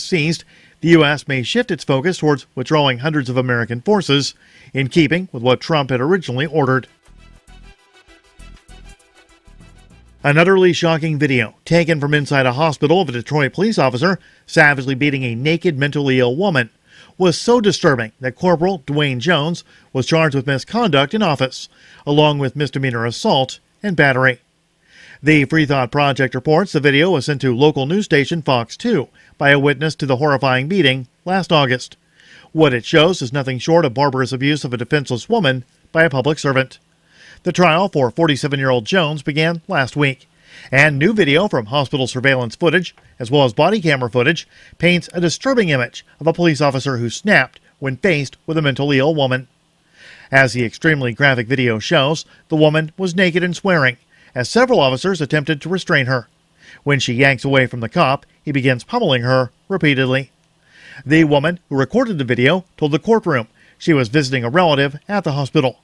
seized, the U.S. may shift its focus towards withdrawing hundreds of American forces, in keeping with what Trump had originally ordered. An utterly shocking video taken from inside a hospital of a Detroit police officer savagely beating a naked mentally ill woman was so disturbing that Corporal Dwayne Jones was charged with misconduct in office, along with misdemeanor assault and battery. The Free Thought Project reports the video was sent to local news station Fox 2 by a witness to the horrifying beating last August. What it shows is nothing short of barbarous abuse of a defenseless woman by a public servant. The trial for 47-year-old Jones began last week, and new video from hospital surveillance footage, as well as body camera footage, paints a disturbing image of a police officer who snapped when faced with a mentally ill woman. As the extremely graphic video shows, the woman was naked and swearing, as several officers attempted to restrain her. When she yanks away from the cop, he begins pummeling her repeatedly. The woman who recorded the video told the courtroom she was visiting a relative at the hospital.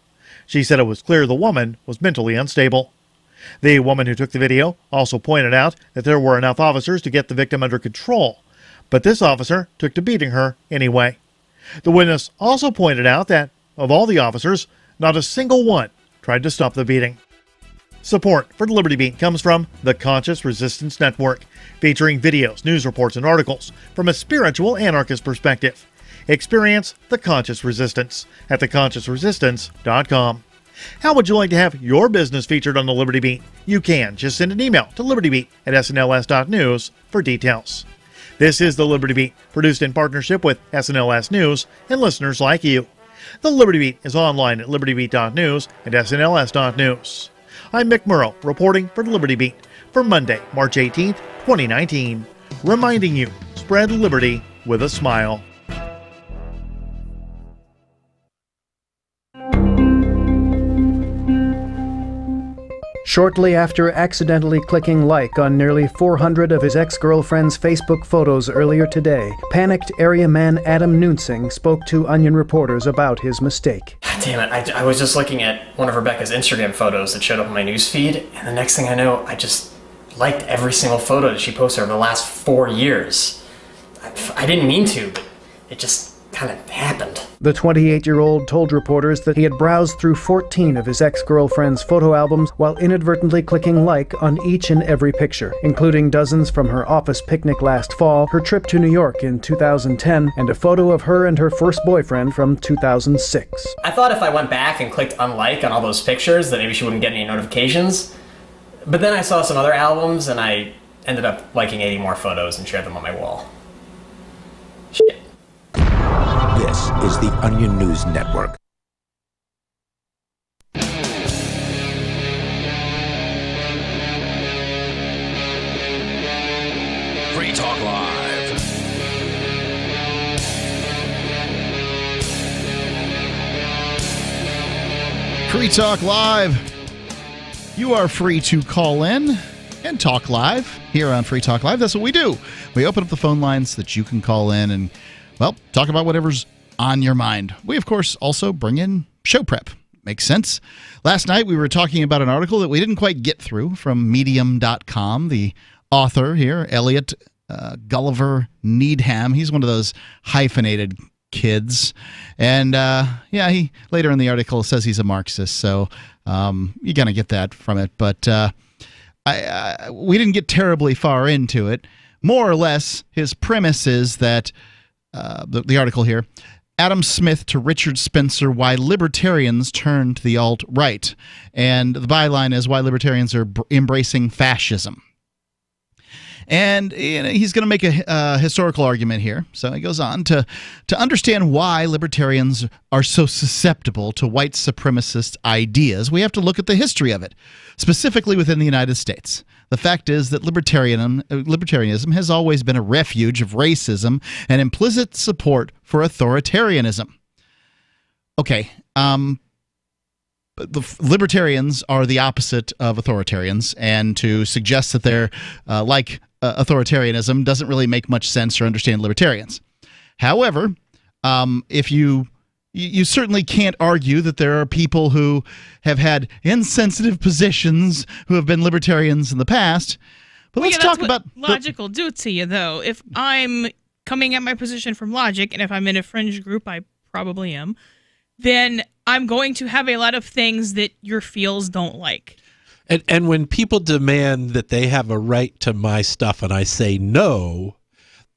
She said it was clear the woman was mentally unstable. The woman who took the video also pointed out that there were enough officers to get the victim under control, but this officer took to beating her anyway. The witness also pointed out that, of all the officers, not a single one tried to stop the beating. Support for the Liberty Beat comes from the Conscious Resistance Network, featuring videos, news reports, and articles from a spiritual anarchist perspective. Experience the Conscious Resistance at theconsciousresistance.com. How would you like to have your business featured on the Liberty Beat? You can. Just send an email to libertybeat@snls.news for details. This is the Liberty Beat, produced in partnership with SNLS News and listeners like you. The Liberty Beat is online at libertybeat.news and snls.news. I'm Mick Murrow, reporting for the Liberty Beat for Monday, March 18th, 2019. Reminding you, spread liberty with a smile. Shortly after accidentally clicking like on nearly 400 of his ex-girlfriend's Facebook photos earlier today, panicked area man Adam Nuensing spoke to Onion reporters about his mistake. Damn it, I was just looking at one of Rebecca's Instagram photos that showed up on my newsfeed, and the next thing I know, I just liked every single photo that she posted over the last 4 years. I didn't mean to, but it just kind of happened. The 28-year-old told reporters that he had browsed through 14 of his ex-girlfriend's photo albums while inadvertently clicking like on each and every picture, including dozens from her office picnic last fall, her trip to New York in 2010, and a photo of her and her first boyfriend from 2006. I thought if I went back and clicked unlike on all those pictures that maybe she wouldn't get any notifications, but then I saw some other albums and I ended up liking 80 more photos and shared them on my wall. Shit. This is the Onion News Network. Free Talk Live. Free Talk Live. You are free to call in and talk live here on Free Talk Live. That's what we do. We open up the phone lines so that you can call in and, well, talk about whatever's on your mind. We, of course, also bring in show prep. Makes sense. Last night we were talking about an article that we didn't quite get through from Medium.com. The author here, Elliot Gulliver Needham, he's one of those hyphenated kids. And, he later in the article says he's a Marxist, so you're going to get that from it. But we didn't get terribly far into it. More or less, his premise is that, the article here, Adam Smith to Richard Spencer, Why Libertarians Turn to the Alt-Right. And the byline is Why Libertarians Are Embracing Fascism. And he's going to make a historical argument here. So he goes on to understand why libertarians are so susceptible to white supremacist ideas. We have to look at the history of it, specifically within the United States. The fact is that libertarianism has always been a refuge of racism and implicit support for authoritarianism. Okay, the libertarians are the opposite of authoritarians, and to suggest that they're like authoritarianism doesn't really make much sense or understand libertarians. However, if you certainly can't argue that there are people who have had insensitive positions who have been libertarians in the past. But let's talk about logic will do to you, though. If I'm coming at my position from logic, and if I'm in a fringe group, I probably am, then I'm going to have a lot of things that your feels don't like. And when people demand that they have a right to my stuff and I say no,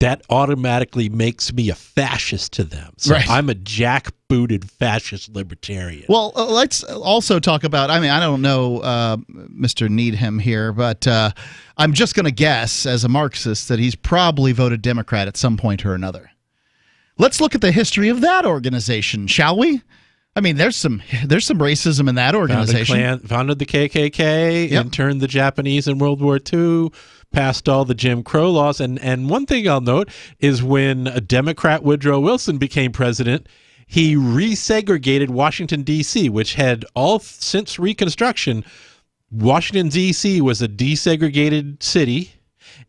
that automatically makes me a fascist to them. So Right. I'm a jackbooted fascist libertarian. Well, let's also talk about, I mean, I don't know Mr. Needham here, but I'm just going to guess as a Marxist that he's probably voted Democrat at some point or another. Let's look at the history of that organization, shall we? I mean, there's some racism in that organization. Founded the KKK, Yep. interned the Japanese in World War II, passed all the Jim Crow laws. And one thing I'll note is when a Democrat Woodrow Wilson became president, he resegregated Washington, D.C., which had all since Reconstruction, Washington, D.C. was a desegregated city,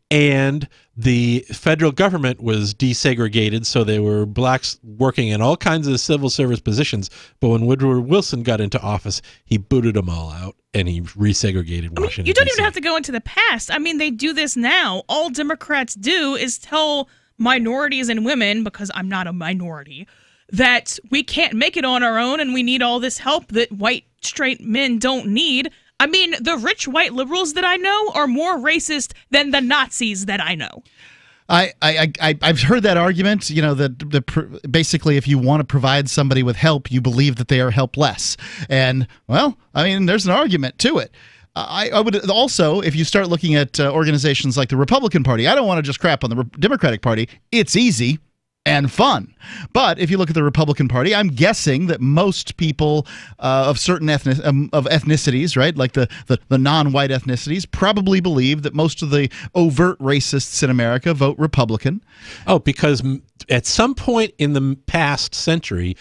and the federal government was desegregated, so there were blacks working in all kinds of civil service positions. But when Woodrow Wilson got into office, he booted them all out, and he resegregated Washington, You don't D.C. even have to go into the past. I mean, they do this now. All Democrats do is tell minorities and women, because I'm not a minority, that we can't make it on our own and we need all this help that white straight men don't need. I mean, the rich white liberals that I know are more racist than the Nazis that I know. I've heard that argument, you know, that basically if you want to provide somebody with help, you believe that they are helpless. And, well, I mean, there's an argument to it. I would also, if you start looking at organizations like the Republican Party, I don't want to just crap on the Democratic Party. It's easy and fun. But if you look at the Republican Party, I'm guessing that most people of certain ethnicities, right, like the non-white ethnicities, probably believe that most of the overt racists in America vote Republican. Oh, because at some point in the past century,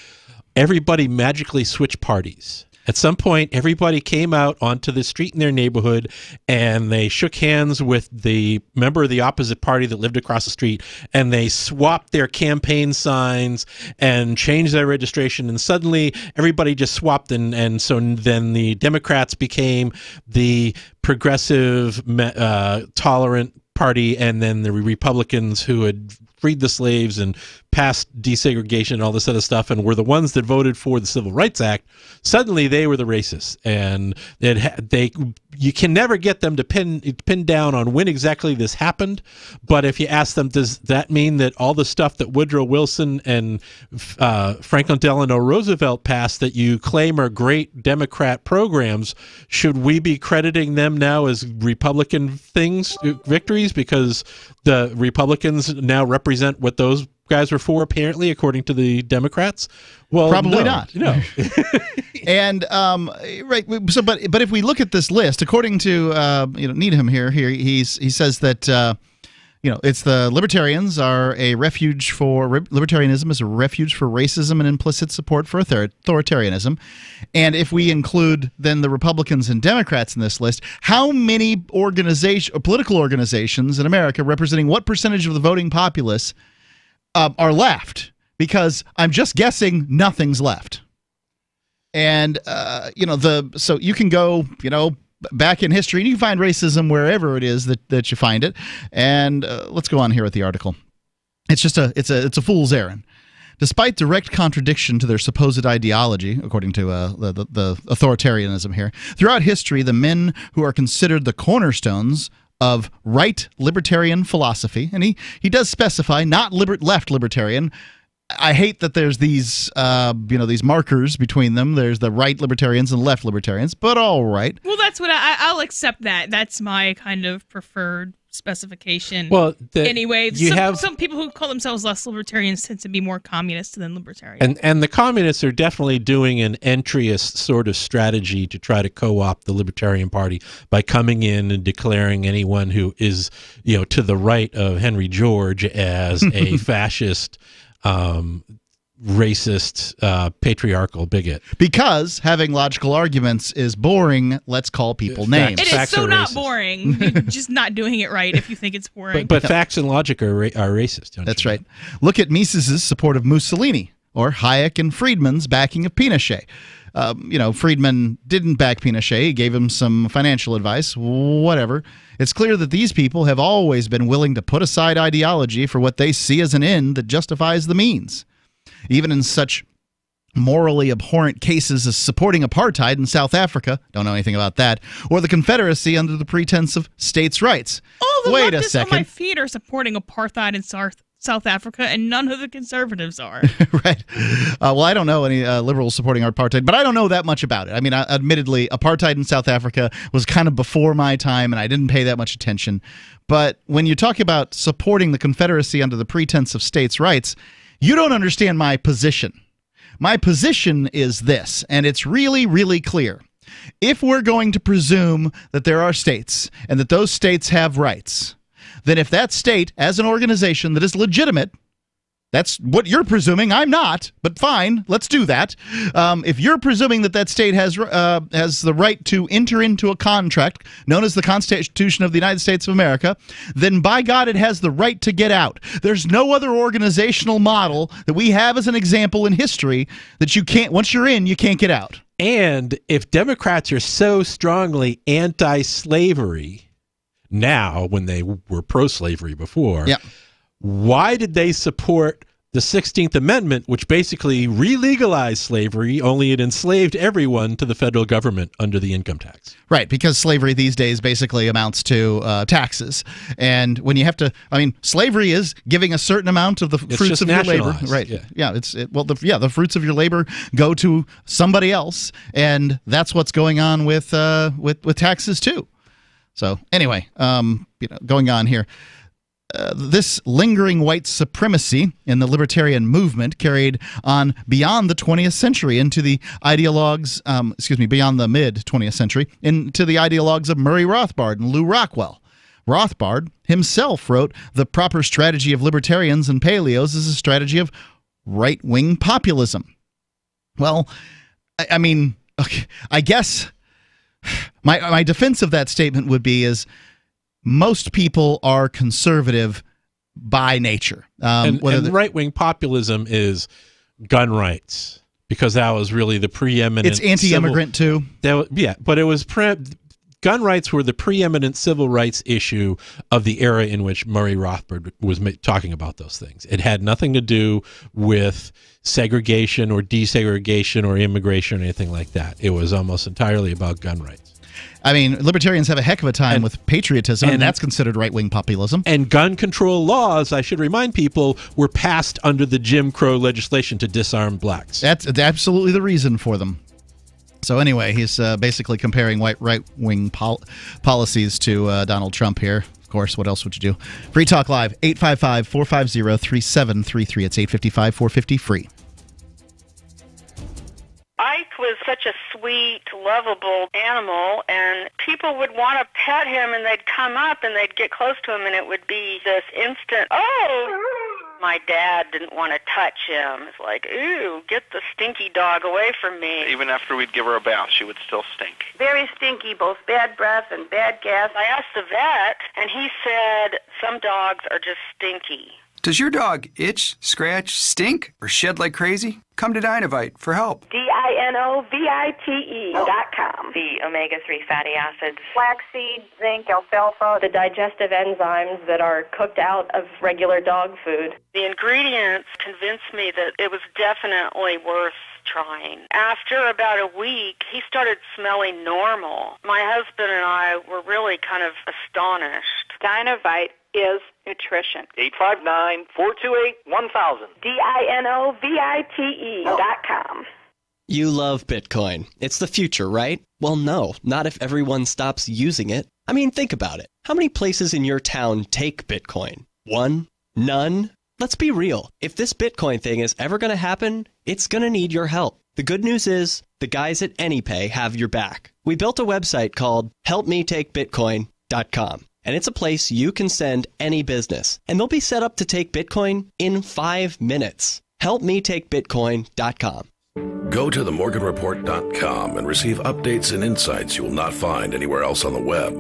everybody magically switched parties. At some point, everybody came out onto the street in their neighborhood and they shook hands with the member of the opposite party that lived across the street, and they swapped their campaign signs and changed their registration, and suddenly everybody just swapped, and so then the Democrats became the progressive, tolerant party, and then the Republicans, who had freed the slaves and passed desegregation and all this other stuff and were the ones that voted for the Civil Rights Act, suddenly they were the racists. And you can never get them to pin down on when exactly this happened. But if you ask them, does that mean that all the stuff that Woodrow Wilson and Franklin Delano Roosevelt passed that you claim are great Democrat programs, should we be crediting them now as Republican victories because the Republicans now represent what those guys were for, apparently, according to the Democrats? Well, probably not. No. And right. So, but if we look at this list, according to Needham here, he says that it's the libertarians are a refuge for libertarianism is a refuge for racism and implicit support for authoritarianism. And if we include then the Republicans and Democrats in this list, how many political organizations in America representing what percentage of the voting populace are left? Because I'm just guessing nothing's left. And so you can go back in history and you can find racism wherever it is that you find it. And let's go on here with the article. It's just it's a fool's errand. Despite direct contradiction to their supposed ideology, according to the authoritarianism here, throughout history, the men who are considered the cornerstones of right libertarian philosophy, and he does specify not left libertarian. I hate that there's these these markers between them. There's the right libertarians and left libertarians, but all right. Well, that's what I'll accept that. That's my kind of preferred specification. Well, anyway, some people who call themselves less libertarians tend to be more communist than libertarian. And the communists are definitely doing an entryist sort of strategy to try to co-opt the Libertarian Party by coming in and declaring anyone who is, to the right of Henry George as a fascist, racist, patriarchal bigot. Because having logical arguments is boring, let's call people names. It is so not boring. You're just not doing it right if you think it's boring. But facts and logic are racist. That's right. Look at Mises's support of Mussolini, or Hayek and Friedman's backing of Pinochet. Friedman didn't back Pinochet. He gave him some financial advice, whatever. It's clear that these people have always been willing to put aside ideology for what they see as an end that justifies the means. Even in such morally abhorrent cases as supporting apartheid in South Africa, don't know anything about that, or the Confederacy under the pretense of states' rights. All the Wait a leftists second. on my feed are supporting apartheid in South Africa, and none of the conservatives are. Right. Well, I don't know any liberals supporting apartheid, but I don't know that much about it. I mean, admittedly, apartheid in South Africa was kind of before my time, and I didn't pay that much attention. But when you talk about supporting the Confederacy under the pretense of states' rights, you don't understand my position. My position is this, and it's really, really clear. If we're going to presume that there are states and that those states have rights, then if that state, as an organization that is legitimate, that's what you're presuming. I'm not, but fine, let's do that. If you're presuming that that state has the right to enter into a contract known as the Constitution of the United States of America, then by God, it has the right to get out. There's no other organizational model that we have as an example in history that you can't, once you're in, you can't get out. And if Democrats are so strongly anti-slavery now, when they were pro-slavery before, yeah, why did they support the 16th Amendment, which basically re-legalized slavery, only it enslaved everyone to the federal government under the income tax? Right, because slavery these days basically amounts to taxes. And when you have to, I mean, slavery is giving a certain amount of the fruits of your labor. Right. Yeah, the fruits of your labor go to somebody else, and that's what's going on with taxes too. So anyway, going on here. This lingering white supremacy in the libertarian movement carried on beyond the 20th century into the ideologues, beyond the mid-20th century, into the ideologues of Murray Rothbard and Lew Rockwell. Rothbard himself wrote, "The proper strategy of libertarians and paleos is a strategy of right-wing populism." Well, I mean, okay, I guess my defense of that statement would be is, most people are conservative by nature. And right-wing populism is gun rights, because that was really the preeminent... It's anti-immigrant, too. But it was... Gun rights were the preeminent civil rights issue of the era in which Murray Rothbard was talking about those things. It had nothing to do with segregation or desegregation or immigration or anything like that. It was almost entirely about gun rights. I mean, libertarians have a heck of a time with patriotism, and that's considered right-wing populism. And gun control laws, I should remind people, were passed under the Jim Crow legislation to disarm blacks. That's absolutely the reason for them. So anyway, he's basically comparing right-wing policies to Donald Trump here. Of course, what else would you do? Free Talk Live, 855-450-3733. It's 855-450-FREE. Ike was such a sweet, lovable animal, and people would want to pet him, and they'd come up and they'd get close to him, and it would be this instant, oh! My dad didn't want to touch him. It's like, ooh, get the stinky dog away from me. Even after we'd give her a bath, she would still stink. Very stinky, both bad breath and bad gas. I asked the vet, and he said some dogs are just stinky. Does your dog itch, scratch, stink, or shed like crazy? Come to Dinovite for help. DINOVITE.com. The omega-3 fatty acids. Flaxseed, zinc, alfalfa. The digestive enzymes that are cooked out of regular dog food. The ingredients convinced me that it was definitely worth trying. After about a week, he started smelling normal. My husband and I were really kind of astonished. Dinovite is nutrition. 859-428-1000. DINOVITE.com. You love Bitcoin. It's the future, right? Well, no, not if everyone stops using it. I mean, think about it. How many places in your town take Bitcoin? One? None? Let's be real. If this Bitcoin thing is ever going to happen, it's going to need your help. The good news is, the guys at AnyPay have your back. We built a website called helpmetakebitcoin.com. And it's a place you can send any business. And they'll be set up to take Bitcoin in 5 minutes. HelpMeTakeBitcoin.com. Go to themorganreport.com and receive updates and insights you will not find anywhere else on the web.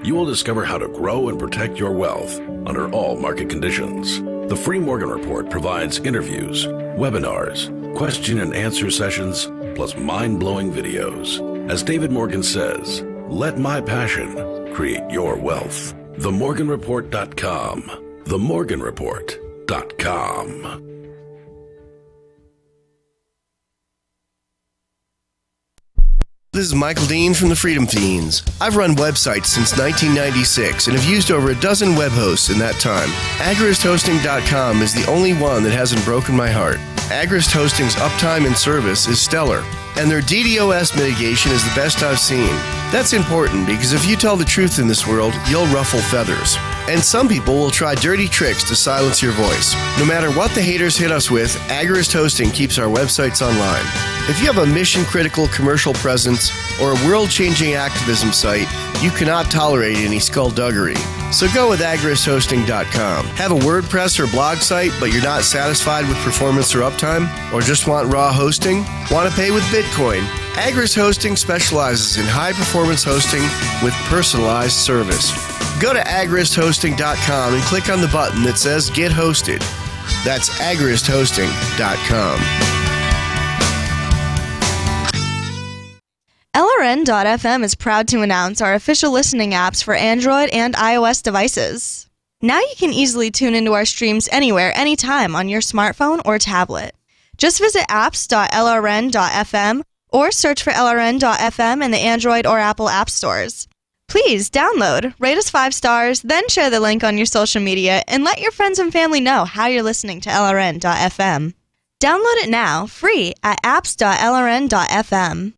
You will discover how to grow and protect your wealth under all market conditions. The Free Morgan Report provides interviews, webinars, question and answer sessions, plus mind-blowing videos. As David Morgan says, let my passion create your wealth. TheMorganReport.com. TheMorganReport.com. This is Michael Dean from the Freedom Fiends. I've run websites since 1996 and have used over a dozen web hosts in that time. AgristHosting.com is the only one that hasn't broken my heart. Agrist Hosting's uptime and service is stellar, and their DDoS mitigation is the best I've seen. That's important because if you tell the truth in this world, you'll ruffle feathers. And some people will try dirty tricks to silence your voice. No matter what the haters hit us with, Agrist Hosting keeps our websites online. If you have a mission-critical commercial presence or a world-changing activism site, you cannot tolerate any skullduggery. So go with agristhosting.com. Have a WordPress or blog site, but you're not satisfied with performance or uptime? Or just want raw hosting? Want to pay with Bitcoin? Agrist Hosting specializes in high-performance hosting with personalized service. Go to agristhosting.com and click on the button that says Get Hosted. That's agristhosting.com. LRN.FM is proud to announce our official listening apps for Android and iOS devices. Now you can easily tune into our streams anywhere, anytime on your smartphone or tablet. Just visit apps.lrn.fm or search for LRN.FM in the Android or Apple app stores. Please download, rate us 5 stars, then share the link on your social media and let your friends and family know how you're listening to LRN.FM. Download it now, free at apps.lrn.fm.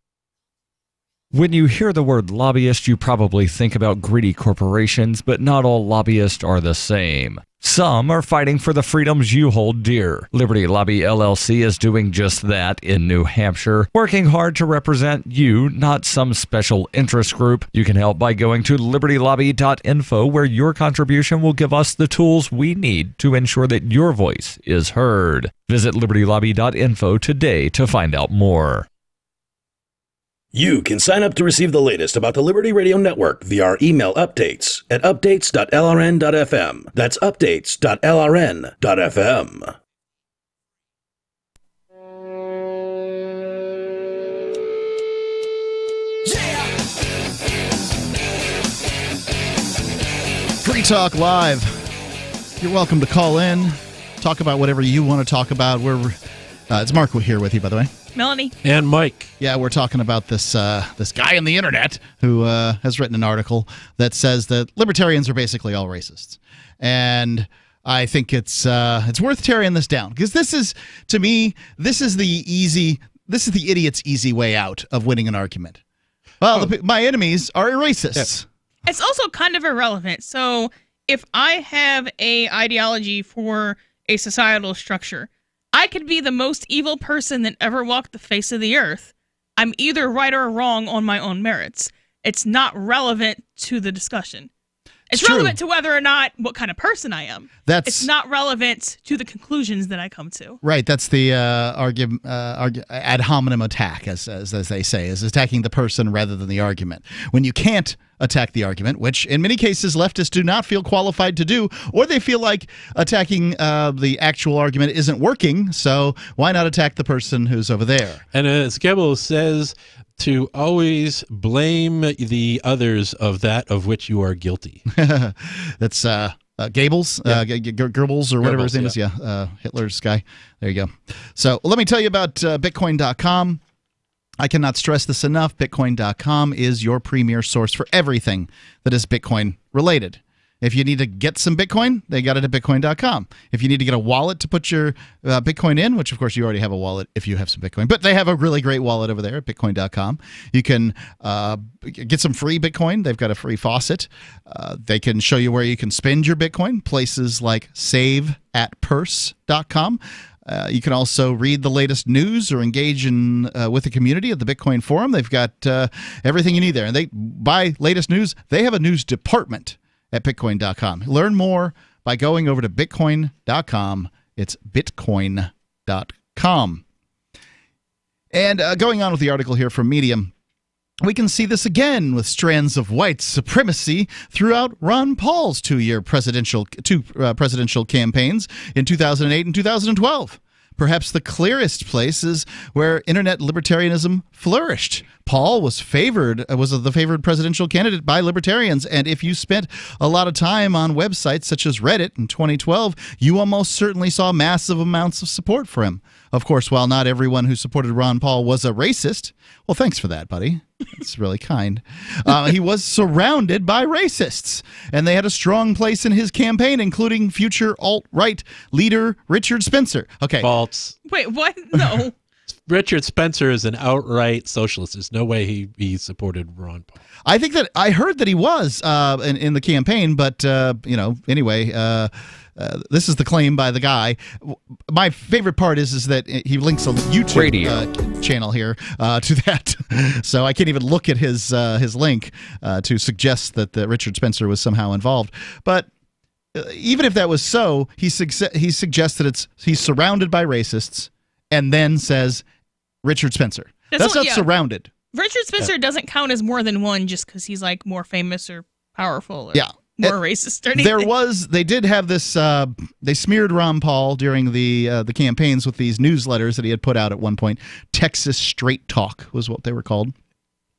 When you hear the word lobbyist, you probably think about greedy corporations, but not all lobbyists are the same. Some are fighting for the freedoms you hold dear. Liberty Lobby LLC is doing just that in New Hampshire, working hard to represent you, not some special interest group. You can help by going to libertylobby.info, where your contribution will give us the tools we need to ensure that your voice is heard. Visit libertylobby.info today to find out more. You can sign up to receive the latest about the Liberty Radio Network via our email updates at updates.lrn.fm. That's updates.lrn.fm. Free Talk Live. You're welcome to call in, talk about whatever you want to talk about. It's Mark here with you, by the way. Melanie. And Mike. Yeah, we're talking about this this guy on the internet who has written an article that says that libertarians are basically all racists. And I think it's worth tearing this down, because this is, to me, this is the idiot's easy way out of winning an argument. Well, my enemies are racists. Yeah. It's also kind of irrelevant. So if I have a ideology for a societal structure, I could be the most evil person that ever walked the face of the earth. I'm either right or wrong on my own merits. It's not relevant to the discussion. It's relevant to whether or not what kind of person I am. It's not relevant to the conclusions that I come to. Right. That's the ad hominem attack, as they say, is attacking the person rather than the argument. When you can't attack the argument, which in many cases leftists do not feel qualified to do, or they feel like attacking the actual argument isn't working, so why not attack the person who's over there? And as Goebbels says, to always blame the others of that of which you are guilty. That's Goebbels, Goebbels, or whatever his name is. Yeah, Hitler's guy. There you go. So let me tell you about Bitcoin.com. I cannot stress this enough. Bitcoin.com is your premier source for everything that is Bitcoin related. If you need to get some Bitcoin, they got it at Bitcoin.com. If you need to get a wallet to put your Bitcoin in, which of course you already have a wallet if you have some Bitcoin, but they have a really great wallet over there at Bitcoin.com. You can get some free Bitcoin. They've got a free faucet. They can show you where you can spend your Bitcoin, places like saveatpurse.com. You can also read the latest news or engage in with the community at the Bitcoin Forum. They've got everything you need there. And by latest news, they have a news department at Bitcoin.com. Learn more by going over to Bitcoin.com. It's Bitcoin.com. And going on with the article here from Medium, we can see this again with strands of white supremacy throughout Ron Paul's two presidential campaigns in 2008 and 2012. perhaps the clearest place is where internet libertarianism flourished. Paul was the favored presidential candidate by libertarians, and if you spent a lot of time on websites such as Reddit in 2012, you almost certainly saw massive amounts of support for him. Of course, while not everyone who supported Ron Paul was a racist, well, thanks for that, buddy. It's really kind. He was surrounded by racists, and they had a strong place in his campaign, including future alt-right leader Richard Spencer. Okay. False. Wait, what? No. Richard Spencer is an outright socialist. There's no way he supported Ron Paul. I think that I heard that he was in the campaign, but anyway, this is the claim by the guy. My favorite part is that he links a YouTube channel here to that, so I can't even look at his link to suggest that Richard Spencer was somehow involved. But even if that was so, he suggests that he's surrounded by racists, and then says Richard Spencer. That's not surrounded. Richard Spencer doesn't count as more than one just because he's like more famous or powerful or more racist or anything. They did have this, they smeared Ron Paul during the campaigns with these newsletters that he had put out at one point. Texas Straight Talk was what they were called.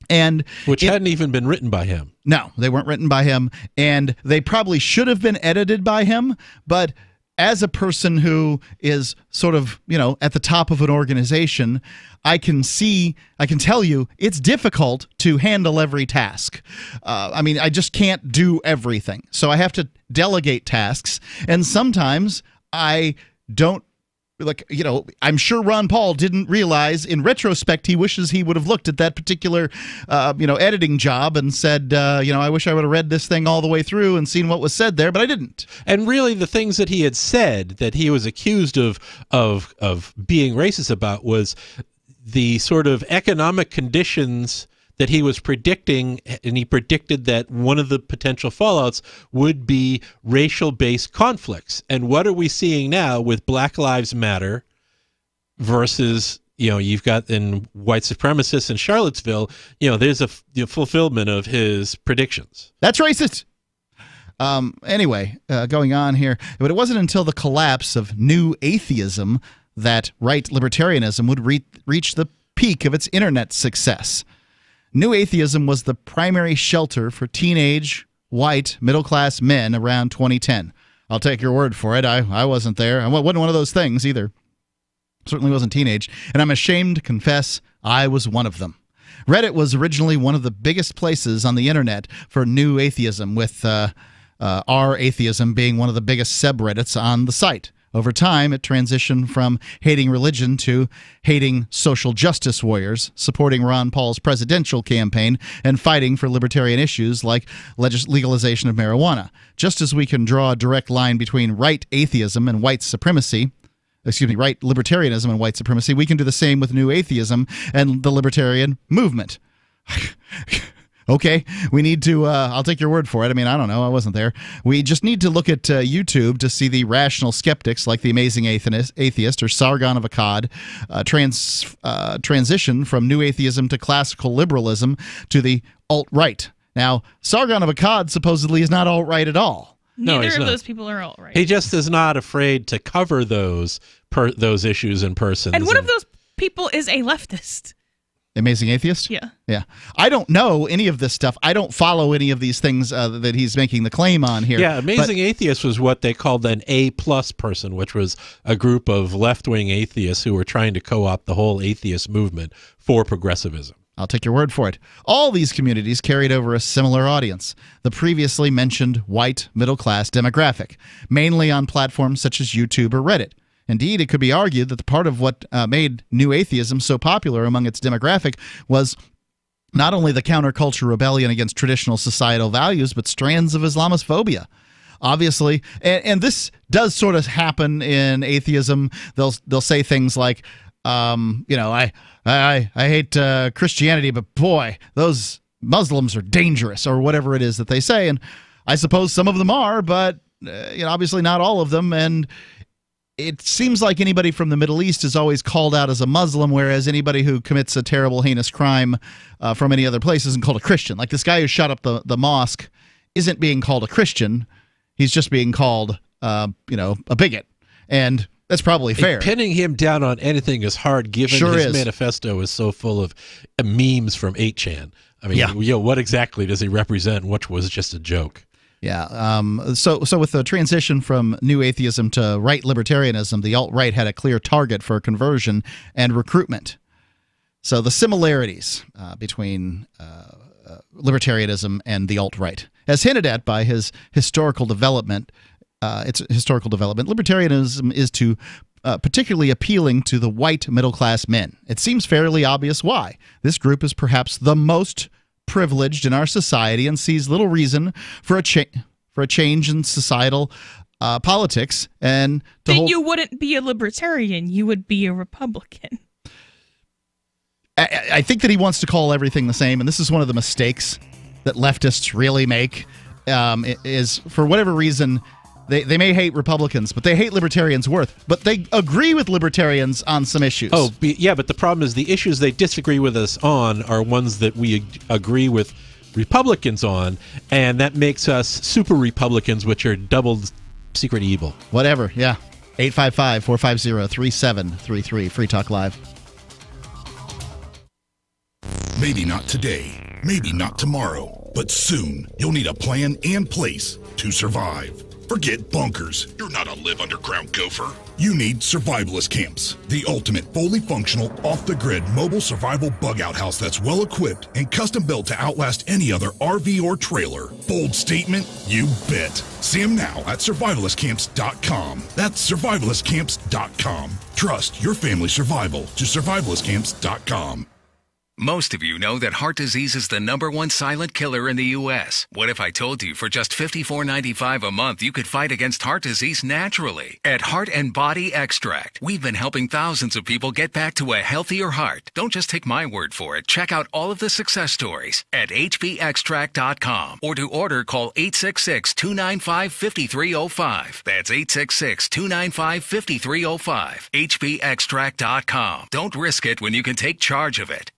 Which hadn't even been written by him. No, they weren't written by him, and they probably should have been edited by him, but as a person who is sort of, at the top of an organization, I can tell you it's difficult to handle every task. I just can't do everything. So I have to delegate tasks. And sometimes I don't, I'm sure Ron Paul didn't realize in retrospect he wishes he would have looked at that particular, editing job and said, I wish I would have read this thing all the way through and seen what was said there, but I didn't. And really the things that he had said that he was accused of being racist about was the sort of economic conditions that he was predicting, and he predicted that one of the potential fallouts would be racial-based conflicts. And what are we seeing now with Black Lives Matter versus, you've got in white supremacists in Charlottesville, there's a fulfillment of his predictions. That's racist. Anyway, going on here, but it wasn't until the collapse of New Atheism that right libertarianism would reach the peak of its internet success. New Atheism was the primary shelter for teenage, white, middle-class men around 2010. I'll take your word for it. I wasn't there. I wasn't one of those things either. Certainly wasn't teenage. And I'm ashamed to confess I was one of them. Reddit was originally one of the biggest places on the internet for New Atheism, with R Atheism being one of the biggest subreddits on the site. Over time, it transitioned from hating religion to hating social justice warriors, supporting Ron Paul's presidential campaign, and fighting for libertarian issues like legalization of marijuana. Just as we can draw a direct line between right atheism and white supremacy, right libertarianism and white supremacy, we can do the same with New Atheism and the libertarian movement. Okay, we need to, I'll take your word for it. I don't know. I wasn't there. We just need to look at YouTube to see the rational skeptics like the Amazing Atheist or Sargon of Akkad transition from New Atheism to classical liberalism to the alt-right. Now, Sargon of Akkad supposedly is not alt-right at all. Neither of those people are alt-right. He just is not afraid to cover those issues in person. And one of those people is a leftist. Amazing Atheist? Yeah. I don't know any of this stuff. I don't follow any of these things that he's making the claim on here. Yeah, Amazing Atheist was what they called an A-plus person, which was a group of left-wing atheists who were trying to co-opt the whole atheist movement for progressivism. I'll take your word for it. All these communities carried over a similar audience, the previously mentioned white middle-class demographic, mainly on platforms such as YouTube or Reddit. Indeed, it could be argued that the part of what made New Atheism so popular among its demographic was not only the counterculture rebellion against traditional societal values, but strands of Islamophobia. Obviously, and this does sort of happen in atheism. They'll say things like, I hate Christianity, but boy, those Muslims are dangerous, or whatever it is that they say. And I suppose some of them are, but obviously not all of them. And it seems like anybody from the Middle East is always called out as a Muslim, whereas anybody who commits a terrible, heinous crime from any other place isn't called a Christian. Like this guy who shot up the mosque isn't being called a Christian. He's just being called, a bigot. And That's probably fair. Pinning him down on anything is hard, given his manifesto is so full of memes from 8chan. I mean, what exactly does he represent? Which was just a joke. Yeah. So with the transition from new atheism to right libertarianism, the alt-right had a clear target for conversion and recruitment. So the similarities between libertarianism and the alt-right, as hinted at by his historical development, libertarianism is to particularly appealing to the white middle-class men. It seems fairly obvious why. This group is perhaps the most privileged in our society and sees little reason for a change in societal politics. And then you wouldn't be a libertarian; you would be a Republican. I think that he wants to call everything the same, and this is one of the mistakes that leftists really make. Is for whatever reason. They may hate Republicans, but they hate libertarians but they agree with libertarians on some issues. But the problem is the issues they disagree with us on are ones that we agree with Republicans on, and that makes us super Republicans, which are double secret evil. Whatever, yeah. 855-450-3733, Free Talk Live. Maybe not today, maybe not tomorrow, but soon you'll need a plan and place to survive. Forget bunkers. You're not a live underground gopher. You need survivalist camps, the ultimate fully functional, off-the-grid mobile survival bug-out house that's well-equipped and custom-built to outlast any other RV or trailer. Bold statement? You bet. See them now at survivalistcamps.com. That's survivalistcamps.com. Trust your family's survival to survivalistcamps.com. Most of you know that heart disease is the #1 silent killer in the U.S. What if I told you for just $54.95 a month you could fight against heart disease naturally? At Heart and Body Extract, we've been helping thousands of people get back to a healthier heart. Don't just take my word for it. Check out all of the success stories at hbextract.com, or to order, call 866-295-5305. That's 866-295-5305. hbextract.com. Don't risk it when you can take charge of it.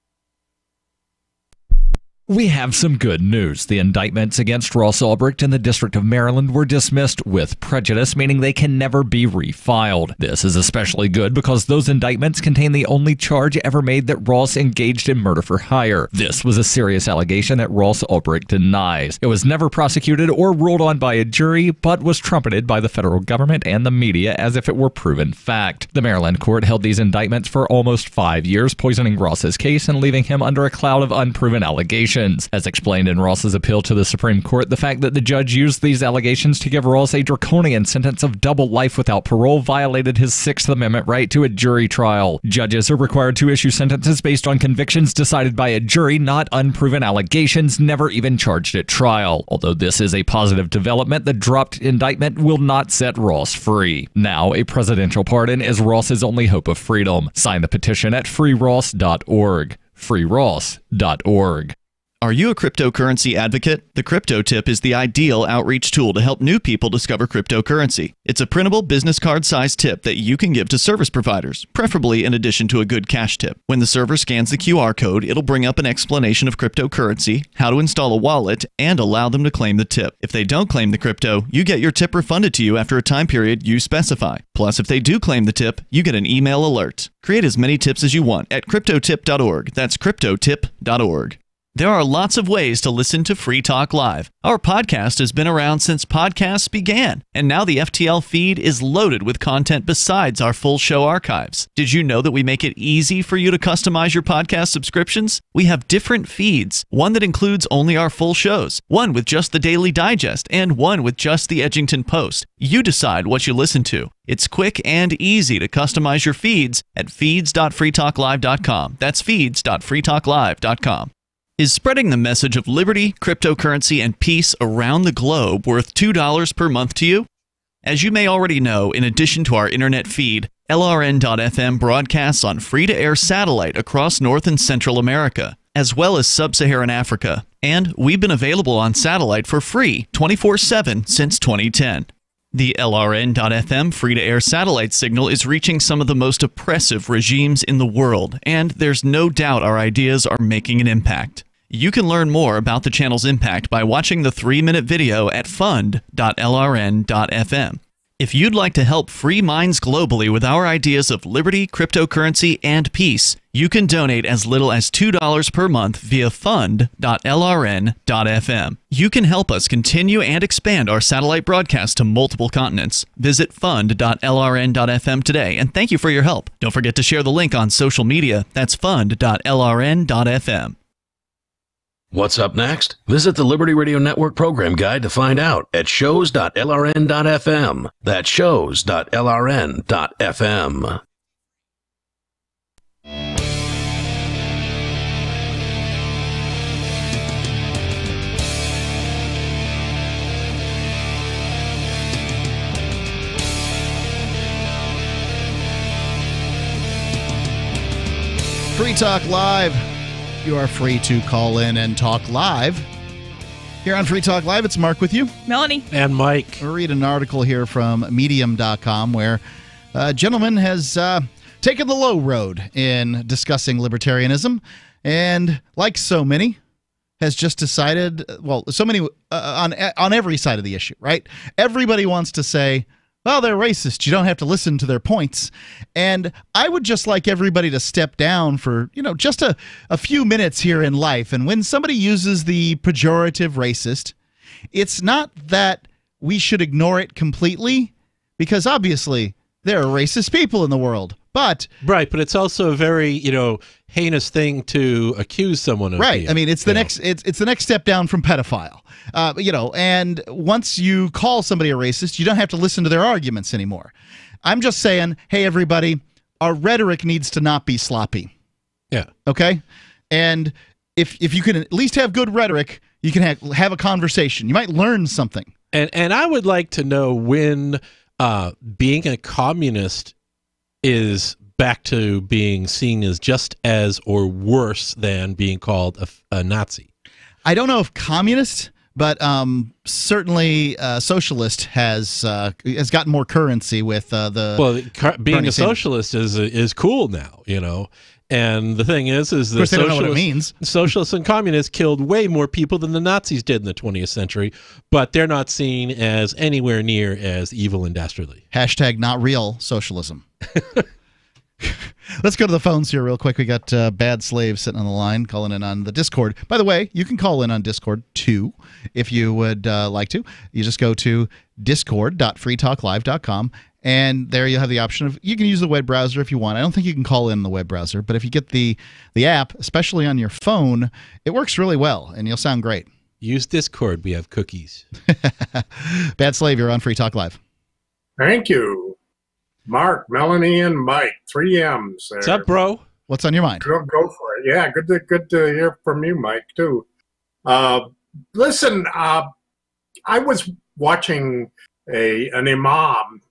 We have some good news. The indictments against Ross Ulbricht in the District of Maryland were dismissed with prejudice, meaning they can never be refiled. This is especially good because those indictments contain the only charge ever made that Ross engaged in murder for hire. This was a serious allegation that Ross Ulbricht denies. It was never prosecuted or ruled on by a jury, but was trumpeted by the federal government and the media as if it were proven fact. The Maryland court held these indictments for almost 5 years, poisoning Ross's case and leaving him under a cloud of unproven allegations. As explained in Ross's appeal to the Supreme Court, the fact that the judge used these allegations to give Ross a draconian sentence of double life without parole violated his Sixth Amendment right to a jury trial. Judges are required to issue sentences based on convictions decided by a jury, not unproven allegations never even charged at trial. Although this is a positive development, the dropped indictment will not set Ross free. Now, a presidential pardon is Ross's only hope of freedom. Sign the petition at freeross.org. freeross.org. Are you a cryptocurrency advocate? The Crypto Tip is the ideal outreach tool to help new people discover cryptocurrency. It's a printable business card-sized tip that you can give to service providers, preferably in addition to a good cash tip. When the server scans the QR code, it'll bring up an explanation of cryptocurrency, how to install a wallet, and allow them to claim the tip. If they don't claim the crypto, you get your tip refunded to you after a time period you specify. Plus, if they do claim the tip, you get an email alert. Create as many tips as you want at cryptotip.org. That's cryptotip.org. There are lots of ways to listen to Free Talk Live. Our podcast has been around since podcasts began, and now the FTL feed is loaded with content besides our full show archives. Did you know that we make it easy for you to customize your podcast subscriptions? We have different feeds, one that includes only our full shows, one with just the Daily Digest, and one with just the Edgington Post. You decide what you listen to. It's quick and easy to customize your feeds at feeds.freetalklive.com. That's feeds.freetalklive.com. Is spreading the message of liberty, cryptocurrency, and peace around the globe worth $2 per month to you? As you may already know, in addition to our internet feed, LRN.FM broadcasts on free-to-air satellite across North and Central America, as well as Sub-Saharan Africa. And we've been available on satellite for free 24/7 since 2010. The LRN.FM free-to-air satellite signal is reaching some of the most oppressive regimes in the world, and there's no doubt our ideas are making an impact. You can learn more about the channel's impact by watching the 3-minute video at fund.lrn.fm. If you'd like to help free minds globally with our ideas of liberty, cryptocurrency, and peace, you can donate as little as $2 per month via fund.lrn.fm. You can help us continue and expand our satellite broadcast to multiple continents. Visit fund.lrn.fm today, and thank you for your help. Don't forget to share the link on social media. That's fund.lrn.fm. What's up next? Visit the Liberty Radio Network program guide to find out at shows.lrn.fm. That's shows.lrn.fm. Free Talk Live. You are free to call in and talk live. Here on Free Talk Live, it's Mark with you. Melanie. And Mike. We'll read an article here from Medium.com where a gentleman has taken the low road in discussing libertarianism and, like so many, has just decided, well, so many on every side of the issue, right? Everybody wants to say, well, they're racist. You don't have to listen to their points. And I would just like everybody to step down for, just a few minutes here in life. And when somebody uses the pejorative racist, it's not that we should ignore it completely, because obviously there are racist people in the world. But right, but it's also a very, heinous thing to accuse someone of. Right. Being, I mean, it's the next it's the next step down from pedophile. And once you call somebody a racist, you don't have to listen to their arguments anymore. I'm just saying, hey, everybody, our rhetoric needs to not be sloppy. Yeah. Okay? And if you can at least have good rhetoric, you can have a conversation. You might learn something. And I would like to know when being a communist is back to being seen as just as or worse than being called a Nazi. I don't know if communist, but certainly socialist has gotten more currency with being a socialist is cool now, And the thing is of course, they don't know what it means. Socialists and communists killed way more people than the Nazis did in the 20th century, but they're not seen as anywhere near as evil and dastardly. # not real socialism. Let's go to the phones here real quick. We got Bad Slave sitting on the line, calling in on the Discord. By the way, you can call in on Discord too if you would like to. You just go to discord.freetalklive.com, and there you'll have the option of, you can use the web browser if you want. I don't think you can call in the web browser, but if you get the app, especially on your phone, it works really well, and you'll sound great. Use Discord. We have cookies. Bad Slave, you're on Free Talk Live. Thank you. Mark, Melanie, and Mike, 3 M's there. What's up, bro? What's on your mind? Go for it. Yeah, good to hear from you, Mike, too. Listen, I was watching an imam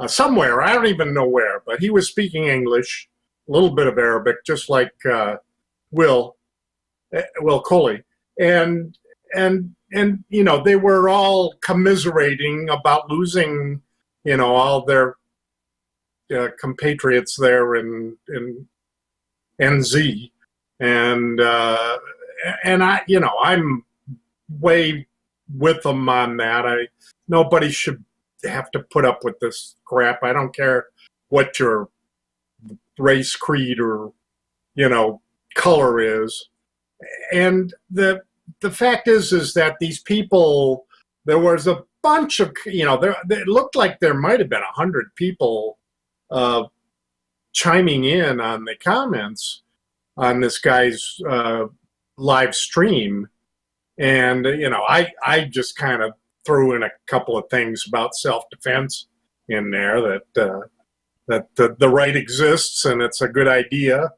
somewhere. I don't even know where, but he was speaking English, a little bit of Arabic, just like Will Coley, and they were all commiserating about losing, all their compatriots there in NZ, and I, I'm way with them on that. Nobody should have to put up with this crap. I don't care what your race, creed, or color is. And the fact is that these people, there was a bunch of, it looked like there might have been 100 people chiming in on the comments on this guy's live stream. And, I just kind of threw in a couple of things about self-defense in there, that the right exists and it's a good idea.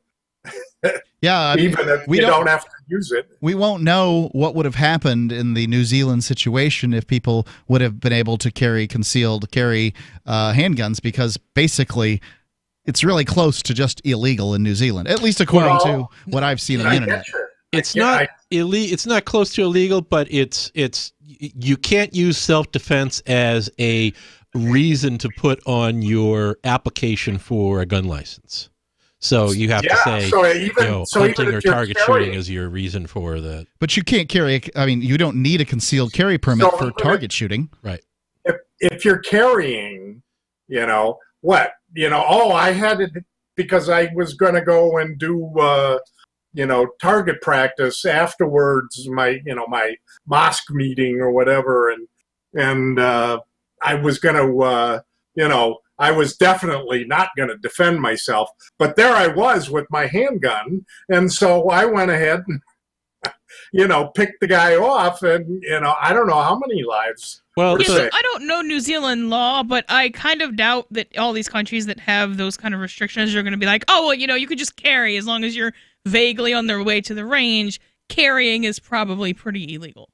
Yeah, even if you don't have to use it. We won't know what would have happened in the New Zealand situation if people would have been able to carry handguns, because basically it's really close to just illegal in New Zealand, at least according to what I've seen on the internet. It's not illegal. It's not close to illegal, but it's you can't use self-defense as a reason to put on your application for a gun license. So you have to say, hunting or target shooting is your reason for that. But you can't carry. I mean, you don't need a concealed carry permit for target shooting, right? if you're carrying, what, I had it because I was going to go and do, target practice afterwards, my mosque meeting or whatever. And I was going to, I was definitely not going to defend myself, but there I was with my handgun. And so I went ahead and, picked the guy off, and, I don't know how many lives. Well, I don't know New Zealand law, but I kind of doubt that all these countries that have those kind of restrictions are going to be like, oh, well, you could just carry as long as you're vaguely on their way to the range. Carrying is probably pretty illegal.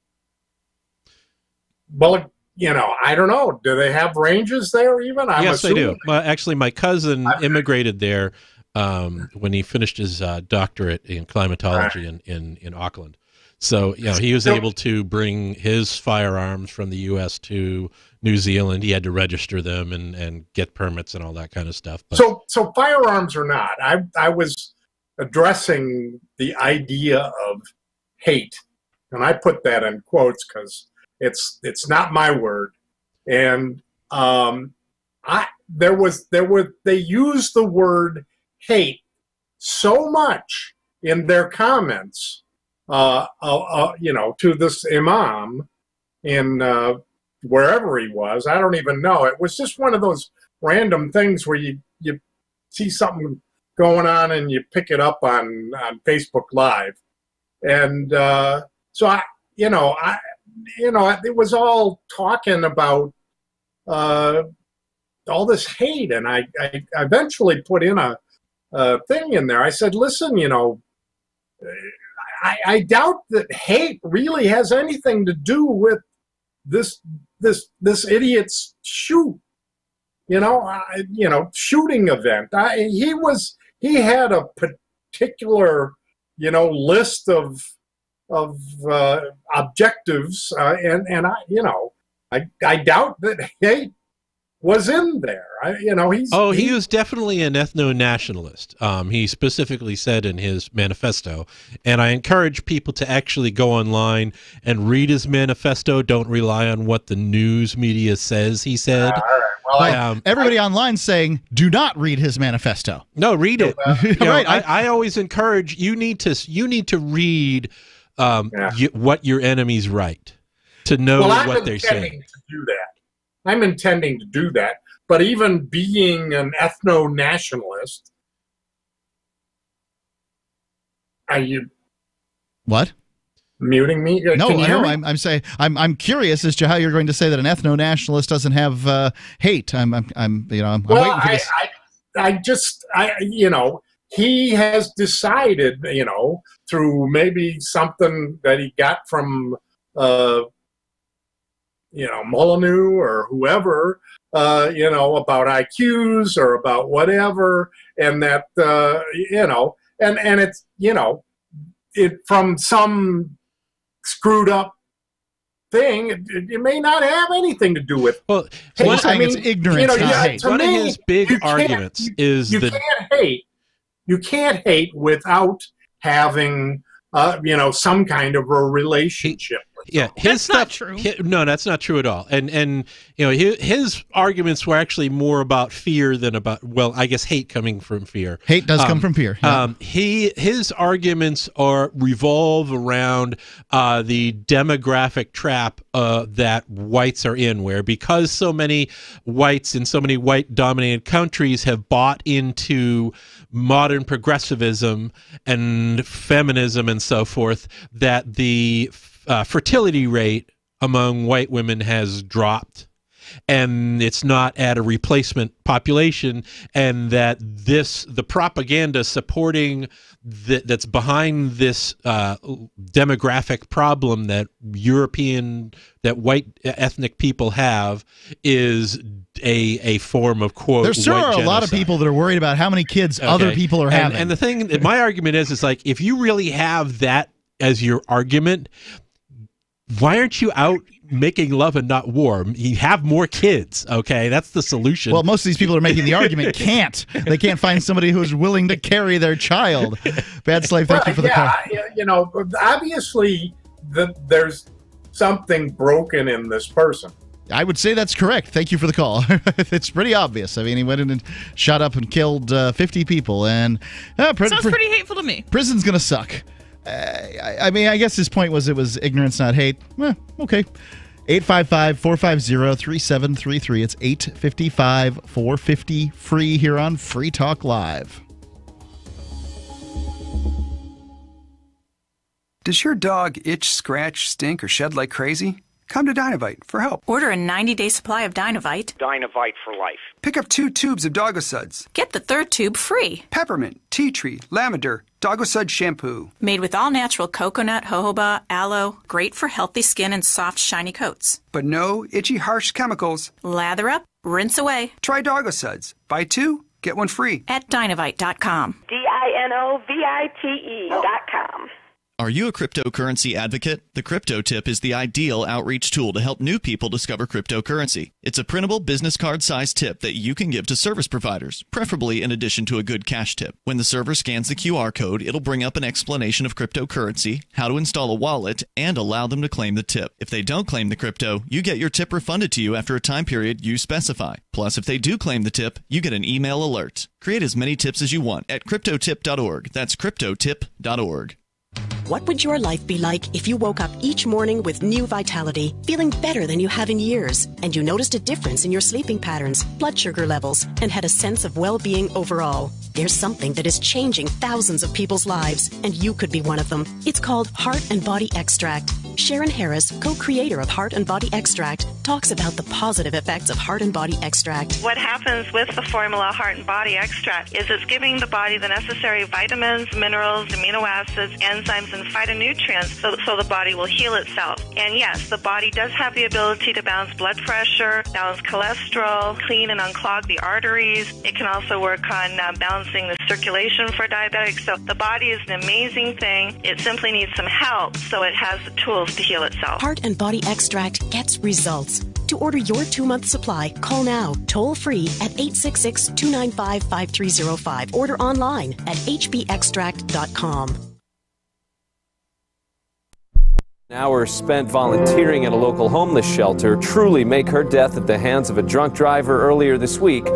Well, I don't know. Do they have ranges there even? Yes, they do. Actually, my cousin immigrated there when he finished his doctorate in climatology in Auckland. So, he was able to bring his firearms from the U.S. to New Zealand. He had to register them and get permits and all that kind of stuff. But So firearms or not, I was addressing the idea of hate, and I put that in quotes because it's not my word. And they used the word hate so much in their comments, to this imam in wherever he was. I don't even know. It was just one of those random things where you see something going on and you pick it up on Facebook Live. And so it was all talking about all this hate, and I eventually put in a thing in there. I said, listen, I doubt that hate really has anything to do with this idiot's shooting event. He had a particular list of objectives, and I doubt that hate was in there. He was definitely an ethno-nationalist. He specifically said in his manifesto, and I encourage people to actually go online and read his manifesto. Don't rely on what the news media says he said. Well, everybody online saying, do not read his manifesto. No, read it. Right. I always encourage you need to read what your enemies write to know what they're saying. To do that. I'm intending to do that, but even being an ethno-nationalist, are you what? Muting me? No, I'm saying I'm curious as to how you're going to say that an ethno-nationalist doesn't have hate. I'm waiting for this. He has decided, through maybe something that he got from Melanie or whoever, about IQs or about whatever, and that, and it's, it from some screwed up thing, it may not have anything to do with. Well, it's ignorance. One of his big arguments is you can't hate without having, some kind of a relationship. Yeah, that's not true. No, that's not true at all. And his arguments were actually more about fear than about, I guess hate coming from fear. Hate does come from fear. Yeah. His arguments revolve around the demographic trap that whites are in, where because so many whites in so many white-dominated countries have bought into modern progressivism and feminism and so forth, that the fertility rate among white women has dropped, and it's not at a replacement population, and that the propaganda supporting that's behind this demographic problem that white ethnic people have is a form of, quote, there sure are genocide. A lot of people that are worried about how many kids other people are having. And the thing, my argument is like, if you really have that as your argument, why aren't you out making love and not war? You have more kids, okay? That's the solution. Well, most of these people are making the argument they can't find somebody who's willing to carry their child. Bad Slave, thank you for the call. Obviously there's something broken in this person. I would say that's correct. Thank you for the call. It's pretty obvious. I mean, he went in and shot up and killed 50 people. And sounds pretty hateful to me. Prison's going to suck. I mean, I guess his point was it was ignorance, not hate. Okay. 855-450-3733. It's 855-450-FREE here on Free Talk Live. Does your dog itch, scratch, stink, or shed like crazy? Come to Dynavite for help. Order a 90-day supply of Dynavite. Dynavite for life. Pick up 2 tubes of Doggo Suds. Get the 3rd tube free. Peppermint, tea tree, lavender, Doggo Sud shampoo. Made with all-natural coconut, jojoba, aloe. Great for healthy skin and soft, shiny coats. But no itchy, harsh chemicals. Lather up, rinse away. Try Doggo Suds. Buy 2, get 1 free. At Dynavite.com. DINOVITE.com. Are you a cryptocurrency advocate? The Crypto Tip is the ideal outreach tool to help new people discover cryptocurrency. It's a printable business card-sized tip that you can give to service providers, preferably in addition to a good cash tip. When the server scans the QR code, it'll bring up an explanation of cryptocurrency, how to install a wallet, and allow them to claim the tip. If they don't claim the crypto, you get your tip refunded to you after a time period you specify. Plus, if they do claim the tip, you get an email alert. Create as many tips as you want at cryptotip.org. That's cryptotip.org. What would your life be like if you woke up each morning with new vitality, feeling better than you have in years, and you noticed a difference in your sleeping patterns, blood sugar levels, and had a sense of well-being overall? There's something that is changing thousands of people's lives, and you could be one of them. It's called Heart and Body Extract. Sharon Harris, co-creator of Heart and Body Extract, talks about the positive effects of Heart and Body Extract. What happens with the formula Heart and Body Extract is it's giving the body the necessary vitamins, minerals, amino acids, enzymes, and phytonutrients so the body will heal itself. And yes, the body does have the ability to balance blood pressure, balance cholesterol, clean and unclog the arteries. It can also work on balancing the circulation for diabetics. So the body is an amazing thing. It simply needs some help so it has the tools to heal itself. Heart and Body Extract gets results. To order your 2-month supply, call now, toll free at 866-295-5305. Order online at hbextract.com. Hours spent volunteering at a local homeless shelter truly make her death at the hands of a drunk driver earlier this week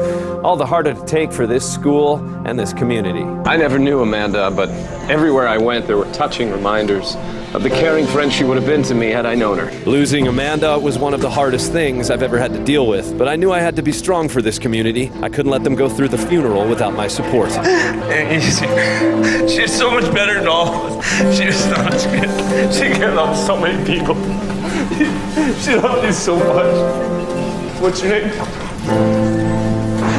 all the harder to take for this school and this community. I never knew Amanda, but everywhere I went there were touching reminders of the caring friend she would have been to me had I known her. Losing Amanda was one of the hardest things I've ever had to deal with, but I knew I had to be strong for this community. I couldn't let them go through the funeral without my support. She's so much better than all of us. She was so much good. She cared about so many people. She loved you so much. What's your name?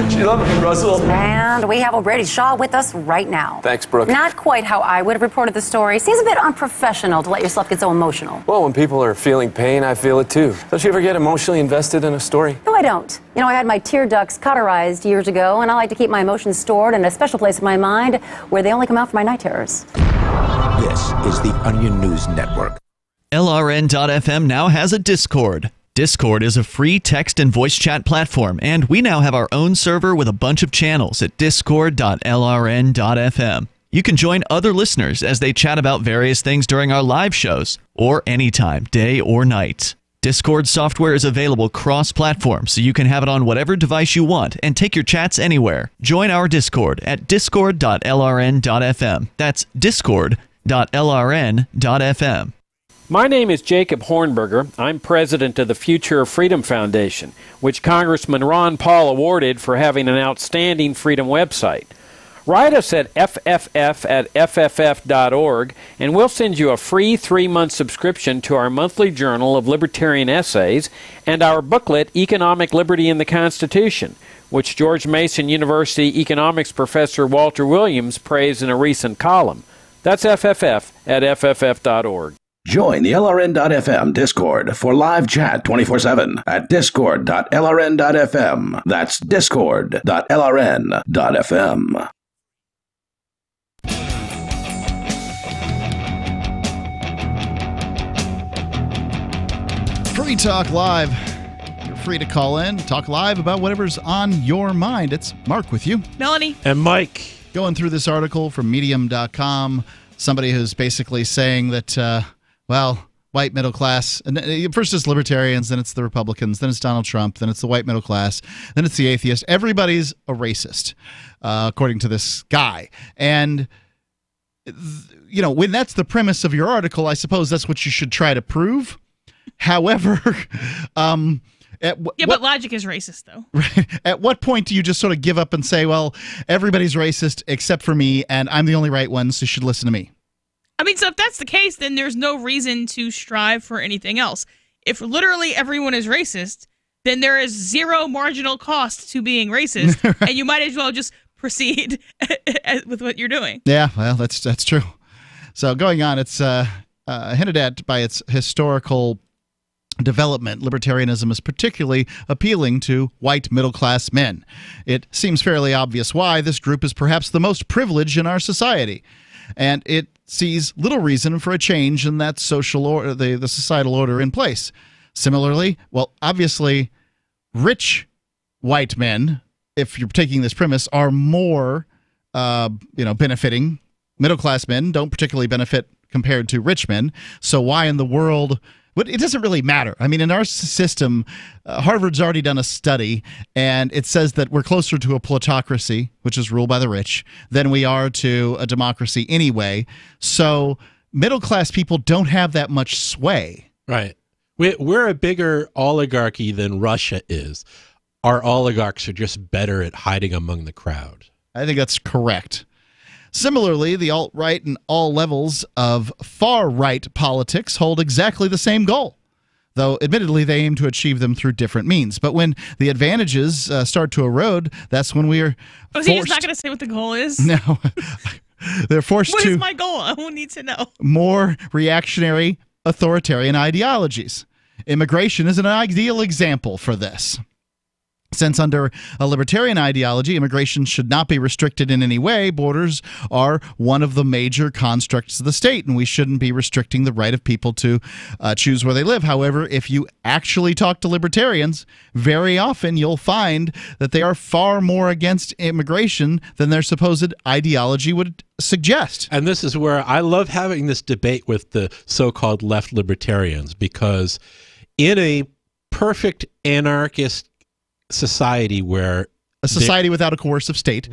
She loved you, Russell. And we have Brady Shaw with us right now. Thanks, Brooke. Not quite how I would have reported the story. Seems a bit unprofessional to let yourself get so emotional. Well, when people are feeling pain, I feel it too. Don't you ever get emotionally invested in a story? No, I don't. You know, I had my tear ducts cauterized years ago, and I like to keep my emotions stored in a special place in my mind where they only come out for my night terrors. This is the Onion News Network. LRN.FM now has a Discord. Discord is a free text and voice chat platform, and we now have our own server with a bunch of channels at discord.lrn.fm. You can join other listeners as they chat about various things during our live shows, or anytime, day or night. Discord software is available cross-platform, so you can have it on whatever device you want and take your chats anywhere. Join our Discord at discord.lrn.fm. That's discord.lrn.fm. My name is Jacob Hornberger. I'm president of the Future of Freedom Foundation, which Congressman Ron Paul awarded for having an outstanding freedom website. Write us at fff@fff.org, and we'll send you a free 3-month subscription to our monthly journal of libertarian essays and our booklet, Economic Liberty in the Constitution, which George Mason University economics professor Walter Williams praised in a recent column. That's fff@fff.org. Join the LRN.FM Discord for live chat 24/7 at discord.lrn.fm. That's discord.lrn.fm. Free Talk Live. You're free to call in, talk live about whatever's on your mind. It's Mark with you. Melanie. And Mike. Going through this article from Medium.com, somebody who's basically saying that, well, white middle class. And first it's libertarians, then it's the Republicans, then it's Donald Trump, then it's the white middle class, then it's the atheist. Everybody's a racist, according to this guy. And when that's the premise of your article, I suppose that's what you should try to prove. However, but logic is racist, though. At what point do you just sort of give up and say, well, everybody's racist except for me, and I'm the only right one, so you should listen to me? I mean, so if that's the case, then there's no reason to strive for anything else. If literally everyone is racist, then there is zero marginal cost to being racist, and you might as well just proceed with what you're doing. Yeah, well, that's true. So going on, it's hinted at by its historical development. Libertarianism is particularly appealing to white middle-class men. It seems fairly obvious why this group is perhaps the most privileged in our society, and it sees little reason for a change in that social order, the societal order in place. Similarly, well, obviously, rich white men, if you're taking this premise, are more, benefiting. Middle-class men don't particularly benefit compared to rich men. So why in the world? But it doesn't really matter. I mean, in our system, Harvard's already done a study, and it says that we're closer to a plutocracy, which is ruled by the rich, than we are to a democracy anyway. So middle-class people don't have that much sway. Right. We're a bigger oligarchy than Russia is. Our oligarchs are just better at hiding among the crowd. I think that's correct. Similarly, the alt-right and all levels of far-right politics hold exactly the same goal, though admittedly they aim to achieve them through different means. But when the advantages start to erode, that's when we are forced... Oh, so he's not going to say what the goal is? No. They're forced What to... is my goal? I will need to know. More reactionary, authoritarian ideologies. Immigration is an ideal example for this. Since under a libertarian ideology, immigration should not be restricted in any way, borders are one of the major constructs of the state, and we shouldn't be restricting the right of people to choose where they live. However, if you actually talk to libertarians, very often you'll find that they are far more against immigration than their supposed ideology would suggest. And this is where I love having this debate with the so-called left libertarians, because in a perfect anarchist society where a society without a coercive state,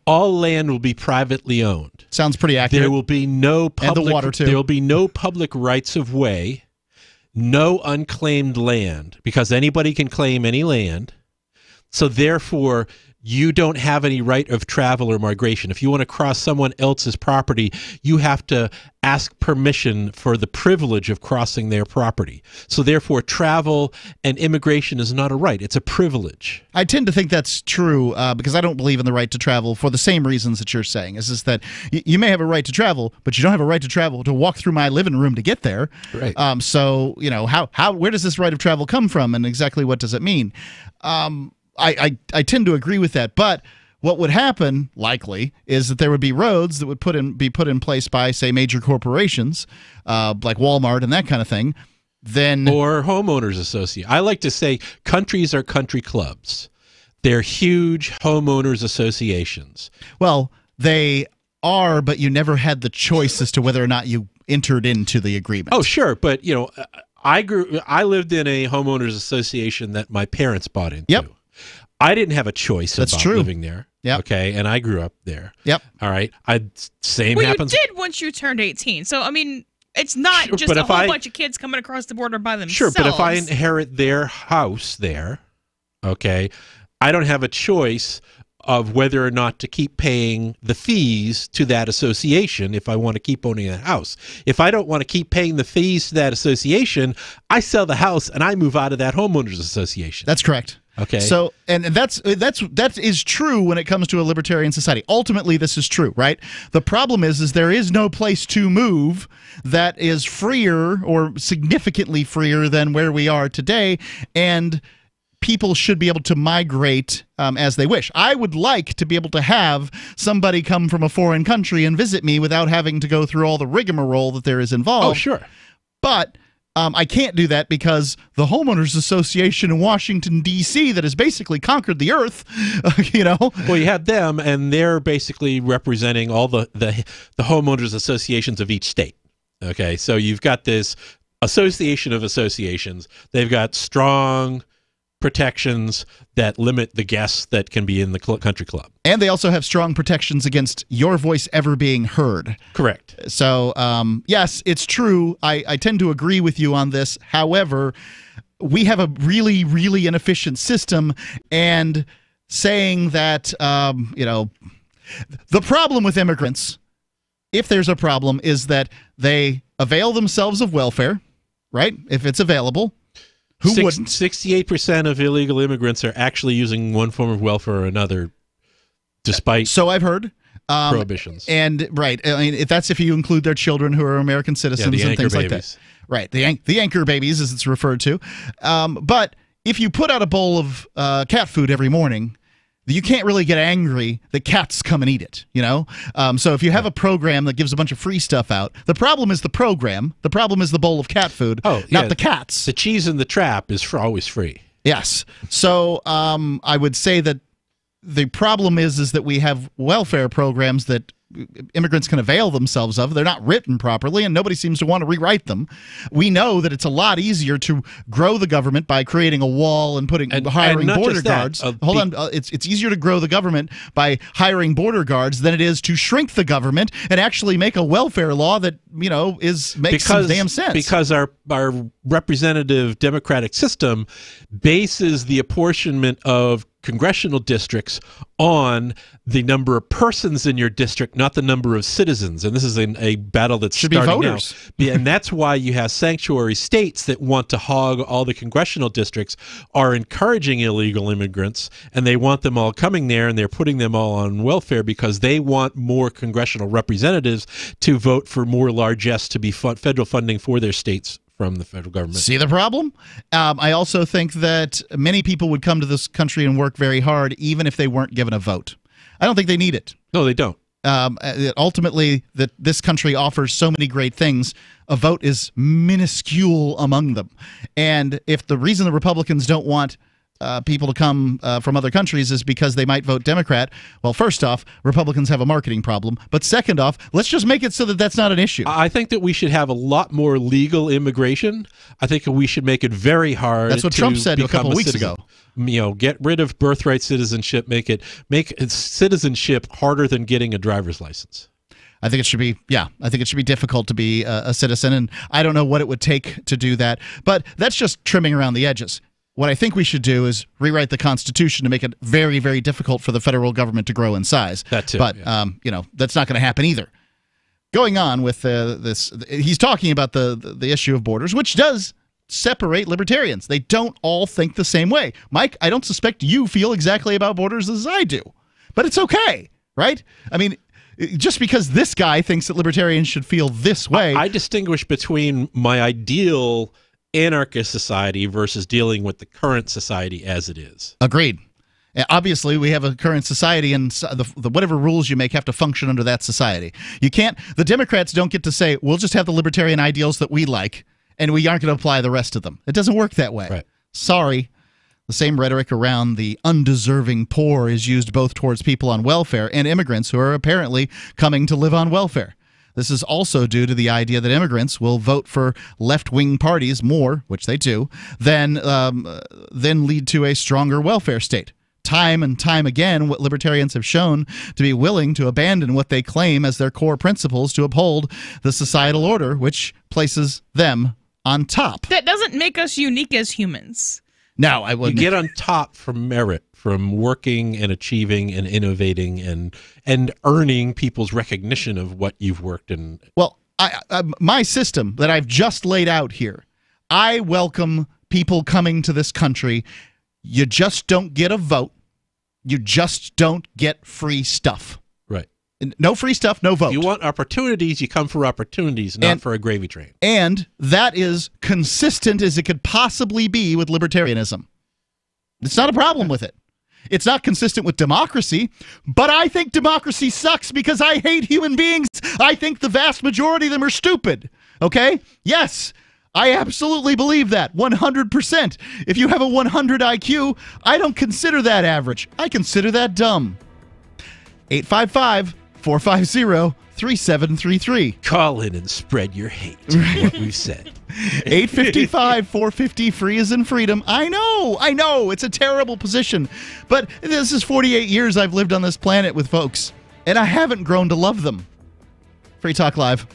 all land will be privately owned. Sounds pretty accurate. There will be no public, and the water too. There will be no public rights of way, no unclaimed land, because anybody can claim any land. So therefore, you don't have any right of travel or migration. If you want to cross someone else's property, you have to ask permission for the privilege of crossing their property. So therefore, travel and immigration is not a right. It's a privilege. I tend to think that's true because I don't believe in the right to travel for the same reasons that you're saying. It's just that you may have a right to travel, but you don't have a right to travel to walk through my living room to get there. Right. So, where does this right of travel come from, and exactly what does it mean? I tend to agree with that, but what would happen, likely, is that there would be roads that would be put in place by, say, major corporations, like Walmart and that kind of thing, or homeowners association. I like to say countries are country clubs. They're huge homeowners associations. Well, they are, but you never had the choice as to whether or not you entered into the agreement. Oh, sure, but I lived in a homeowners association that my parents bought into. Yep. I didn't have a choice about living there. Yep. Okay, and I grew up there. Yep. All right. Same well, happens. You did once you turned 18. So, I mean, it's not just a whole bunch of kids coming across the border by themselves. Sure, but if I inherit their house there, okay, I don't have a choice of whether or not to keep paying the fees to that association if I want to keep owning that house. If I don't want to keep paying the fees to that association, I sell the house and I move out of that homeowners association. That's correct. Okay. So, and that is true when it comes to a libertarian society. Ultimately, this is true, right? The problem is there is no place to move that is freer or significantly freer than where we are today, and people should be able to migrate as they wish. I would like to be able to have somebody come from a foreign country and visit me without having to go through all the rigmarole that there is involved. Oh, sure. But I can't do that because the Homeowners Association in Washington, D.C., that has basically conquered the earth, Well, you have them, and they're basically representing all the homeowners associations of each state. Okay, so you've got this association of associations. They've got strong protections that limit the guests that can be in the country club. And they also have strong protections against your voice ever being heard. Correct. So, yes, it's true. I tend to agree with you on this. However, we have a really, really inefficient system, and saying that, the problem with immigrants, if there's a problem, is that they avail themselves of welfare, right? If it's available. Who wouldn't? 68% of illegal immigrants are actually using one form of welfare or another, despite so I've heard prohibitions. And right, I mean, that's if you include their children who are American citizens and things like that. Right, the anchor babies, as it's referred to. But if you put out a bowl of cat food every morning, you can't really get angry that cats come and eat it, So if you have a program that gives a bunch of free stuff out, the problem is the program. The problem is the bowl of cat food, not the cats. The cheese in the trap is always free. Yes. So I would say that the problem is that we have welfare programs that immigrants can avail themselves of. They're not written properly, and nobody seems to want to rewrite them. We know that it's a lot easier to grow the government by creating a wall and hiring border guards. Hold on, it's easier to grow the government by hiring border guards than it is to shrink the government and actually make a welfare law that makes some damn sense. Because our representative democratic system bases the apportionment of congressional districts on the number of persons in your district, not the number of citizens. And this is a battle that's starting voters. now. And that's why you have sanctuary states that want to hog all the congressional districts, are encouraging illegal immigrants, and they want them all coming there, and they're putting them all on welfare because they want more congressional representatives to vote for more largesse to be federal funding for their states from the federal government. See the problem? I also think that many people would come to this country and work very hard even if they weren't given a vote. I don't think they need it. No, they don't. Ultimately, that this country offers so many great things, a vote is minuscule among them. And if the reason the Republicans don't want people to come from other countries is because they might vote Democrat, well, first off, Republicans have a marketing problem. But second off, let's just make it so that that's not an issue. I think that we should have a lot more legal immigration. I think we should make it very hard. That's what Trump said a couple of weeks ago. Get rid of birthright citizenship. Make citizenship harder than getting a driver's license. I think it should be, I think it should be difficult to be a citizen, and I don't know what it would take to do that. But that's just trimming around the edges. What I think we should do is rewrite the Constitution to make it very, very difficult for the federal government to grow in size. That too, but that's not going to happen either. Going on with this, he's talking about the issue of borders, which does separate libertarians. They don't all think the same way. Mike, I don't suspect you feel exactly about borders as I do, but it's okay, right? I mean, just because this guy thinks that libertarians should feel this way. I distinguish between my ideal anarchist society versus dealing with the current society as it is. Agreed. Obviously, we have a current society, and the whatever rules you make have to function under that society. You can't. The Democrats don't get to say, we'll just have the libertarian ideals that we like, and we aren't going to apply the rest of them. It doesn't work that way. Right. Sorry. The same rhetoric around the undeserving poor is used both towards people on welfare and immigrants who are apparently coming to live on welfare. This is also due to the idea that immigrants will vote for left-wing parties more, which they do, than lead to a stronger welfare state. Time and time again, what libertarians have shown to be willing to abandon what they claim as their core principles to uphold the societal order, which places them on top. That doesn't make us unique as humans. No, I wouldn't. You get on top from merit, from working and achieving and innovating and earning people's recognition of what you've worked in. Well, my system that I've just laid out here, I welcome people coming to this country. You just don't get a vote. You just don't get free stuff. Right. No free stuff, no vote. If you want opportunities, you come for opportunities, not for a gravy train. And that is consistent as it could possibly be with libertarianism. It's not a problem with it. It's not consistent with democracy, but I think democracy sucks because I hate human beings. I think the vast majority of them are stupid. Okay? Yes, I absolutely believe that, 100%. If you have a 100 IQ, I don't consider that average. I consider that dumb. 855-450-3806. 3733. Call in and spread your hate, is what we've said. 855-450, free as in freedom. I know. It's a terrible position. But this is 48 years I've lived on this planet with folks, and I haven't grown to love them. Free Talk Live.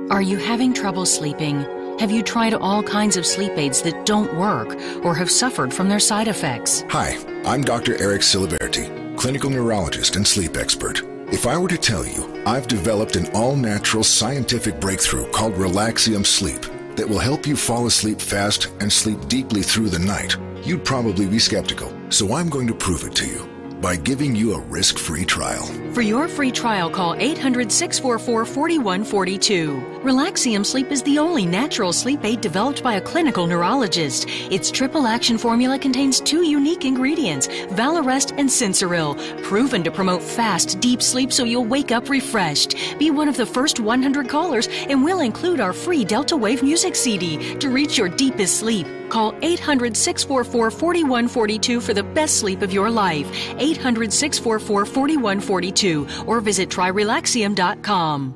Are you having trouble sleeping? Have you tried all kinds of sleep aids that don't work or have suffered from their side effects? Hi, I'm Dr. Eric Siliberti, clinical neurologist and sleep expert. If I were to tell you I've developed an all-natural scientific breakthrough called Relaxium Sleep that will help you fall asleep fast and sleep deeply through the night, you'd probably be skeptical. So I'm going to prove it to you by giving you a risk-free trial. For your free trial, call 800-644-4142. Relaxium Sleep is the only natural sleep aid developed by a clinical neurologist. Its triple-action formula contains 2 unique ingredients, Valarest and Sensoril, proven to promote fast, deep sleep so you'll wake up refreshed. Be one of the first 100 callers, and we'll include our free Delta Wave music CD to reach your deepest sleep. Call 800-644-4142 for the best sleep of your life. 800-644-4142 or visit tryrelaxium.com.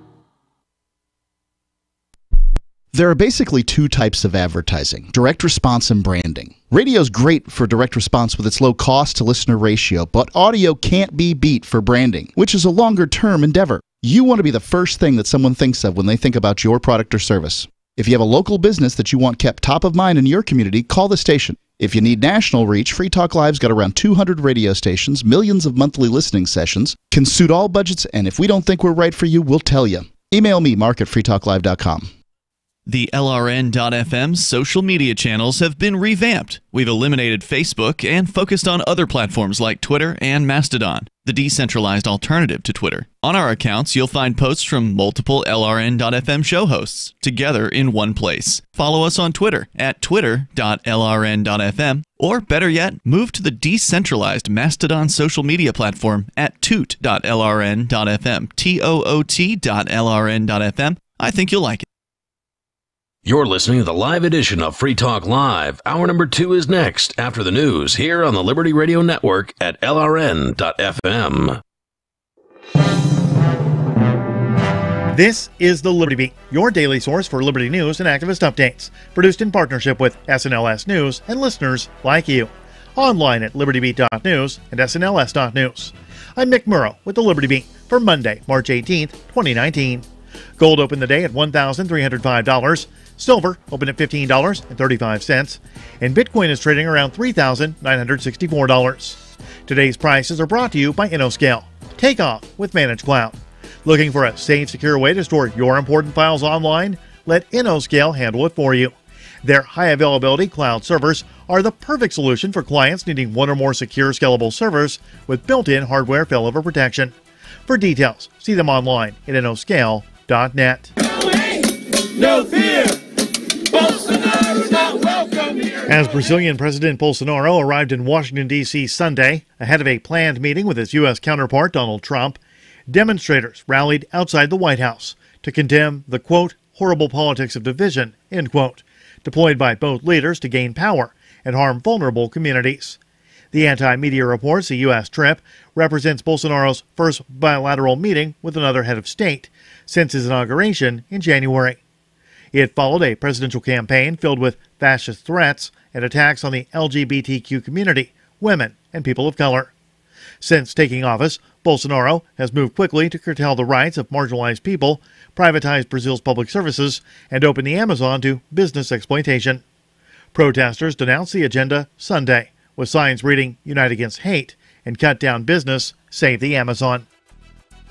There are basically 2 types of advertising, direct response and branding. Radio's great for direct response with its low cost to listener ratio, but audio can't be beat for branding, which is a longer-term endeavor. You want to be the first thing that someone thinks of when they think about your product or service. If you have a local business that you want kept top of mind in your community, call the station. If you need national reach, Free Talk Live's got around 200 radio stations, millions of monthly listening sessions, can suit all budgets, and if we don't think we're right for you, we'll tell you. Email me, mark@freetalklive.com. The LRN.FM's social media channels have been revamped. We've eliminated Facebook and focused on other platforms like Twitter and Mastodon, the decentralized alternative to Twitter. On our accounts, you'll find posts from multiple LRN.FM show hosts together in one place. Follow us on Twitter at twitter.lrn.fm, or better yet, move to the decentralized Mastodon social media platform at toot.lrn.fm, toot.lrn.fm. I think you'll like it. You're listening to the live edition of Free Talk Live. Hour number 2 is next after the news here on the Liberty Radio Network at LRN.FM. This is the Liberty Beat, your daily source for Liberty news and activist updates, produced in partnership with SNLS News and listeners like you. Online at libertybeat.news and snls.news. I'm Mick Murrow with the Liberty Beat for Monday, March 18th, 2019. Gold opened the day at $1,305. Silver opened at $15.35, and Bitcoin is trading around $3,964. Today's prices are brought to you by InnoScale. Take off with Managed Cloud. Looking for a safe, secure way to store your important files online? Let InnoScale handle it for you. Their high-availability cloud servers are the perfect solution for clients needing one or more secure, scalable servers with built-in hardware failover protection. For details, see them online at InnoScale.net. No fear! Bolsonaro's not welcome here! As Brazilian President Bolsonaro arrived in Washington, D.C. Sunday, ahead of a planned meeting with his U.S. counterpart Donald Trump, demonstrators rallied outside the White House to condemn the, quote, horrible politics of division, end quote, deployed by both leaders to gain power and harm vulnerable communities. The anti-media reports the U.S. trip represents Bolsonaro's first bilateral meeting with another head of state since his inauguration in January. It followed a presidential campaign filled with fascist threats and attacks on the LGBTQ community, women, and people of color. Since taking office, Bolsonaro has moved quickly to curtail the rights of marginalized people, privatize Brazil's public services, and open the Amazon to business exploitation. Protesters denounced the agenda Sunday, with signs reading "Unite Against Hate" and "Cut Down Business, Save the Amazon."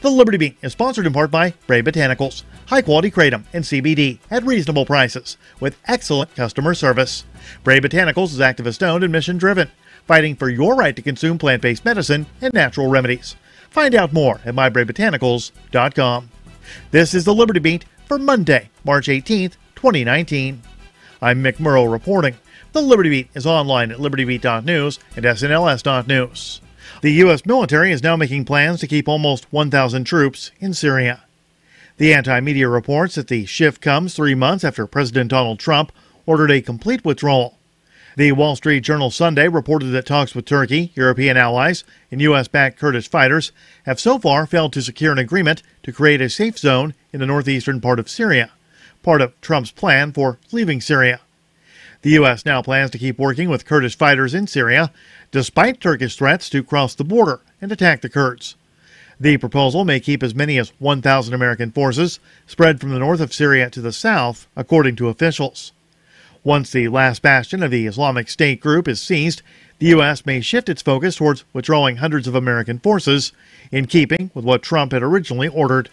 The Liberty Beat is sponsored in part by Brave Botanicals, high-quality kratom and CBD at reasonable prices with excellent customer service. Brave Botanicals is activist-owned and mission-driven, fighting for your right to consume plant-based medicine and natural remedies. Find out more at mybravebotanicals.com. This is the Liberty Beat for Monday, March 18th, 2019. I'm Mick Murrow reporting. The Liberty Beat is online at libertybeat.news and snls.news. The U.S. military is now making plans to keep almost 1,000 troops in Syria. The anti-media reports that the shift comes 3 months after President Donald Trump ordered a complete withdrawal. The Wall Street Journal Sunday reported that talks with Turkey, European allies, and U.S.-backed Kurdish fighters have so far failed to secure an agreement to create a safe zone in the northeastern part of Syria, part of Trump's plan for leaving Syria. The U.S. now plans to keep working with Kurdish fighters in Syria, despite Turkish threats to cross the border and attack the Kurds. The proposal may keep as many as 1,000 American forces spread from the north of Syria to the south, according to officials. Once the last bastion of the Islamic State group is seized, the U.S. may shift its focus towards withdrawing hundreds of American forces, in keeping with what Trump had originally ordered.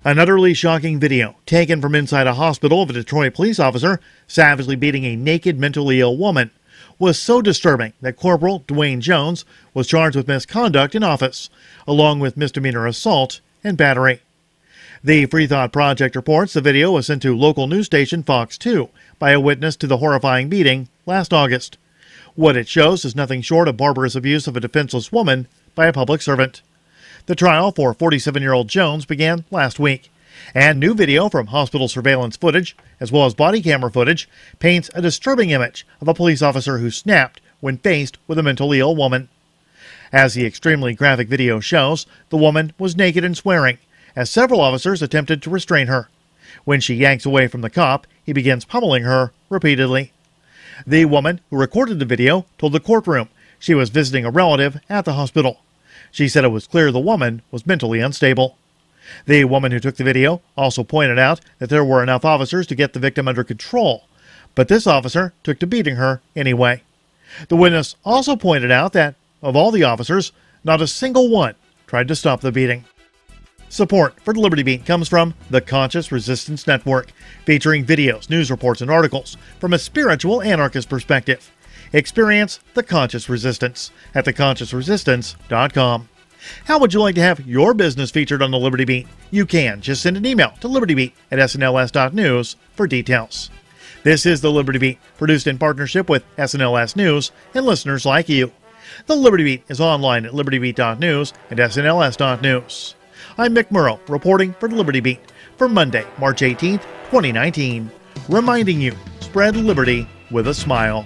An utterly shocking video taken from inside a hospital of a Detroit police officer savagely beating a naked mentally ill woman was so disturbing that Corporal Dwayne Jones was charged with misconduct in office, along with misdemeanor assault and battery. The Free Thought Project reports the video was sent to local news station Fox 2 by a witness to the horrifying beating last August. What it shows is nothing short of barbarous abuse of a defenseless woman by a public servant. The trial for 47-year-old Jones began last week, and new video from hospital surveillance footage, as well as body camera footage, paints a disturbing image of a police officer who snapped when faced with a mentally ill woman. As the extremely graphic video shows, the woman was naked and swearing, as several officers attempted to restrain her. When she yanks away from the cop, he begins pummeling her repeatedly. The woman who recorded the video told the courtroom she was visiting a relative at the hospital. She said it was clear the woman was mentally unstable. The woman who took the video also pointed out that there were enough officers to get the victim under control, but this officer took to beating her anyway. The witness also pointed out that, of all the officers, not a single one tried to stop the beating. Support for the Liberty Beat comes from the Conscious Resistance Network, featuring videos, news reports, and articles from a spiritual anarchist perspective. Experience the Conscious Resistance at theconsciousresistance.com. How would you like to have your business featured on the Liberty Beat? You can. Just send an email to libertybeat@snls.news for details. This is the Liberty Beat, produced in partnership with SNLS News and listeners like you. The Liberty Beat is online at libertybeat.news and snls.news. I'm Mick Murrow, reporting for the Liberty Beat for Monday, March 18th, 2019. Reminding you, spread liberty with a smile.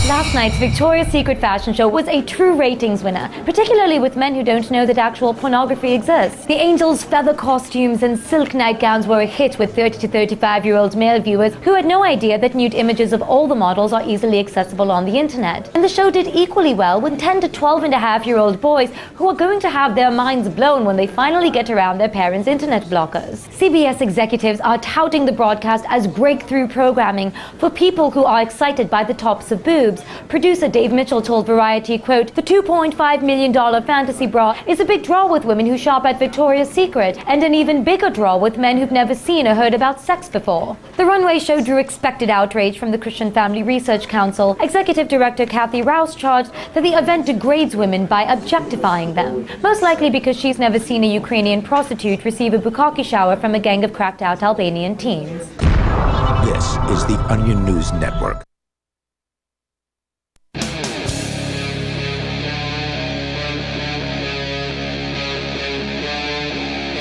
Last night's Victoria's Secret fashion show was a true ratings winner, particularly with men who don't know that actual pornography exists. The angels' feather costumes and silk nightgowns were a hit with 30 to 35-year-old male viewers who had no idea that nude images of all the models are easily accessible on the internet. And the show did equally well with 10 to 12-and-a-half-year-old boys who are going to have their minds blown when they finally get around their parents' internet blockers. CBS executives are touting the broadcast as breakthrough programming for people who are excited by the tops of boobs. Producer Dave Mitchell told Variety, quote, "The $2.5 million fantasy bra is a big draw with women who shop at Victoria's Secret, and an even bigger draw with men who've never seen or heard about sex before." The runway show drew expected outrage from the Christian Family Research Council. Executive Director Kathy Rouse charged that the event degrades women by objectifying them, most likely because she's never seen a Ukrainian prostitute receive a bukkake shower from a gang of cracked-out Albanian teens. This is the Onion News Network.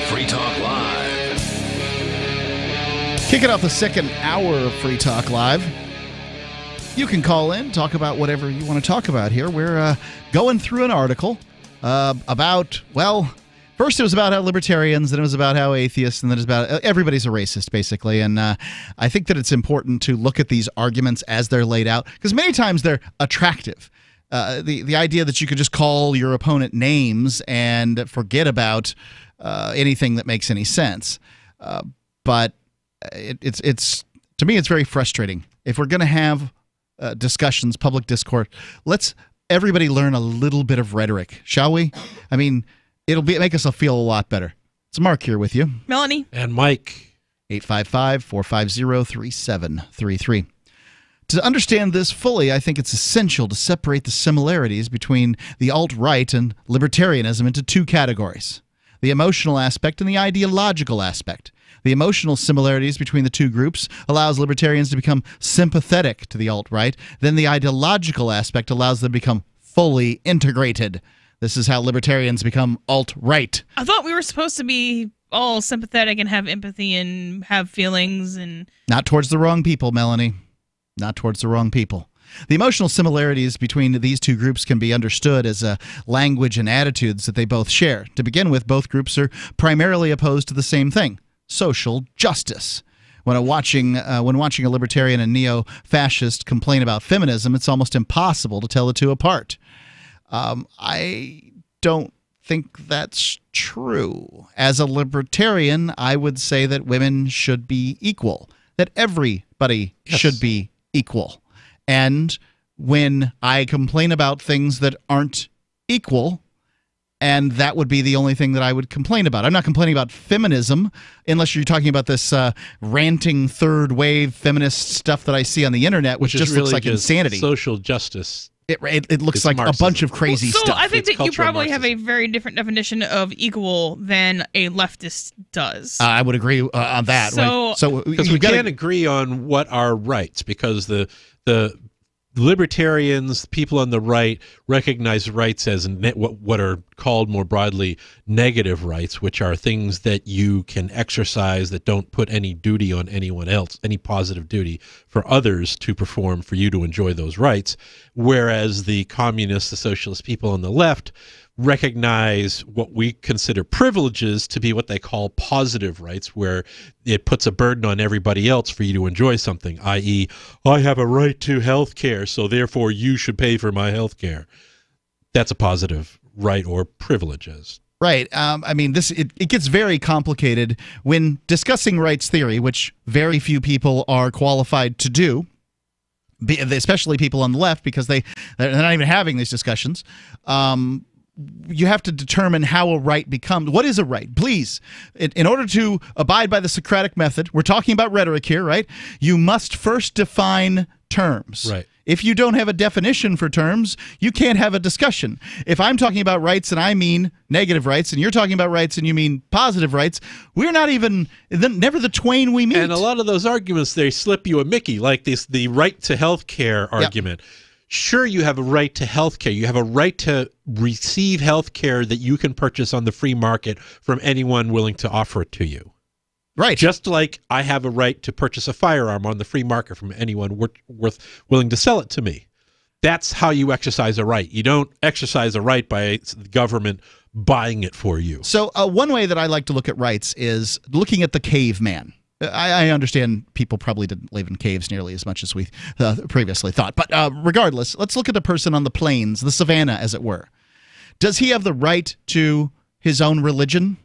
Free Talk Live. Kicking off the second hour of Free Talk Live. You can call in, talk about whatever you want to talk about here. We're going through an article about, well, first it was about how libertarians, then it was about how atheists, and then it's about everybody's a racist, basically. And I think that it's important to look at these arguments as they're laid out, because many times they're attractive. The idea that you could just call your opponent names and forget about anything that makes any sense. But it's to me, it's very frustrating. If we're going to have discussions, public discourse, let's everybody learn a little bit of rhetoric, shall we? I mean, it'll make us feel a lot better. It's Mark here with you. Melanie. And Mike. 855-450-3733. To understand this fully, I think it's essential to separate the similarities between the alt-right and libertarianism into two categories: the emotional aspect and the ideological aspect. The emotional similarities between the two groups allows libertarians to become sympathetic to the alt-right. Then the ideological aspect allows them to become fully integrated. This is how libertarians become alt-right. I thought we were supposed to be all sympathetic and have empathy and have feelings and Not towards the wrong people, Melanie. Not towards the wrong people. The emotional similarities between these two groups can be understood as language and attitudes that they both share. To begin with, both groups are primarily opposed to the same thing: social justice. When watching a libertarian and neo-fascist complain about feminism, it's almost impossible to tell the two apart. I don't think that's true. As a libertarian, I would say that women should be equal, that everybody should be equal. And when I complain about things that aren't equal, and that would be the only thing that I would complain about. I'm not complaining about feminism, unless you're talking about this ranting third wave feminist stuff that I see on the internet, which just really looks like insanity. Social justice. It looks like Marxism. a bunch of crazy so stuff. I think It's that you probably cultural have a very different definition of equal than a leftist does. I would agree on that. So- right? So Because we can't agree on what are rights, because the libertarians, people on the right, recognize rights as what are called more broadly negative rights, which are things that you can exercise that don't put any duty on anyone else, any positive duty for others to perform for you to enjoy those rights. Whereas the communists, the socialist people on the left recognize what we consider privileges to be what they call positive rights, where it puts a burden on everybody else for you to enjoy something, i.e., I have a right to health care, so therefore you should pay for my health care. That's a positive right or privileges. Right. I mean, it gets very complicated when discussing rights theory, which very few people are qualified to do, especially people on the left, because they're not even having these discussions. You have to determine how a right becomes. What is a right? Please, in order to abide by the Socratic method, we're talking about rhetoric here, right? You must first define terms. Right. If you don't have a definition for terms, you can't have a discussion. If I'm talking about rights and I mean negative rights, and you're talking about rights and you mean positive rights, we're not even, never the twain we meet. And a lot of those arguments, they slip you a Mickey, like the right to health care argument. Yep. Sure, you have a right to health care. You have a right to receive health care that you can purchase on the free market from anyone willing to offer it to you. Right. Just like I have a right to purchase a firearm on the free market from anyone willing to sell it to me. That's how you exercise a right. You don't exercise a right by the government buying it for you. So one way that I like to look at rights is looking at the caveman. I understand people probably didn't live in caves nearly as much as we previously thought. But regardless, let's look at the person on the plains, the savannah, as it were. Does he have the right to his own religion?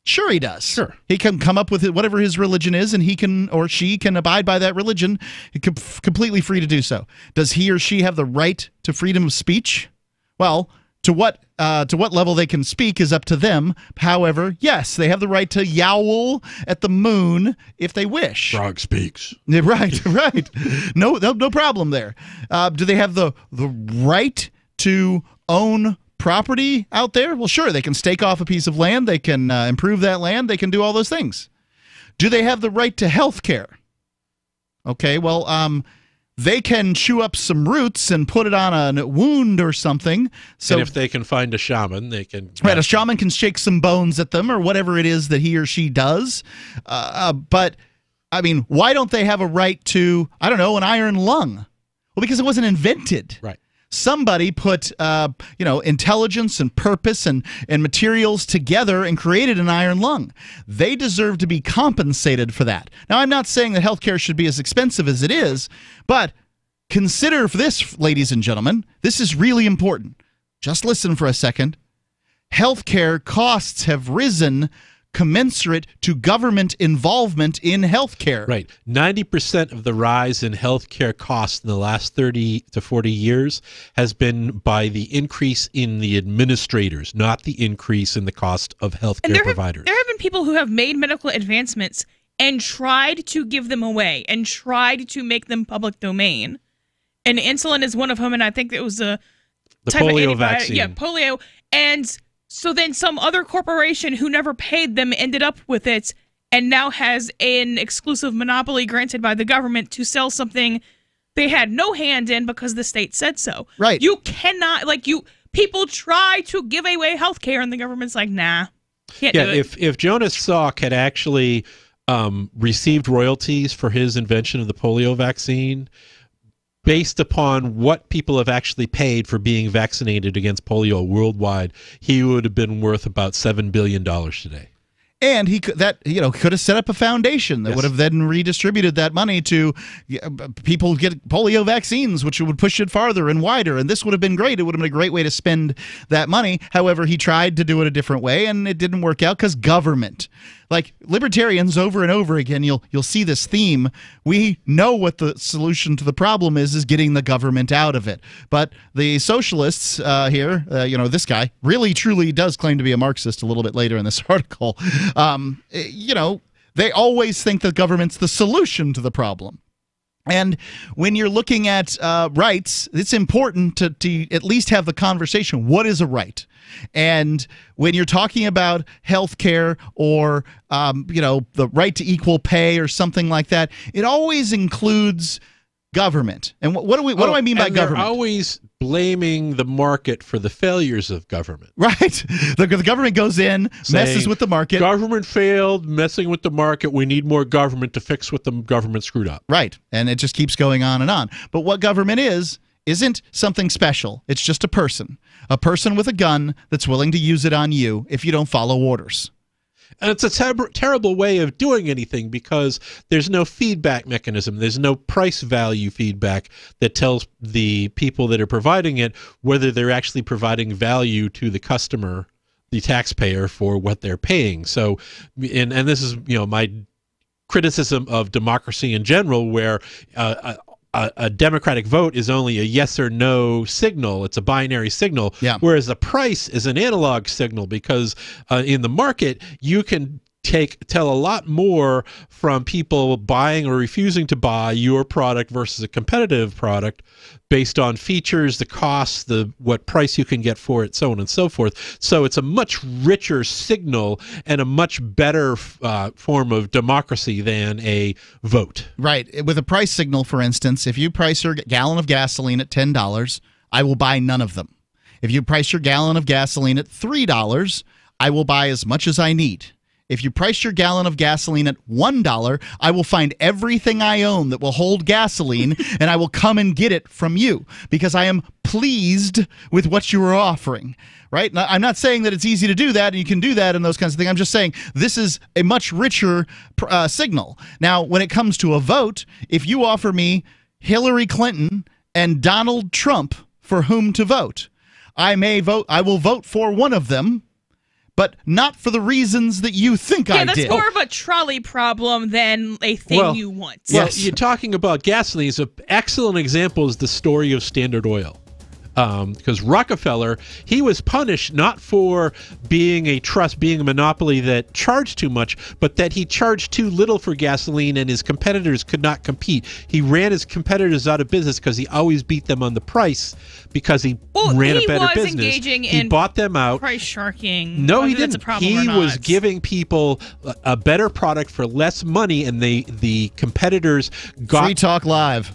Sure he does. Sure. He can come up with whatever his religion is, and he can, or she can, abide by that religion. He's completely free to do so. Does he or she have the right to freedom of speech? Well, to what level they can speak is up to them. However, yes, they have the right to yowl at the moon if they wish. Frog speaks. Right, right. No problem there. Do they have the right to own property out there? Well, sure, they can stake off a piece of land. They can improve that land. They can do all those things. Do they have the right to health care? Okay, well, they can chew up some roots and put it on a wound or something. So, and if they can find a shaman, they can... Right, a shaman can shake some bones at them or whatever it is that he or she does. But, I mean, why don't they have a right to, I don't know, an iron lung? Well, because it wasn't invented. Right. Somebody put, intelligence and purpose and materials together and created an iron lung. They deserve to be compensated for that. Now, I'm not saying that healthcare should be as expensive as it is, but consider this, ladies and gentlemen. This is really important. Just listen for a second. Healthcare costs have risen commensurate to government involvement in healthcare. Right. 90% of the rise in healthcare costs in the last 30 to 40 years has been by the increase in the administrators, not the increase in the cost of healthcare providers. There have been people who have made medical advancements and tried to give them away and tried to make them public domain. And insulin is one of them, and I think it was the type polio of vaccine. Yeah, polio. And so then some other corporation who never paid them ended up with it and now has an exclusive monopoly granted by the government to sell something they had no hand in because the state said so. Right. You cannot, people try to give away health care and the government's like, nah. If Jonas Salk had actually received royalties for his invention of the polio vaccine, based upon what people have actually paid for being vaccinated against polio worldwide, he would have been worth about $7 billion today. And he could have set up a foundation that would have then redistributed that money to people who get polio vaccines, which would push it farther and wider. And this would have been great. It would have been a great way to spend that money. However, he tried to do it a different way, and it didn't work out because government. Like libertarians, over and over again, you'll see this theme. We know what the solution to the problem is getting the government out of it. But the socialists here, this guy really truly does claim to be a Marxist a little bit later in this article. They always think the government's the solution to the problem. And when you're looking at rights, it's important to at least have the conversation. What is a right? And when you're talking about health care or, the right to equal pay or something like that, it always includes government. And what do I mean by government? They're always blaming the market for the failures of government. Right. The government goes in, messes with the market. Government failed, messing with the market. We need more government to fix what the government screwed up. Right. And it just keeps going on and on. But what government isn't something special. It's just a person with a gun that's willing to use it on you if you don't follow orders. And it's a terrible way of doing anything because there's no feedback mechanism. There's no price value feedback that tells the people that are providing it whether they're actually providing value to the customer, the taxpayer, for what they're paying. So, and this is, my criticism of democracy in general, where a democratic vote is only a yes or no signal. It's a binary signal. Yeah. Whereas the price is an analog signal because in the market, you can tell a lot more from people buying or refusing to buy your product versus a competitive product based on features, the costs, what price you can get for it, so on and so forth. So it's a much richer signal and a much better form of democracy than a vote. Right. With a price signal, for instance, if you price your gallon of gasoline at $10, I will buy none of them. If you price your gallon of gasoline at $3, I will buy as much as I need. If you price your gallon of gasoline at $1, I will find everything I own that will hold gasoline, and I will come and get it from you because I am pleased with what you are offering. Right? Now, I'm not saying that it's easy to do that, and you can do that and those kinds of things. I'm just saying this is a much richer signal. Now, when it comes to a vote, if you offer me Hillary Clinton and Donald Trump for whom to vote, I will vote for one of them, but not for the reasons that you think I did. Yeah, that's more of a trolley problem than a thing you want. Well, yes. You're talking about gasoline. An excellent example is the story of Standard Oil. Because Rockefeller, he was punished not for being a monopoly that charged too much, but that he charged too little for gasoline and his competitors could not compete. He ran his competitors out of business because he always beat them on the price because he ran a better business. Engaging he bought them out. Price sharking. No, he didn't. He was giving people a better product for less money, and the competitors got... Free Talk Live.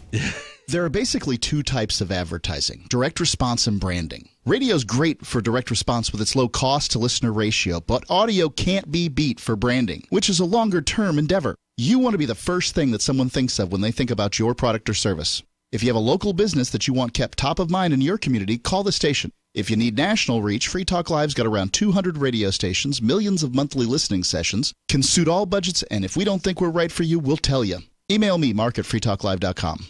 There are basically two types of advertising, direct response and branding. Radio's great for direct response with its low cost to listener ratio, but audio can't be beat for branding, which is a longer term endeavor. You want to be the first thing that someone thinks of when they think about your product or service. If you have a local business that you want kept top of mind in your community, call the station. If you need national reach, Free Talk Live's got around 200 radio stations, millions of monthly listening sessions, can suit all budgets, and if we don't think we're right for you, we'll tell you. Email me, mark@freetalklive.com.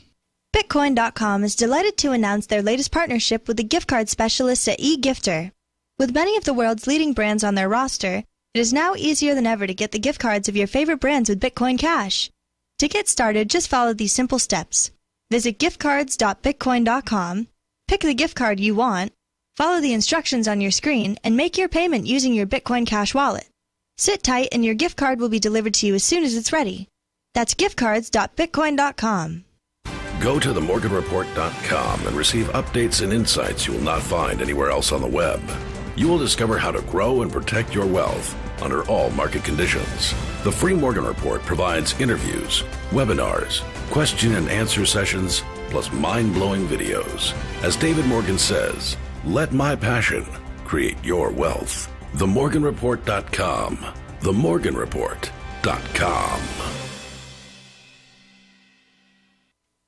Bitcoin.com is delighted to announce their latest partnership with the gift card specialists at eGifter. With many of the world's leading brands on their roster, it is now easier than ever to get the gift cards of your favorite brands with Bitcoin Cash. To get started, just follow these simple steps. Visit giftcards.bitcoin.com, pick the gift card you want, follow the instructions on your screen, and make your payment using your Bitcoin Cash wallet. Sit tight and your gift card will be delivered to you as soon as it's ready. That's giftcards.bitcoin.com. Go to themorganreport.com and receive updates and insights you will not find anywhere else on the web. You will discover how to grow and protect your wealth under all market conditions. The free Morgan Report provides interviews, webinars, question and answer sessions, plus mind-blowing videos. As David Morgan says, let my passion create your wealth. TheMorganReport.com. TheMorganReport.com.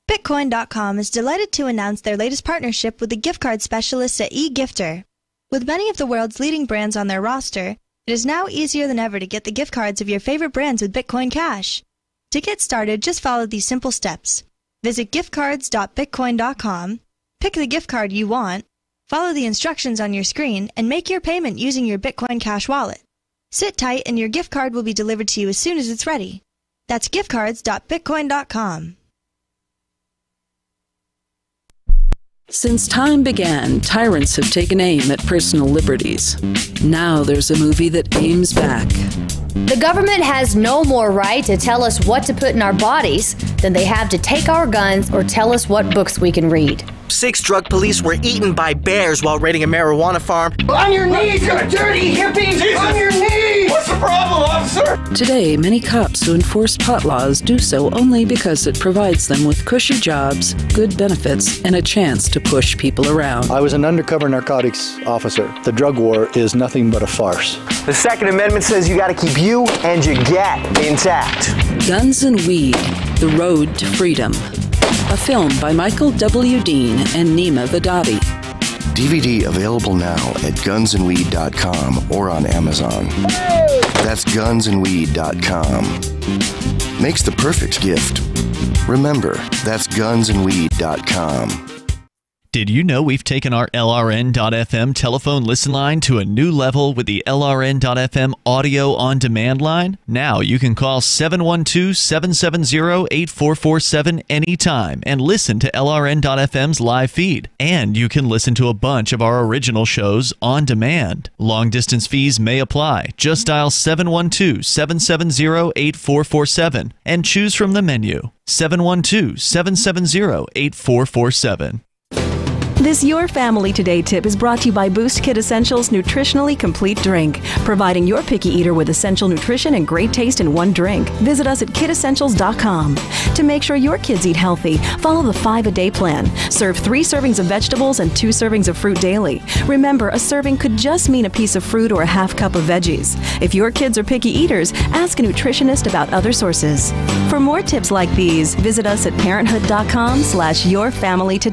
Bitcoin.com is delighted to announce their latest partnership with the gift card specialists at eGifter. With many of the world's leading brands on their roster, it is now easier than ever to get the gift cards of your favorite brands with Bitcoin Cash. To get started, just follow these simple steps. Visit giftcards.bitcoin.com, pick the gift card you want, follow the instructions on your screen, and make your payment using your Bitcoin Cash wallet. Sit tight and your gift card will be delivered to you as soon as it's ready. That's giftcards.bitcoin.com. Since time began, tyrants have taken aim at personal liberties. Now there's a movie that aims back. The government has no more right to tell us what to put in our bodies than they have to take our guns or tell us what books we can read. 6 drug police were eaten by bears while raiding a marijuana farm. On your knees, you dirty hippies! Jesus. On your knees! What's the problem, officer? Today, many cops who enforce pot laws do so only because it provides them with cushy jobs, good benefits, and a chance to push people around. I was an undercover narcotics officer. The drug war is nothing but a farce. The Second Amendment says you gotta keep you and your gat intact. Guns and Weed, The Road to Freedom. A film by Michael W. Dean and Nima Vadadi. DVD available now at gunsandweed.com or on Amazon. That's gunsandweed.com. Makes the perfect gift. Remember, that's gunsandweed.com. Did you know we've taken our LRN.FM telephone listen line to a new level with the LRN.FM audio on demand line? Now you can call 712-770-8447 anytime and listen to LRN.FM's live feed. And you can listen to a bunch of our original shows on demand. Long distance fees may apply. Just dial 712-770-8447 and choose from the menu. 712-770-8447. This Your Family Today tip is brought to you by Boost Kid Essentials Nutritionally Complete Drink, providing your picky eater with essential nutrition and great taste in one drink. Visit us at kidessentials.com. To make sure your kids eat healthy, follow the 5-a-day plan. Serve 3 servings of vegetables and 2 servings of fruit daily. Remember, a serving could just mean a piece of fruit or a half cup of veggies. If your kids are picky eaters, ask a nutritionist about other sources. For more tips like these, visit us at parenthood.com/yourfamilytoday.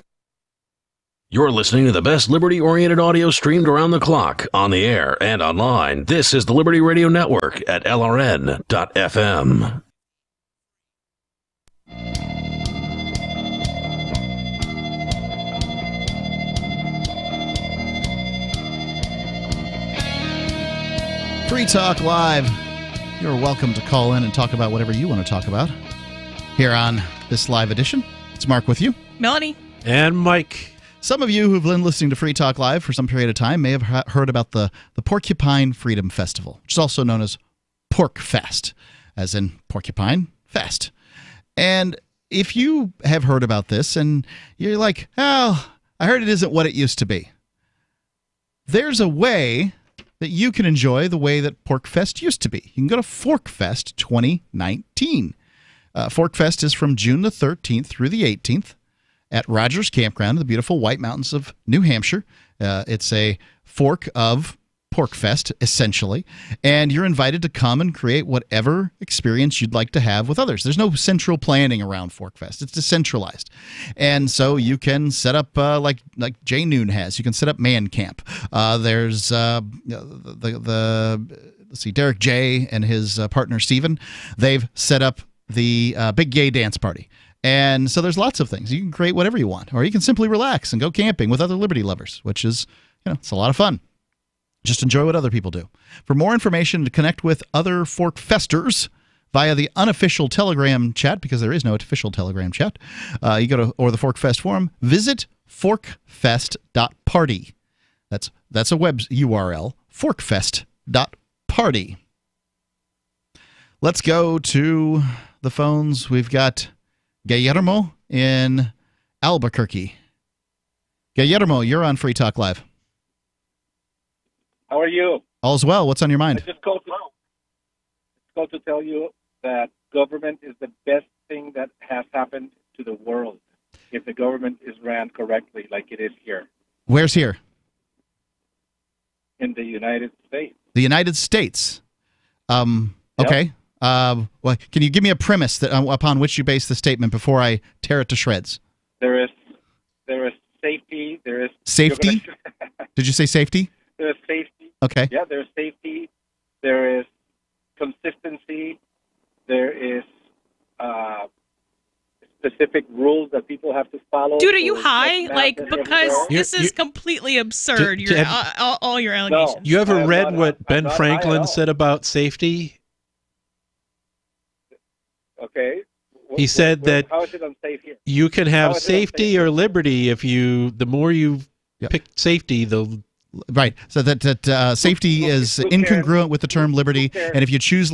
You're listening to the best liberty-oriented audio streamed around the clock, on the air, and online. This is the Liberty Radio Network at LRN.FM. Free Talk Live. You're welcome to call in and talk about whatever you want to talk about here on this live edition. It's Mark with you. Melanie. And Mike. Some of you who've been listening to Free Talk Live for some period of time may have heard about the Porcupine Freedom Festival, which is also known as Pork Fest, as in Porcupine Fest. And if you have heard about this and you're like, oh, I heard it isn't what it used to be, there's a way that you can enjoy the way that Pork Fest used to be. You can go to Fork Fest 2019. Fork Fest is from June the 13th through the 18th. At Rogers Campground in the beautiful White Mountains of New Hampshire. It's a fork of Pork Fest, essentially, and you're invited to come and create whatever experience you'd like to have with others. There's no central planning around Fork Fest. It's decentralized. And so you can set up, like Jay Noon has, you can set up Man Camp. There's let's see, Derek J. and his partner Steven, they've set up the Big Gay Dance Party. And so there's lots of things. You can create whatever you want, or you can simply relax and go camping with other liberty lovers, which is, it's a lot of fun. Just enjoy what other people do. For more information to connect with other Fork Festers via the unofficial Telegram chat, because there is no official Telegram chat, you go to, or the Fork Fest forum, visit forkfest.party. That's a web URL, forkfest.party. Let's go to the phones. We've got Guillermo in Albuquerque. Guillermo, you're on Free Talk Live. How are you? All's well. What's on your mind? I just called to tell you that government is the best thing that has happened to the world if the government is ran correctly like it is here. Where's here? In the United States. The United States. Okay. Well, can you give me a premise that upon which you base the statement before I tear it to shreds? There is safety. There is safety. Did you say safety? There is safety. Okay. Yeah, there's safety. There is consistency. There is specific rules that people have to follow. Dude, are you high? Like, because this is completely absurd. All your allegations. No, you ever read what Ben Franklin said about safety? Okay. He said that how is it unsafe here? you can have safety or liberty if the more you pick safety, the right. So that safety is incongruent with the term liberty, and if you choose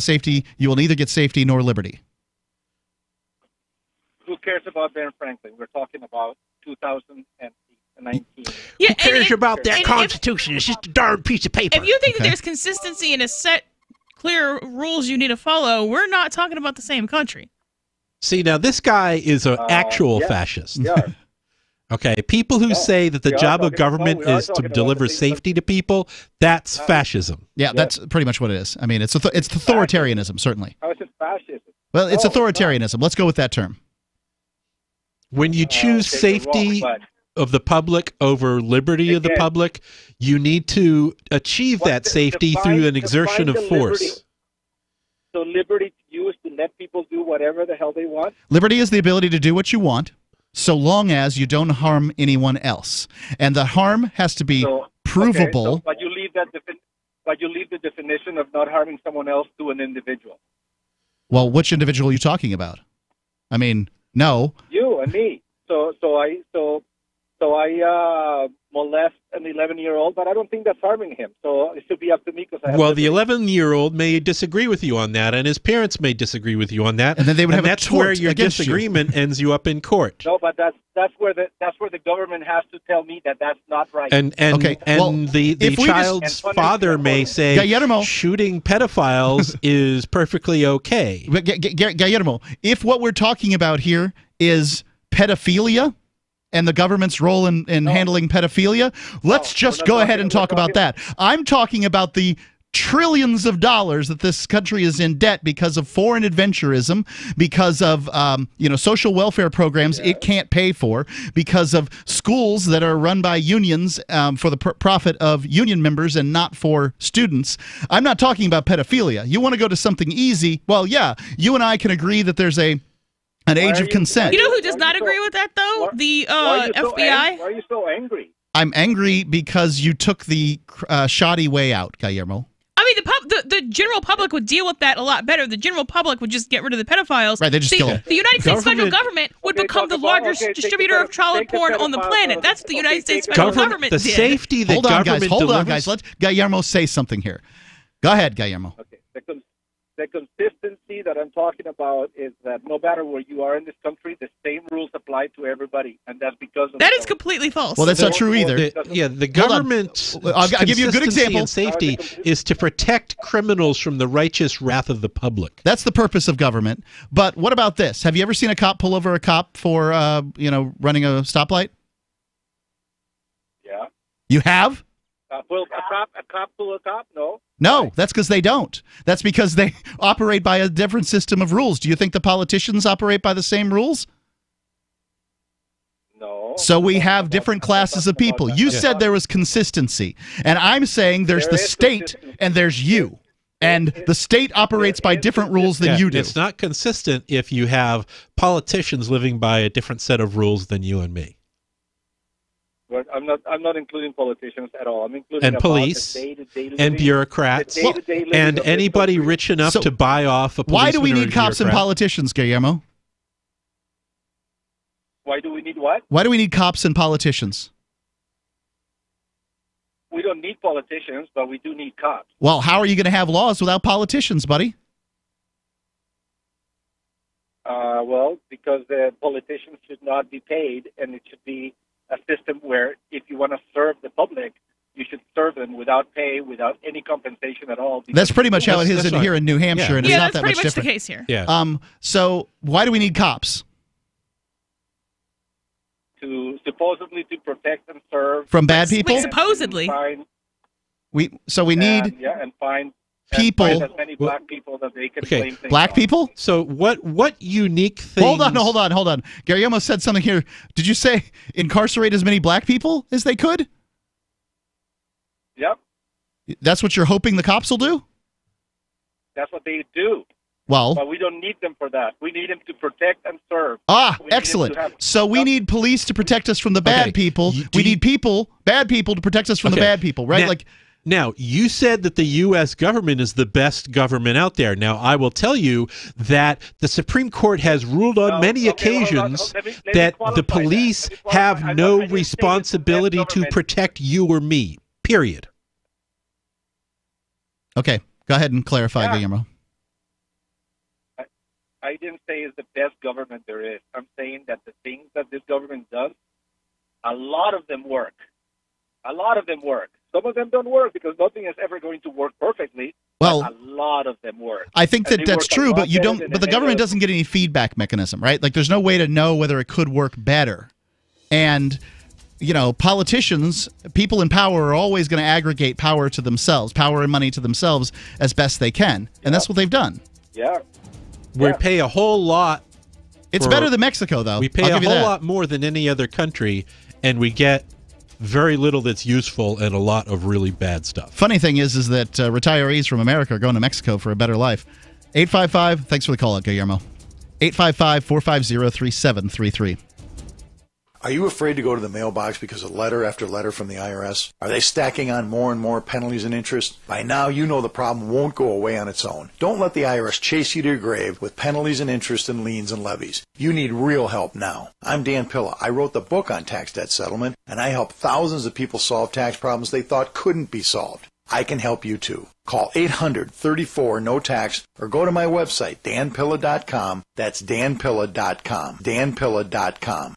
safety, you will neither get safety nor liberty. Who cares about Ben Franklin? We're talking about 2019. Yeah, who cares about that Constitution? It's just a darn piece of paper. If you think that there's consistency and a set, clear rules you need to follow, we're not talking about the same country. See, now this guy is an actual fascist. Okay, people who say that the job of government is to deliver safety to people, that's fascism. Yeah, that's pretty much what it is. I mean, it's authoritarianism, certainly. How is it fascism? Well, it's authoritarianism. Let's go with that term. When you choose safety of the public over liberty of the public, you need to achieve that safety through an exertion of force. So liberty to use to let people do whatever the hell they want? Liberty is the ability to do what you want, so long as you don't harm anyone else. And the harm has to be provable. Okay, but you leave the definition of not harming someone else to an individual. Well, which individual are you talking about? I mean, no. You and me. So I molest an 11-year-old, but I don't think that's harming him. So it should be up to me because the 11-year-old may disagree with you on that, and his parents may disagree with you on that, and then they would have that's where your disagreement ends you up in court. No, but that's where the government has to tell me that that's not right. And the child's father may say Guillermo, shooting pedophiles is perfectly okay. Guillermo, if what we're talking about here is pedophilia and the government's role in handling pedophilia, let's just go ahead and talk about that. I'm talking about the trillions of dollars that this country is in debt because of foreign adventurism, because of social welfare programs it can't pay for, because of schools that are run by unions for the profit of union members and not for students. I'm not talking about pedophilia. You want to go to something easy? Well, yeah, you and I can agree that there's an age of consent. You know who does not agree with that, though? The FBI. Why are you so angry? I'm angry because you took the shoddy way out, Guillermo. I mean, the general public would deal with that a lot better. The general public would just get rid of the pedophiles. Right, they just kill them. The United States federal government would become the largest distributor of child porn on the planet. That's what the United States federal government did. The safety that government delivers. Hold on, guys. Let Guillermo say something here. Go ahead, Guillermo. Okay. The consistency that I'm talking about is that no matter where you are in this country, the same rules apply to everybody, and that's because of that is completely false. Well, that's not true either. The government's I'll give you a good example. And safety is to protect criminals from the righteous wrath of the public. That's the purpose of government. But what about this? Have you ever seen a cop pull over a cop for running a stoplight? Yeah. You have? A cop pull a cop? No. No, that's because they don't. That's because they operate by a different system of rules. Do you think the politicians operate by the same rules? No. So we have different classes of people. You said there was consistency, and I'm saying there's the state and there's you. And the state operates by different rules than you do. It's not consistent if you have politicians living by a different set of rules than you and me. But I'm not including politicians at all. I'm including and police and bureaucrats and anybody rich enough to buy off a policeman. Why do we need cops and politicians, Guillermo? Why do we need what? Why do we need cops and politicians? We don't need politicians, but we do need cops. Well, how are you going to have laws without politicians, buddy? Well, because the politicians should not be paid, and it should be a system where if you want to serve the public, you should serve them without pay, without any compensation at all. That's pretty much how it is here in New Hampshire, and it's not that much different. Yeah, that's pretty much the case here. Yeah. So why do we need cops? To supposedly to protect and serve from bad people. Wait, supposedly. We need and find people. And find as many black people that they can blame things Black on. people? So what unique things... Hold on. Gary almost said something here. Did you say incarcerate as many black people as they could? Yep. That's what you're hoping the cops will do? That's what they do. Well, but we don't need them for that. We need them to protect and serve. Excellent. So we need police to protect us from the bad people. We need bad people to protect us from the bad people, right? Now, you said that the U.S. government is the best government out there. Now, I will tell you that the Supreme Court has ruled on many occasions that the police have no responsibility to protect you or me, period. Okay, go ahead and clarify, Guillermo. I didn't say it's the best government there is. I'm saying that the things that this government does, a lot of them work. Some of them don't work because nothing is ever going to work perfectly. Well, but a lot of them work. I think that's true, but the government doesn't get any feedback mechanism, right? Like there's no way to know whether it could work better. And politicians, people in power are always going to aggregate power to themselves, power and money to themselves as best they can. And that's what they've done. Yeah. We pay a whole lot. It's better than Mexico, though. We pay a whole lot more than any other country, and we get very little that's useful and a lot of really bad stuff. Funny thing is that retirees from America are going to Mexico for a better life. 855, thanks for the call out, Guillermo. 855-450-3733. Are you afraid to go to the mailbox because of letter after letter from the IRS? Are they stacking on more and more penalties and interest? By now, you know the problem won't go away on its own. Don't let the IRS chase you to your grave with penalties and interest and liens and levies. You need real help now. I'm Dan Pilla. I wrote the book on tax debt settlement, and I help thousands of people solve tax problems they thought couldn't be solved. I can help you too. Call 800-34-NO-TAX or go to my website, danpilla.com. That's danpilla.com. danpilla.com.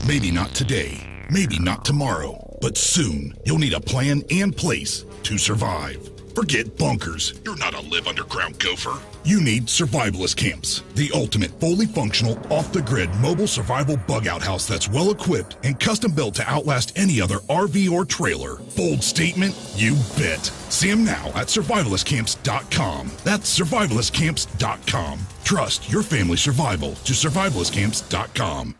Maybe not today, maybe not tomorrow, but soon you'll need a plan and place to survive. Forget bunkers. You're not a live underground gopher. You need survivalist camps, the ultimate fully functional, off-the-grid mobile survival bug-out house that's well-equipped and custom-built to outlast any other RV or trailer. Bold statement? You bet. See them now at survivalistcamps.com. That's survivalistcamps.com. Trust your family's survival to survivalistcamps.com.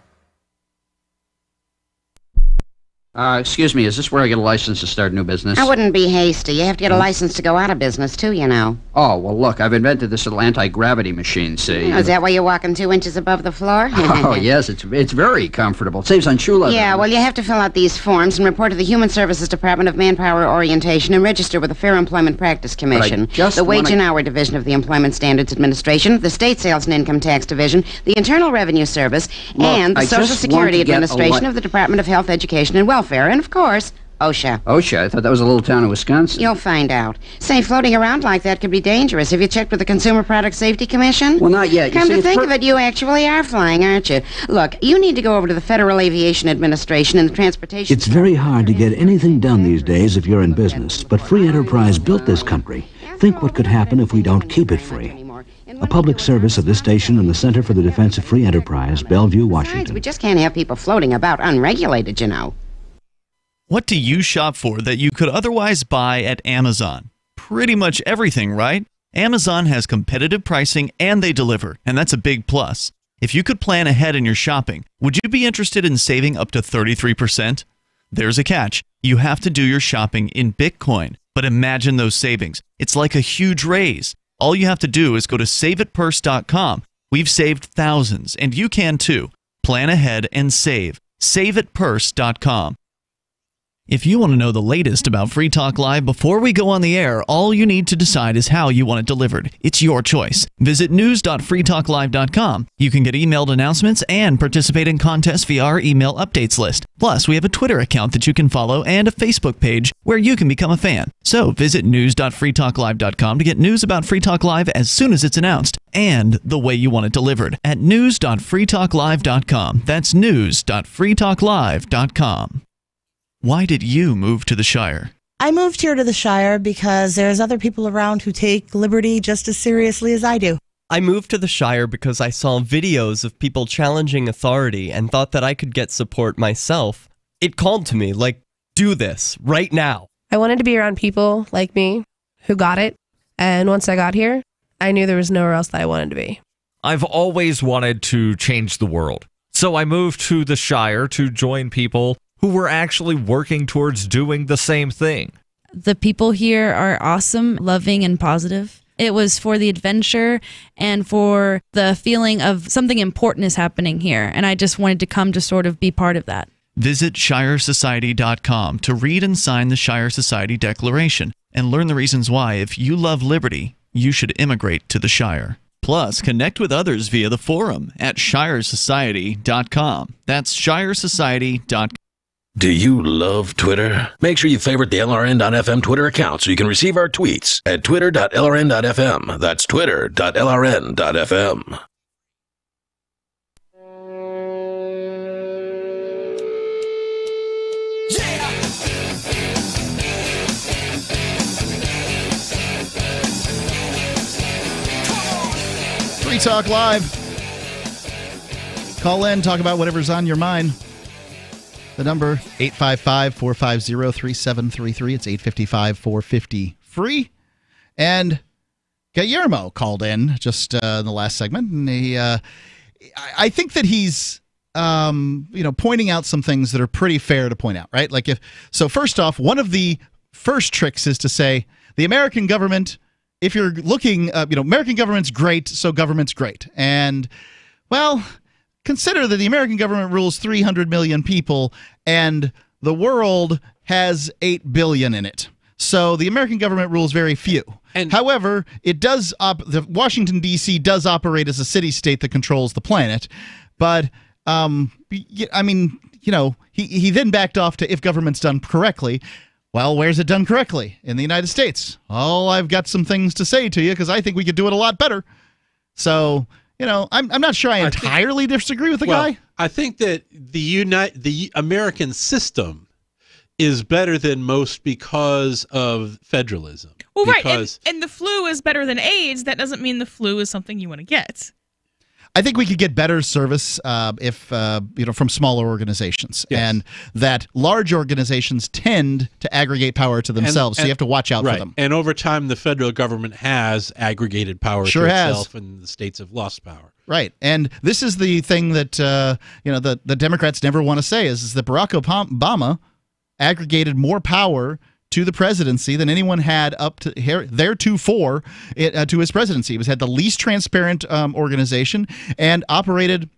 Excuse me, is this where I get a license to start a new business? I wouldn't be hasty. You have to get a license to go out of business, too, you know. Oh, well, look, I've invented this little anti-gravity machine, see? Oh, is that why you're walking 2 inches above the floor? Oh, yes, it's very comfortable. It saves on shoe leather. Yeah, well, you have to fill out these forms and report to the Human Services Department of Manpower Orientation and register with the Fair Employment Practice Commission, the Wage and Hour Division of the Employment Standards Administration, the State Sales and Income Tax Division, the Internal Revenue Service, and the Social Security Administration of the Department of Health, Education, and Welfare, and, of course, OSHA. OSHA? I thought that was a little town in Wisconsin. You'll find out. Say, floating around like that could be dangerous. Have you checked with the Consumer Product Safety Commission? Well, not yet. Come to think of it, you actually are flying, aren't you? Look, you need to go over to the Federal Aviation Administration and the Transportation... It's very hard to get anything done these days if you're in business, but free enterprise built this country. Think what could happen if we don't keep it free. A public service of this station and the Center for the Defense of Free Enterprise, Bellevue, Washington. Besides, we just can't have people floating about unregulated, you know. What do you shop for that you could otherwise buy at Amazon? Pretty much everything, right? Amazon has competitive pricing and they deliver, and that's a big plus. If you could plan ahead in your shopping, would you be interested in saving up to 33%? There's a catch. You have to do your shopping in Bitcoin. But imagine those savings. It's like a huge raise. All you have to do is go to saveatpurse.com. We've saved thousands, and you can too. Plan ahead and save. Saveatpurse.com. If you want to know the latest about Free Talk Live before we go on the air, all you need to decide is how you want it delivered. It's your choice. Visit news.freetalklive.com. You can get emailed announcements and participate in contests via our email updates list. Plus, we have a Twitter account that you can follow and a Facebook page where you can become a fan. So visit news.freetalklive.com to get news about Free Talk Live as soon as it's announced and the way you want it delivered at news.freetalklive.com. That's news.freetalklive.com. Why did you move to the Shire? I moved here to the Shire because there's other people around who take liberty just as seriously as I do. I moved to the Shire because I saw videos of people challenging authority and thought that I could get support myself. It called to me like, do this right now. I wanted to be around people like me who got it. And once I got here, I knew there was nowhere else that I wanted to be. I've always wanted to change the world. So I moved to the Shire to join people who were actually working towards doing the same thing. The people here are awesome, loving, and positive. It was for the adventure and for the feeling of something important is happening here. And I just wanted to come to sort of be part of that. Visit ShireSociety.com to read and sign the Shire Society Declaration and learn the reasons why, if you love liberty, you should immigrate to the Shire. Plus, connect with others via the forum at ShireSociety.com. That's ShireSociety.com. Do you love Twitter? Make sure you favorite the LRN.FM Twitter account so you can receive our tweets at twitter.lrn.fm. That's twitter.lrn.fm. Free Talk Live. Call in, talk about whatever's on your mind. The number, 855-450-3733. It's 855-450-FREE. And Guillermo called in just in the last segment. And I think that he's pointing out some things that are pretty fair to point out, right? So first off, one of the first tricks is to say the American government, if you're looking, American government's great, so government's great. And, well, consider that the American government rules 300 million people and the world has 8 billion in it. So the American government rules very few. However, it does the Washington, D.C. does operate as a city-state that controls the planet. But, he then backed off to if government's done correctly. Well, where's it done correctly? In the United States. Oh, I've got some things to say to you because I think we could do it a lot better. So, I'm not sure I entirely disagree with the guy. I think that the American system is better than most because of federalism. Well, right, and the flu is better than AIDS. That doesn't mean the flu is something you want to get. I think we could get better service if from smaller organizations, and that large organizations tend to aggregate power to themselves. So you have to watch out for them. And over time, the federal government has aggregated power to itself, and the states have lost power. Right, and this is the thing that the Democrats never want to say is that Barack Obama aggregated more power to the presidency than anyone had up to theretofore to his presidency. He had the least transparent organization and operated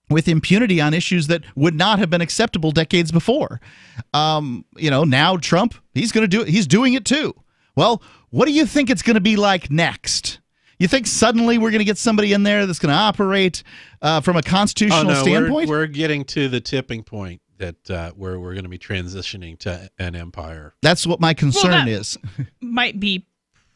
with impunity on issues that would not have been acceptable decades before. Now Trump, he's going to do it. He's doing it too. Well, what do you think it's going to be like next? You think suddenly we're going to get somebody in there that's going to operate from a constitutional standpoint? We're getting to the tipping point that where we're going to be transitioning to an empire. That's what my concern is. Might be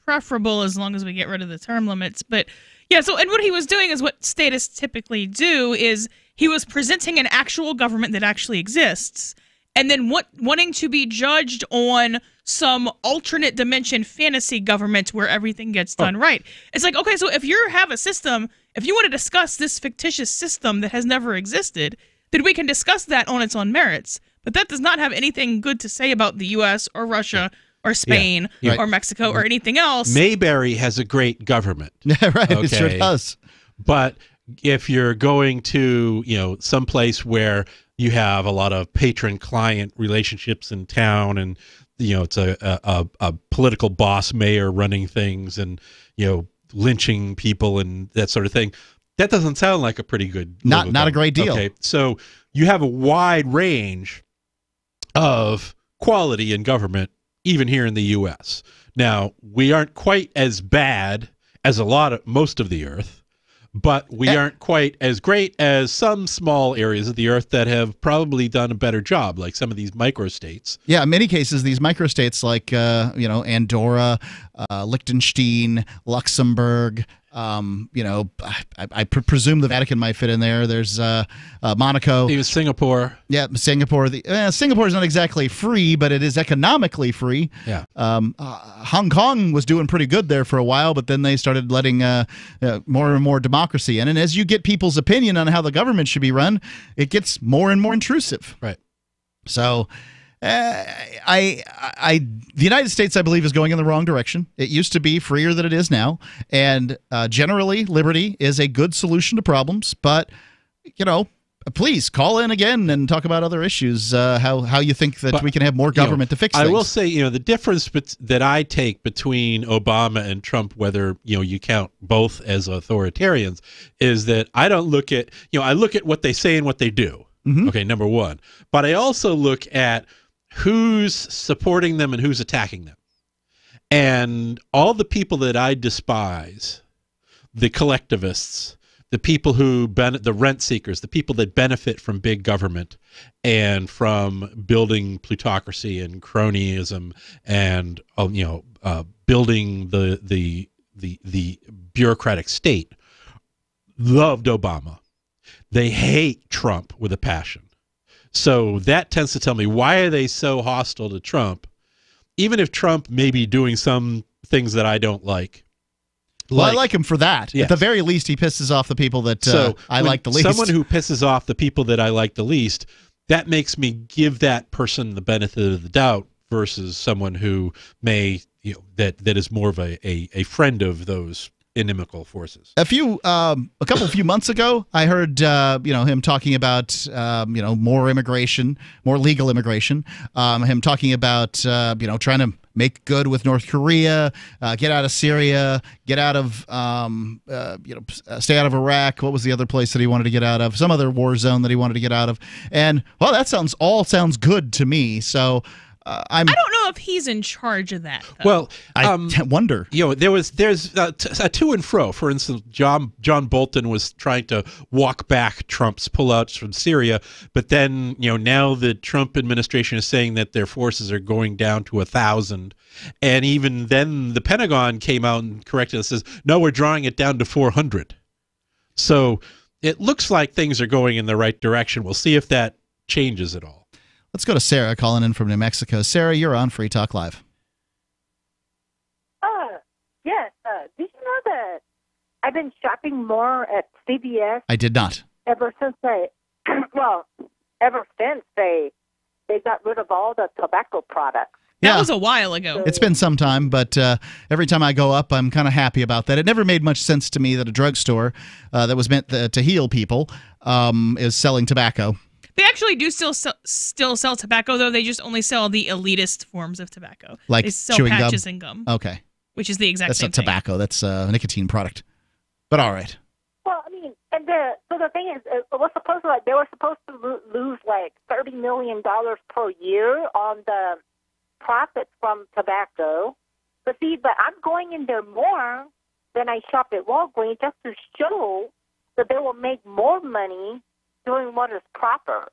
preferable as long as we get rid of the term limits. But yeah, so and what he was doing is what statists typically do is he was presenting an actual government that actually exists and then wanting to be judged on some alternate dimension fantasy government where everything gets done right. It's like, okay, so if you have a system, if you want to discuss this fictitious system that has never existed, then we can discuss that on its own merits. But that does not have anything good to say about the U.S. or Russia or Spain or Mexico or anything else. Mayberry has a great government. Right, it sure does. But if you're going to, someplace where you have a lot of patron-client relationships in town and, it's a political boss mayor running things and, lynching people and that sort of thing, that doesn't sound like a pretty good not a great deal. Okay, so you have a wide range of quality in government, even here in the U.S. Now, we aren't quite as bad as most of the earth, but we aren't quite as great as some small areas of the earth that have probably done a better job, like some of these microstates. Yeah, in many cases, these microstates like, Andorra, Liechtenstein, Luxembourg, I presume the Vatican might fit in there. There's Monaco. Even Singapore. Yeah, Singapore. Singapore is not exactly free, but it is economically free. Yeah. Hong Kong was doing pretty good there for a while, but then they started letting more and more democracy in. And as you get people's opinion on how the government should be run, it gets more and more intrusive. Right. So, The United States, I believe, is going in the wrong direction. It used to be freer than it is now, and generally, liberty is a good solution to problems. But please call in again and talk about other issues. How you think that we can have more government to fix things. I will say, the difference that I take between Obama and Trump, whether you count both as authoritarians, is that I don't look at I look at what they say and what they do. Mm-hmm. Okay, number one. But I also look at who's supporting them and who's attacking them. And all the people that I despise, the collectivists, the people who the rent seekers, the people that benefit from big government and from building plutocracy and cronyism and building the bureaucratic state, loved Obama. They hate Trump with a passion. So that tends to tell me, why are they so hostile to Trump, even if Trump may be doing some things that I don't like. Well, I like him for that. Yes. At the very least, he pisses off the people that I like the least. Someone who pisses off the people that I like the least, that makes me give that person the benefit of the doubt versus someone who may, that is more of a friend of those inimical forces. A few months ago, I heard him talking about more immigration, more legal immigration. Him talking about trying to make good with North Korea, get out of Syria, get out of stay out of Iraq. What was the other place that he wanted to get out of? Some other war zone that he wanted to get out of. And well, that sounds good to me. So. I don't know if he's in charge of that, though. Well, I wonder. There's a to and fro. For instance, John Bolton was trying to walk back Trump's pullouts from Syria, but then now the Trump administration is saying that their forces are going down to 1,000, and even then the Pentagon came out and corrected and says, no, we're drawing it down to 400. So it looks like things are going in the right direction. We'll see if that changes at all. Let's go to Sarah calling in from New Mexico. Sarah, you're on Free Talk Live. Yes. Did you know that I've been shopping more at CVS? I did not. Ever since they got rid of all the tobacco products. That was a while ago. It's been some time, but every time I go up, I'm kind of happy about that. It never made much sense to me that a drugstore that was meant to heal people is selling tobacco. They actually do still sell tobacco, though. They just only sell the elitist forms of tobacco. Like they sell chewing patches gum? and gum. Okay. Which is the exact same thing. That's not tobacco. That's a nicotine product. But all right. Well, I mean, so the thing is, they were supposed to lose like $30 million per year on the profits from tobacco. But I'm going in there more than I shop at Walgreens just to show that they will make more money doing what is proper.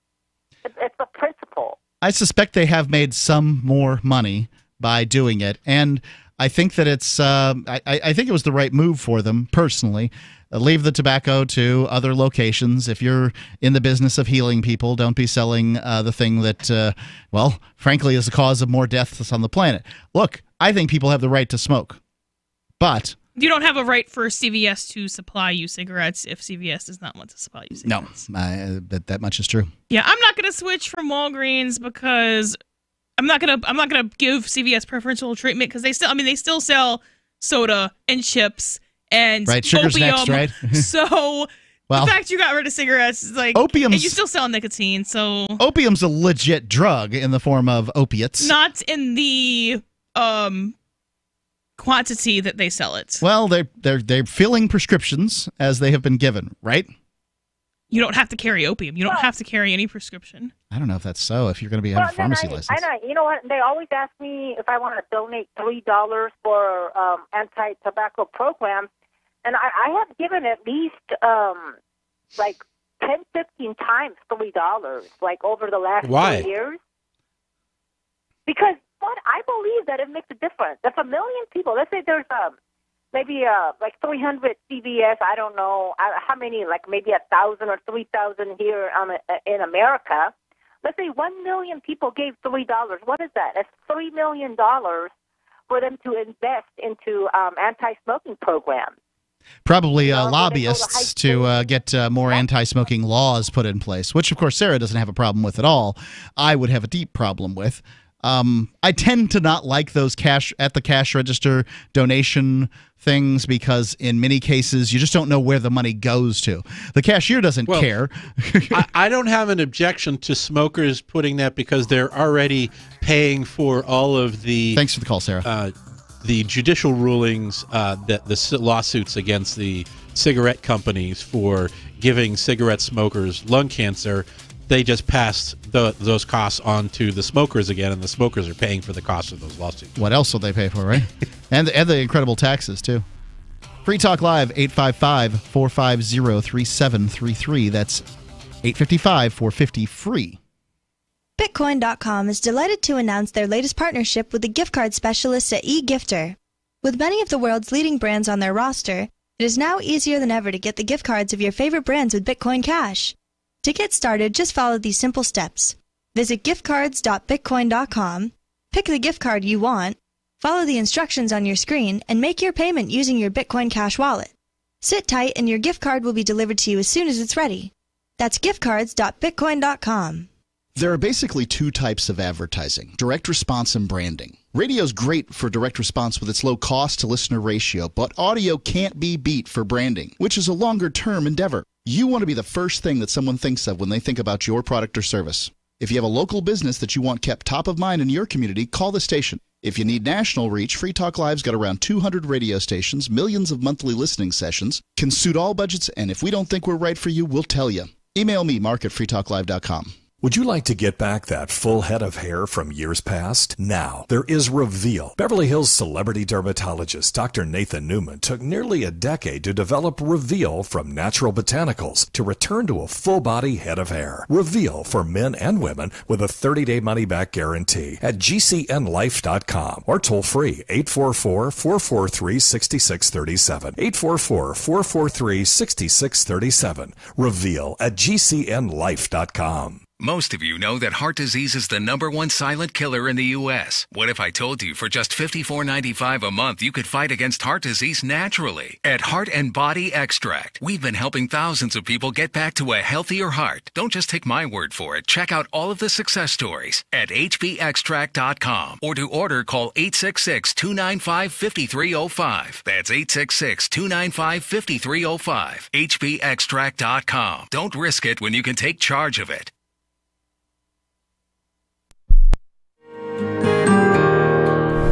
It's a principle. I suspect they have made some more money by doing it, and I think that it's. I think it was the right move for them personally. Leave the tobacco to other locations. If you're in the business of healing people, don't be selling the thing that, frankly, is the cause of more deaths on the planet. Look, I think people have the right to smoke, but. You don't have a right for CVS to supply you cigarettes if CVS does not want to supply you cigarettes. No, that much is true. Yeah, I'm not going to switch from Walgreens because I'm not going to give CVS preferential treatment because they still sell soda and chips and sugar's opium. Next, right? So the fact you got rid of cigarettes is like opium. And you still sell nicotine. So opium's a legit drug in the form of opiates. Not in the quantity that they sell it. Well, they're filling prescriptions as they have been given, right? You don't have to carry opium. You don't have to carry any prescription. I don't know if that's so. If you're going to be having a pharmacy license, I know. You know what? They always ask me if I want to donate $3 for anti-tobacco programs, and I have given at least like 10, 15 times $3, like over the last 2 years. Because I believe that it makes a difference. If 1 million people, let's say there's maybe like 300 CVS, I don't know how many, like maybe 1,000 or 3,000 here in America. Let's say 1 million people gave $3. What is that? That's $3 million for them to invest into anti-smoking programs. Probably lobbyists to get more anti-smoking laws put in place, which, of course, Sarah doesn't have a problem with at all. I would have a deep problem with. I tend to not like those cash register donation things because in many cases you just don't know where the money goes to. The cashier doesn't care. I don't have an objection to smokers putting that because they're already paying for all of the... Thanks for the call, Sarah. The judicial rulings, that the lawsuits against the cigarette companies for giving cigarette smokers lung cancer, they just passed those costs on to the smokers again, and the smokers are paying for the cost of those lawsuits. What else will they pay for, right? and the incredible taxes, too. Free Talk Live, 855-450-3733. That's 855-450-FREE. Bitcoin.com is delighted to announce their latest partnership with the gift card specialists at eGifter. With many of the world's leading brands on their roster, it is now easier than ever to get the gift cards of your favorite brands with Bitcoin Cash. To get started, just follow these simple steps. Visit giftcards.bitcoin.com, pick the gift card you want, follow the instructions on your screen, and make your payment using your Bitcoin Cash wallet. Sit tight and your gift card will be delivered to you as soon as it's ready. That's giftcards.bitcoin.com. There are basically two types of advertising, direct response and branding. Radio's great for direct response with its low cost to listener ratio, but audio can't be beat for branding, which is a longer-term endeavor. You want to be the first thing that someone thinks of when they think about your product or service. If you have a local business that you want kept top of mind in your community, call the station. If you need national reach, Free Talk Live's got around 200 radio stations, millions of monthly listening sessions, can suit all budgets, and if we don't think we're right for you, we'll tell you. Email me, mark@freetalklive.com. Would you like to get back that full head of hair from years past? Now, there is Reveal. Beverly Hills celebrity dermatologist Dr. Nathan Newman took nearly a decade to develop Reveal from natural botanicals to return to a full-body head of hair. Reveal for men and women with a 30-day money-back guarantee at gcnlife.com or toll-free 844-443-6637. 844-443-6637. Reveal at gcnlife.com. Most of you know that heart disease is the #1 silent killer in the U.S. What if I told you for just $54.95 a month you could fight against heart disease naturally? At Heart and Body Extract, we've been helping thousands of people get back to a healthier heart. Don't just take my word for it. Check out all of the success stories at hbextract.com or to order, call 866-295-5305. That's 866-295-5305. hbextract.com. Don't risk it when you can take charge of it.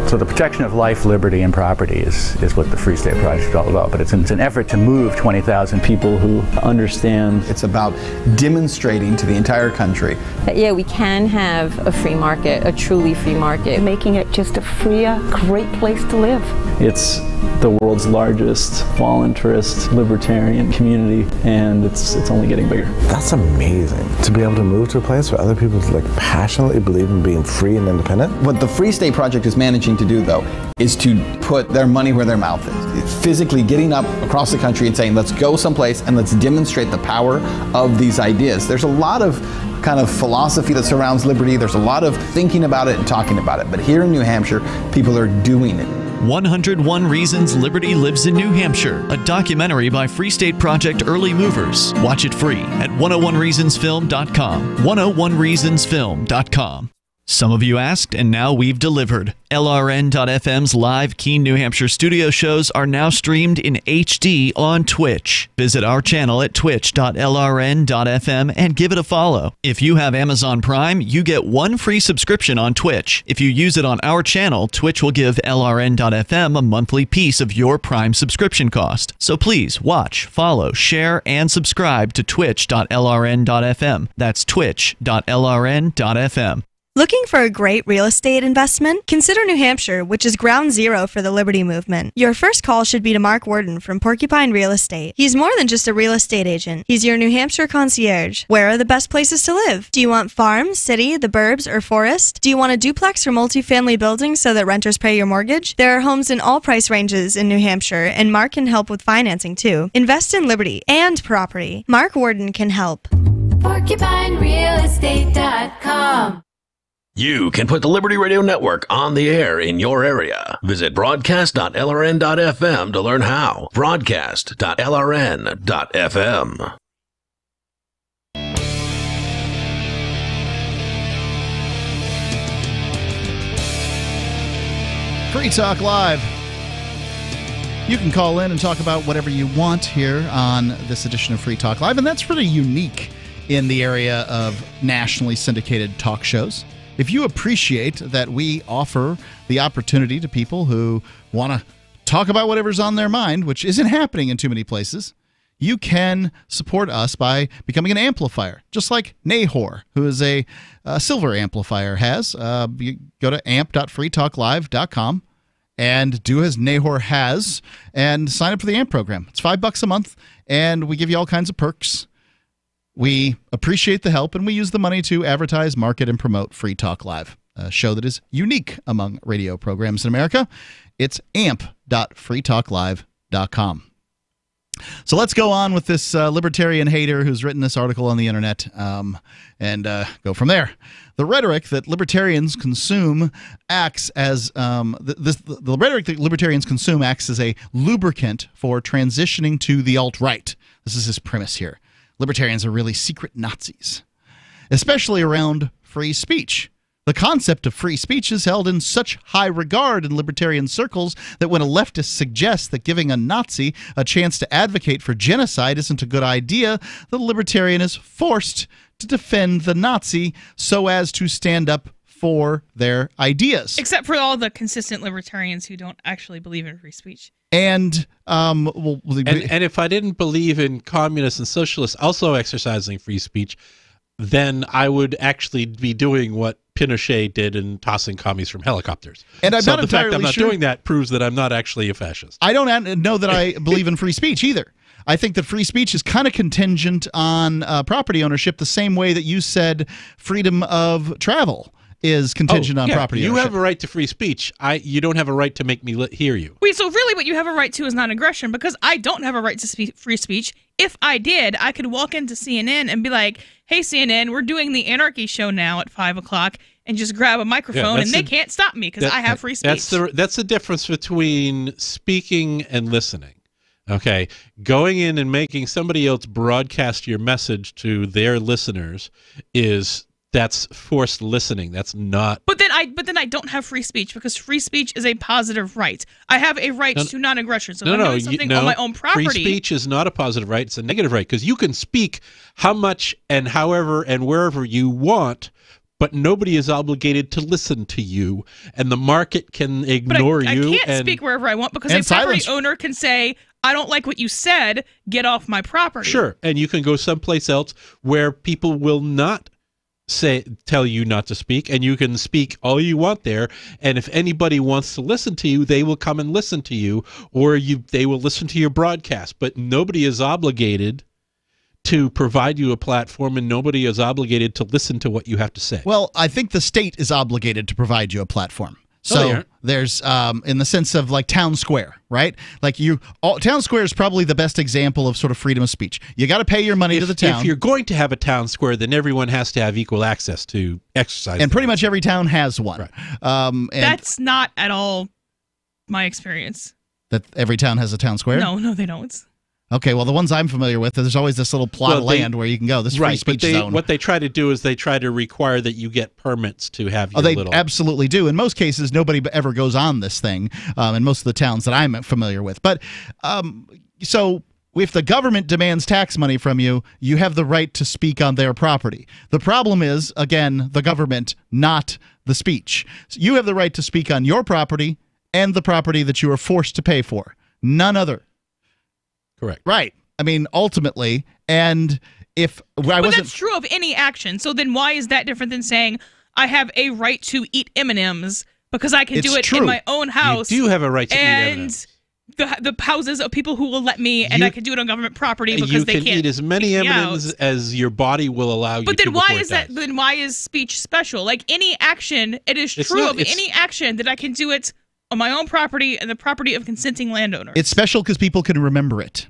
So the protection of life, liberty, and property is what the Free State Project is all about. But it's an effort to move 20,000 people who understand. It's about demonstrating to the entire country that, yeah, we can have a free market, a truly free market. Making it just a freer, great place to live. It's the world's largest voluntarist libertarian community, and it's only getting bigger. That's amazing, to be able to move to a place where other people passionately believe in being free and independent. What the Free State Project is managing to do, though, is to put their money where their mouth is. It's physically getting up across the country and saying, let's go someplace and let's demonstrate the power of these ideas. There's a lot of kind of philosophy that surrounds liberty. There's a lot of thinking about it and talking about it. But here in New Hampshire, people are doing it. 101 Reasons Liberty Lives in New Hampshire, a documentary by Free State Project early movers. Watch it free at 101reasonsfilm.com. 101reasonsfilm.com. Some of you asked, and now we've delivered. LRN.FM's live Keene, New Hampshire studio shows are now streamed in HD on Twitch. Visit our channel at twitch.lrn.fm and give it a follow. If you have Amazon Prime, you get one free subscription on Twitch. If you use it on our channel, Twitch will give LRN.FM a monthly piece of your Prime subscription cost. So please watch, follow, share, and subscribe to twitch.lrn.fm. That's twitch.lrn.fm. Looking for a great real estate investment? Consider New Hampshire, which is ground zero for the Liberty Movement. Your first call should be to Mark Worden from Porcupine Real Estate. He's more than just a real estate agent. He's your New Hampshire concierge. Where are the best places to live? Do you want farm, city, the burbs, or forest? Do you want a duplex or multifamily building so that renters pay your mortgage? There are homes in all price ranges in New Hampshire, and Mark can help with financing too. Invest in liberty and property. Mark Worden can help. PorcupineRealEstate.com You can put the Liberty Radio Network on the air in your area. Visit broadcast.lrn.fm to learn how. Broadcast.lrn.fm. Free Talk Live. You can call in and talk about whatever you want here on this edition of Free Talk Live, and that's really unique in the area of nationally syndicated talk shows. If you appreciate that we offer the opportunity to people who want to talk about whatever's on their mind, which isn't happening in too many places, you can support us by becoming an amplifier, just like Nahor, who is a silver amplifier, has. You go to amp.freetalklive.com and do as Nahor has and sign up for the AMP program. It's $5 a month, and we give you all kinds of perks. We appreciate the help, and we use the money to advertise, market, and promote Free Talk Live, a show that is unique among radio programs in America. It's amp.freetalklive.com. So let's go on with this libertarian hater who's written this article on the internet and go from there. The rhetoric that libertarians consume acts as the rhetoric that libertarians consume acts as a lubricant for transitioning to the alt-right. This is his premise here. Libertarians are really secret Nazis, especially around free speech. The concept of free speech is held in such high regard in libertarian circles that when a leftist suggests that giving a Nazi a chance to advocate for genocide isn't a good idea, the libertarian is forced to defend the Nazi so as to stand up for their ideas. Except for all the consistent libertarians who don't actually believe in free speech. And if I didn't believe in communists and socialists also exercising free speech, then I would actually be doing what Pinochet did in tossing commies from helicopters. And I'm not the fact that I'm not sure doing that proves that I'm not actually a fascist. I don't know that I believe in free speech either. I think that free speech is kind of contingent on property ownership, the same way that you said freedom of travel is contingent on property ownership. You have a right to free speech. You don't have a right to make me hear you. Wait, so really what you have a right to is non-aggression, because I don't have a right to free speech. If I did, I could walk into CNN and be like, hey, CNN, we're doing the Anarchy show now at 5 o'clock, and just grab a microphone, and they can't stop me because I have free speech. That's the difference between speaking and listening. Okay, going in and making somebody else broadcast your message to their listeners that's forced listening. That's not. But then I don't have free speech, because free speech is a positive right. I have a right to non-aggression. So if I'm doing something on my own property. Free speech is not a positive right. It's a negative right, because you can speak how much and however and wherever you want, but nobody is obligated to listen to you, and the market can ignore you. I can't speak wherever I want, because a property owner can say, I don't like what you said, get off my property. Sure, and you can go someplace else where people will not tell you not to speak, and you can speak all you want there, and if anybody wants to listen to you, they will come and listen to you, or they will listen to your broadcast, but nobody is obligated to provide you a platform, and nobody is obligated to listen to what you have to say. Well, I think the state is obligated to provide you a platform. So there's, in the sense of like town square, right? Like town square is probably the best example of sort of freedom of speech. You got to pay your money to the town. If you're going to have a town square, then everyone has to have equal access to exercise. And pretty much every town has one. Right. And that's not at all my experience. That every town has a town square? No, they don't. Okay, well, the ones I'm familiar with, there's always this little plot of land where you can go. This free speech zone. What they try to do is they try to require that you get permits to have your they absolutely do. In most cases, nobody ever goes on this thing in most of the towns that I'm familiar with. But so if the government demands tax money from you, you have the right to speak on their property. The problem is, again, the government, not the speech. So you have the right to speak on your property and the property that you are forced to pay for. None other. Correct. Right. I mean, ultimately, and if I wasn't... that's true of any action. So then why is that different than saying I have a right to eat M&Ms because I can do it in my own house? You do have a right to eat M&Ms. The houses of people who will let me, and I can do it on government property because they can't. You can eat as many M&Ms as your body will allow you to. But then why is that? Then why is speech special? Like any action, it is true of any action that I can do it on my own property and the property of consenting landowners. It's special because people can remember it.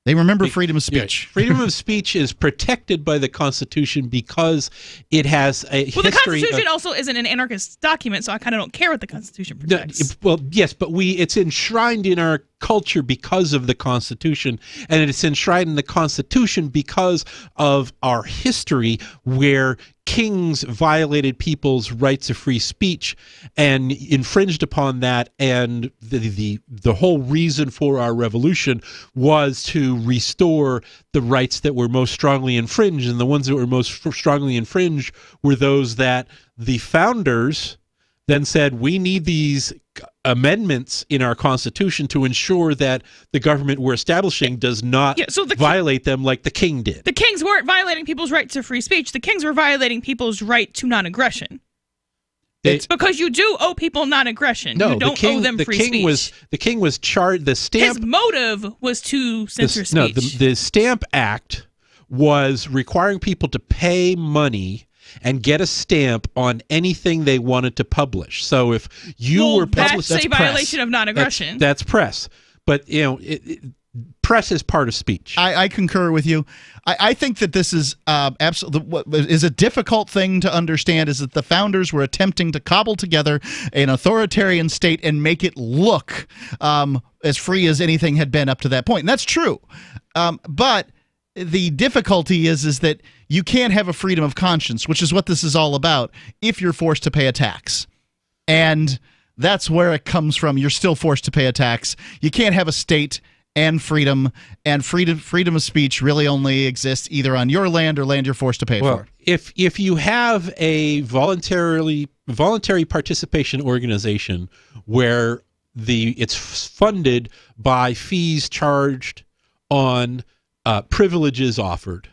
They remember freedom of speech. Yeah, freedom of speech is protected by the Constitution because it has a history. Well, the Constitution also isn't an anarchist document, so I kind of don't care what the Constitution protects. Well, yes, but it's enshrined in our culture because of the Constitution, and it's enshrined in the Constitution because of our history where kings violated people's rights of free speech and infringed upon that, and the whole reason for our revolution was to restore the rights that were most strongly infringed, and the ones that were most strongly infringed were those that the founders then said, we need these amendments in our Constitution to ensure that the government we're establishing does not violate them like the king did. The kings weren't violating people's right to free speech. The kings were violating people's right to non-aggression. It's because you do owe people non-aggression. No, you don't owe them free speech. The king was charged. The stamp. His motive was to censor speech. No, the Stamp Act was requiring people to pay money and get a stamp on anything they wanted to publish. So if you were published, that's a violation of non-aggression. That's press. But press is part of speech. I concur with you. I think that this is absolutely what is a difficult thing to understand is that the founders were attempting to cobble together an authoritarian state and make it look as free as anything had been up to that point. And that's true. But the difficulty is that you can't have a freedom of conscience, which is what this is all about, if you're forced to pay a tax. And that's where it comes from. You're still forced to pay a tax. You can't have a state and freedom of speech really only exists either on your land or land you're forced to pay for. If you have a voluntary participation organization where it's funded by fees charged on privileges offered,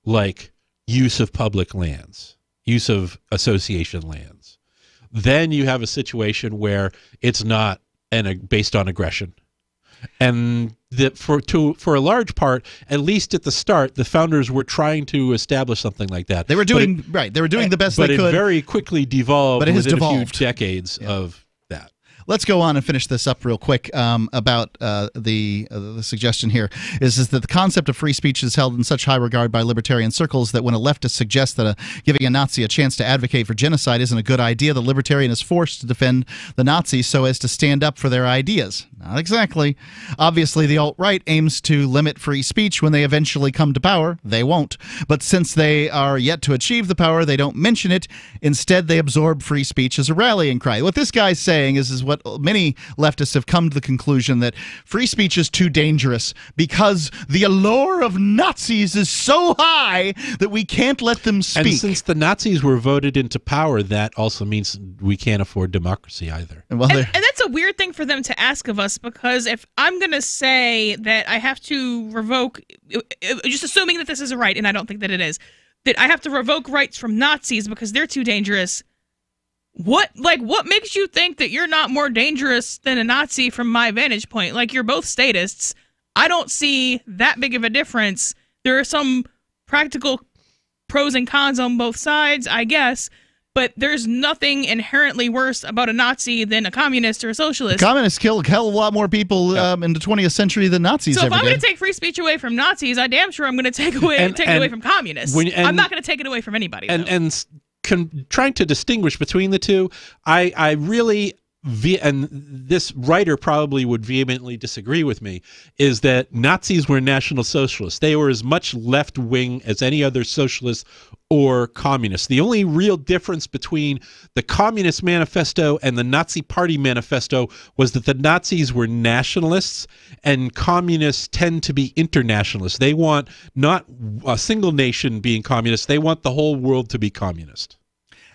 like use of public lands, use of association lands, then you have a situation where it's not based on aggression. And that for a large part, at least at the start, the founders were trying to establish something like that. They were doing They were doing the best they could. But it very quickly devolved within a few decades Yeah. of that. Let's go on and finish this up real quick about the suggestion here is that the concept of free speech is held in such high regard by libertarian circles that when a leftist suggests that giving a Nazi a chance to advocate for genocide isn't a good idea, the libertarian is forced to defend the Nazis so as to stand up for their ideas. Not exactly. Obviously, the alt-right aims to limit free speech when they eventually come to power. They won't. But since they are yet to achieve the power, they don't mention it. Instead, they absorb free speech as a rallying cry. What this guy's saying is what many leftists have come to the conclusion that free speech is too dangerous because the allure of Nazis is so high that we can't let them speak. And since the Nazis were voted into power, that also means we can't afford democracy either. And that's a weird thing for them to ask of us, because if I'm going to say that I have to revoke, just assuming that this is a right, and I don't think that it is, that I have to revoke rights from Nazis because they're too dangerous, what makes you think that you're not more dangerous than a Nazi from my vantage point? Like, you're both statists. I don't see that big of a difference. There are some practical pros and cons on both sides, I guess, but there's nothing inherently worse about a Nazi than a communist or a socialist. Communists kill a hell of a lot more people in the 20th century than Nazis ever did. So if I'm going to take free speech away from Nazis, I damn sure I'm going to take it away from communists. I'm not going to take it away from anybody. Trying to distinguish between the two, I really, and this writer probably would vehemently disagree with me, is that Nazis were National Socialists. They were as much left-wing as any other socialist or communist. The only real difference between the Communist Manifesto and the Nazi Party Manifesto was that the Nazis were nationalists and communists tend to be internationalists. They want not a single nation being communist, they want the whole world to be communist.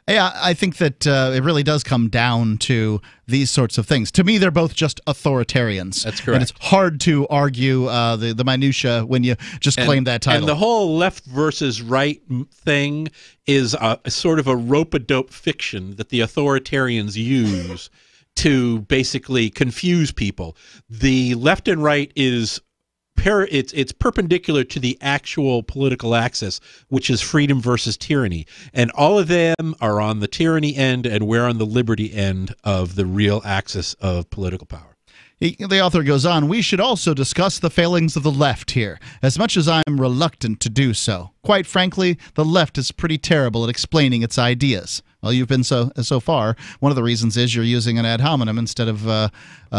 Yeah, I think that it really does come down to these sorts of things. To me, they're both just authoritarians. That's correct. And it's hard to argue the minutia when you just claim that title. And the whole left versus right thing is a sort of a rope-a-dope fiction that the authoritarians use to basically confuse people. The left and right is it's perpendicular to the actual political axis, which is freedom versus tyranny. And all of them are on the tyranny end, and we're on the liberty end of the real axis of political power. The author goes on, we should also discuss the failings of the left here, as much as I am reluctant to do so. Quite frankly, the left is pretty terrible at explaining its ideas. Well, you've been so far. One of the reasons is you're using an ad hominem instead of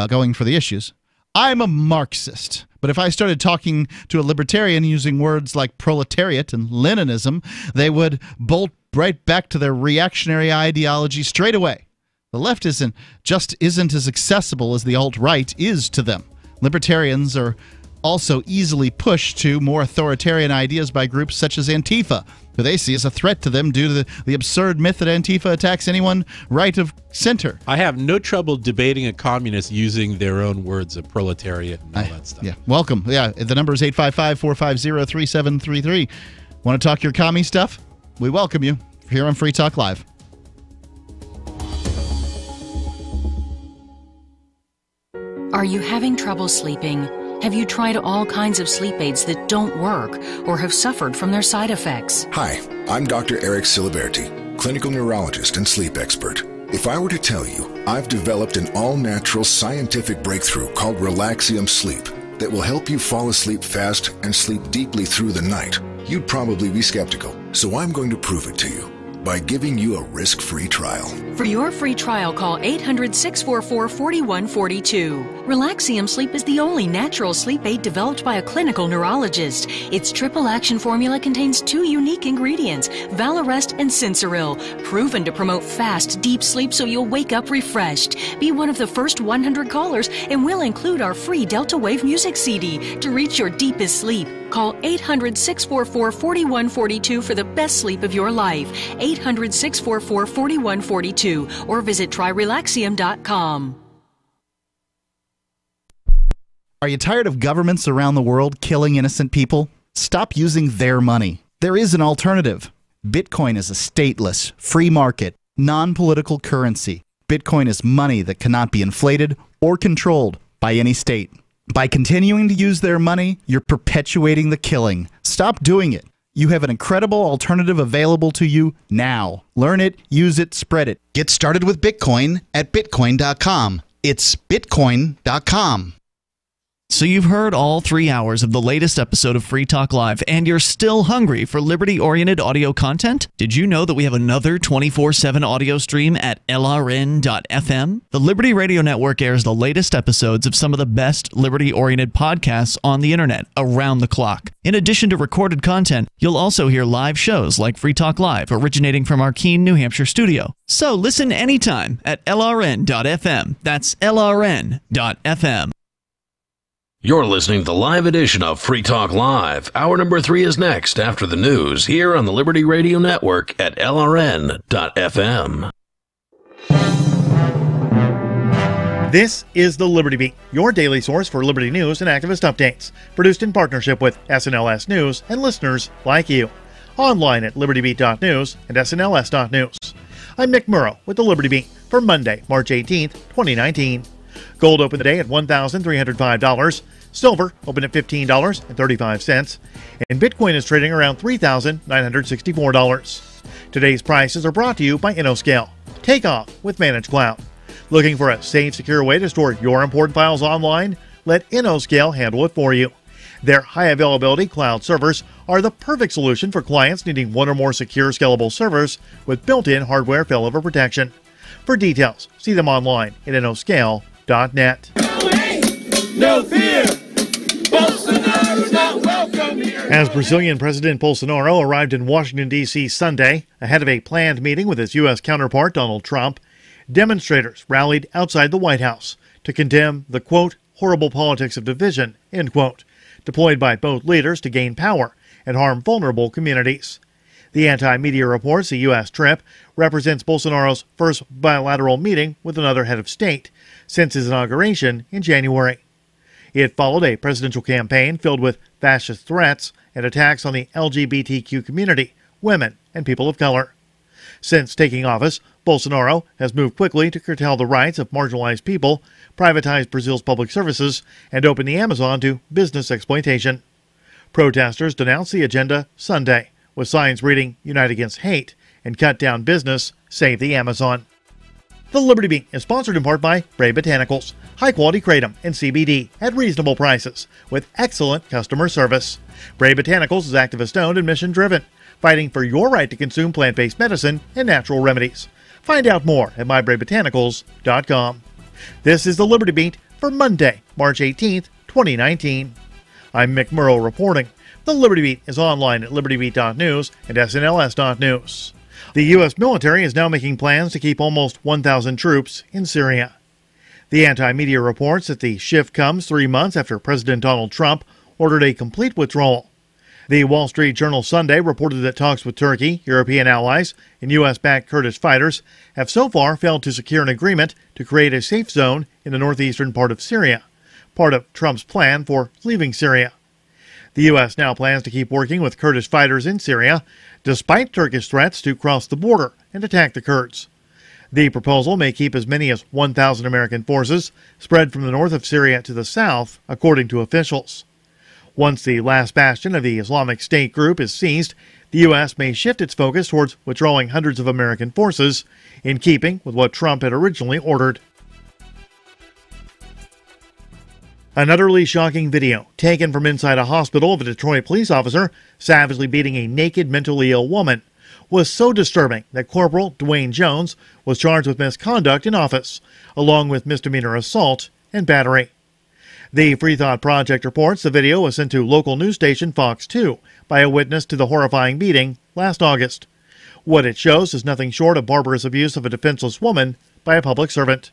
going for the issues. I'm a Marxist, but if I started talking to a libertarian using words like proletariat and Leninism, they would bolt right back to their reactionary ideology straight away. The left isn't as accessible as the alt-right is to them. Libertarians are also easily pushed to more authoritarian ideas by groups such as Antifa, who they see as a threat to them due to the absurd myth that Antifa attacks anyone right of center. I have no trouble debating a communist using their own words of proletariat and all that stuff. Yeah, welcome. Yeah, the number is 855-450-3733. Want to talk your commie stuff? We welcome you here on Free Talk Live. Are you having trouble sleeping? Have you tried all kinds of sleep aids that don't work or have suffered from their side effects? Hi, I'm Dr. Eric Siliberti, clinical neurologist and sleep expert. If I were to tell you, I've developed an all-natural scientific breakthrough called Relaxium Sleep that will help you fall asleep fast and sleep deeply through the night, you'd probably be skeptical. So I'm going to prove it to you by giving you a risk-free trial. For your free trial, call 800-644-4142. Relaxium Sleep is the only natural sleep aid developed by a clinical neurologist. Its triple-action formula contains 2 unique ingredients, Valarest and Sensoril, proven to promote fast, deep sleep so you'll wake up refreshed. Be one of the first 100 callers, and we'll include our free Delta Wave music CD to reach your deepest sleep. Call 800-644-4142 for the best sleep of your life. 800-644-4142 or visit tryrelaxium.com. Are you tired of governments around the world killing innocent people? Stop using their money. There is an alternative. Bitcoin is a stateless, free market, non-political currency. Bitcoin is money that cannot be inflated or controlled by any state. By continuing to use their money, you're perpetuating the killing. Stop doing it. You have an incredible alternative available to you now. Learn it, use it, spread it. Get started with Bitcoin at Bitcoin.com. It's Bitcoin.com. So you've heard all 3 hours of the latest episode of Free Talk Live, and you're still hungry for liberty-oriented audio content? Did you know that we have another 24/7 audio stream at LRN.FM? The Liberty Radio Network airs the latest episodes of some of the best liberty-oriented podcasts on the internet around the clock. In addition to recorded content, you'll also hear live shows like Free Talk Live, originating from our Keene, New Hampshire studio. So listen anytime at LRN.FM. That's LRN.FM. You're listening to the live edition of Free Talk Live. Hour number 3 is next after the news here on the Liberty Radio Network at LRN.FM. This is the Liberty Beat, your daily source for Liberty news and activist updates, produced in partnership with SNLS News and listeners like you. Online at libertybeat.news and snls.news. I'm Nick Murrow with the Liberty Beat for Monday, March 18th, 2019. Gold opened the day at $1,305. Silver opened at $15.35. And Bitcoin is trading around $3,964. Today's prices are brought to you by InnoScale. Take off with Managed Cloud. Looking for a safe, secure way to store your important files online? Let InnoScale handle it for you. Their high-availability cloud servers are the perfect solution for clients needing one or more secure, scalable servers with built-in hardware failover protection. For details, see them online at InnoScale.net. No fear! Bolsonaro's not welcome here! As Brazilian President Bolsonaro arrived in Washington, D.C. Sunday, ahead of a planned meeting with his U.S. counterpart Donald Trump, demonstrators rallied outside the White House to condemn the, quote, horrible politics of division, end quote, deployed by both leaders to gain power and harm vulnerable communities. The anti-media reports the U.S. trip represents Bolsonaro's first bilateral meeting with another head of state since his inauguration in January. It followed a presidential campaign filled with fascist threats and attacks on the LGBTQ community, women, and people of color. Since taking office, Bolsonaro has moved quickly to curtail the rights of marginalized people, privatize Brazil's public services, and open the Amazon to business exploitation. Protesters denounced the agenda Sunday, with signs reading Unite Against Hate and Cut Down Business, Save the Amazon. The Liberty Beat is sponsored in part by Brave Botanicals, high-quality kratom and CBD at reasonable prices with excellent customer service. Brave Botanicals is activist-owned and mission-driven, fighting for your right to consume plant-based medicine and natural remedies. Find out more at mybravebotanicals.com. This is the Liberty Beat for Monday, March 18th, 2019. I'm Mick Murrow reporting. The Liberty Beat is online at libertybeat.news and snls.news. The U.S. military is now making plans to keep almost 1,000 troops in Syria. The anti-media reports that the shift comes 3 months after President Donald Trump ordered a complete withdrawal. The Wall Street Journal Sunday reported that talks with Turkey, European allies, and U.S.-backed Kurdish fighters have so far failed to secure an agreement to create a safe zone in the northeastern part of Syria, part of Trump's plan for leaving Syria. The U.S. now plans to keep working with Kurdish fighters in Syria, despite Turkish threats to cross the border and attack the Kurds. The proposal may keep as many as 1,000 American forces spread from the north of Syria to the south, according to officials. Once the last bastion of the Islamic State group is seized, the U.S. may shift its focus towards withdrawing hundreds of American forces, in keeping with what Trump had originally ordered. An utterly shocking video taken from inside a hospital of a Detroit police officer savagely beating a naked mentally ill woman was so disturbing that Corporal Dwayne Jones was charged with misconduct in office, along with misdemeanor assault and battery. The Free Thought Project reports the video was sent to local news station Fox 2 by a witness to the horrifying beating last August. What it shows is nothing short of barbarous abuse of a defenseless woman by a public servant.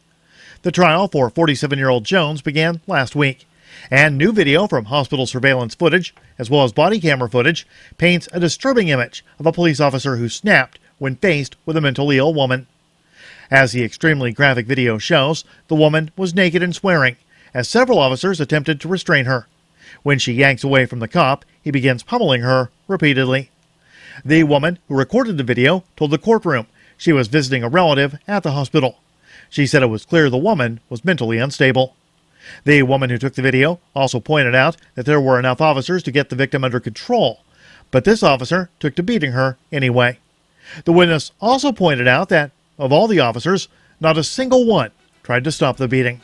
The trial for 47-year-old Jones began last week, and new video from hospital surveillance footage, as well as body camera footage, paints a disturbing image of a police officer who snapped when faced with a mentally ill woman. As the extremely graphic video shows, the woman was naked and swearing, as several officers attempted to restrain her. When she yanks away from the cop, he begins pummeling her repeatedly. The woman who recorded the video told the courtroom she was visiting a relative at the hospital. She said it was clear the woman was mentally unstable. The woman who took the video also pointed out that there were enough officers to get the victim under control, but this officer took to beating her anyway. The witness also pointed out that, of all the officers, not a single one tried to stop the beating.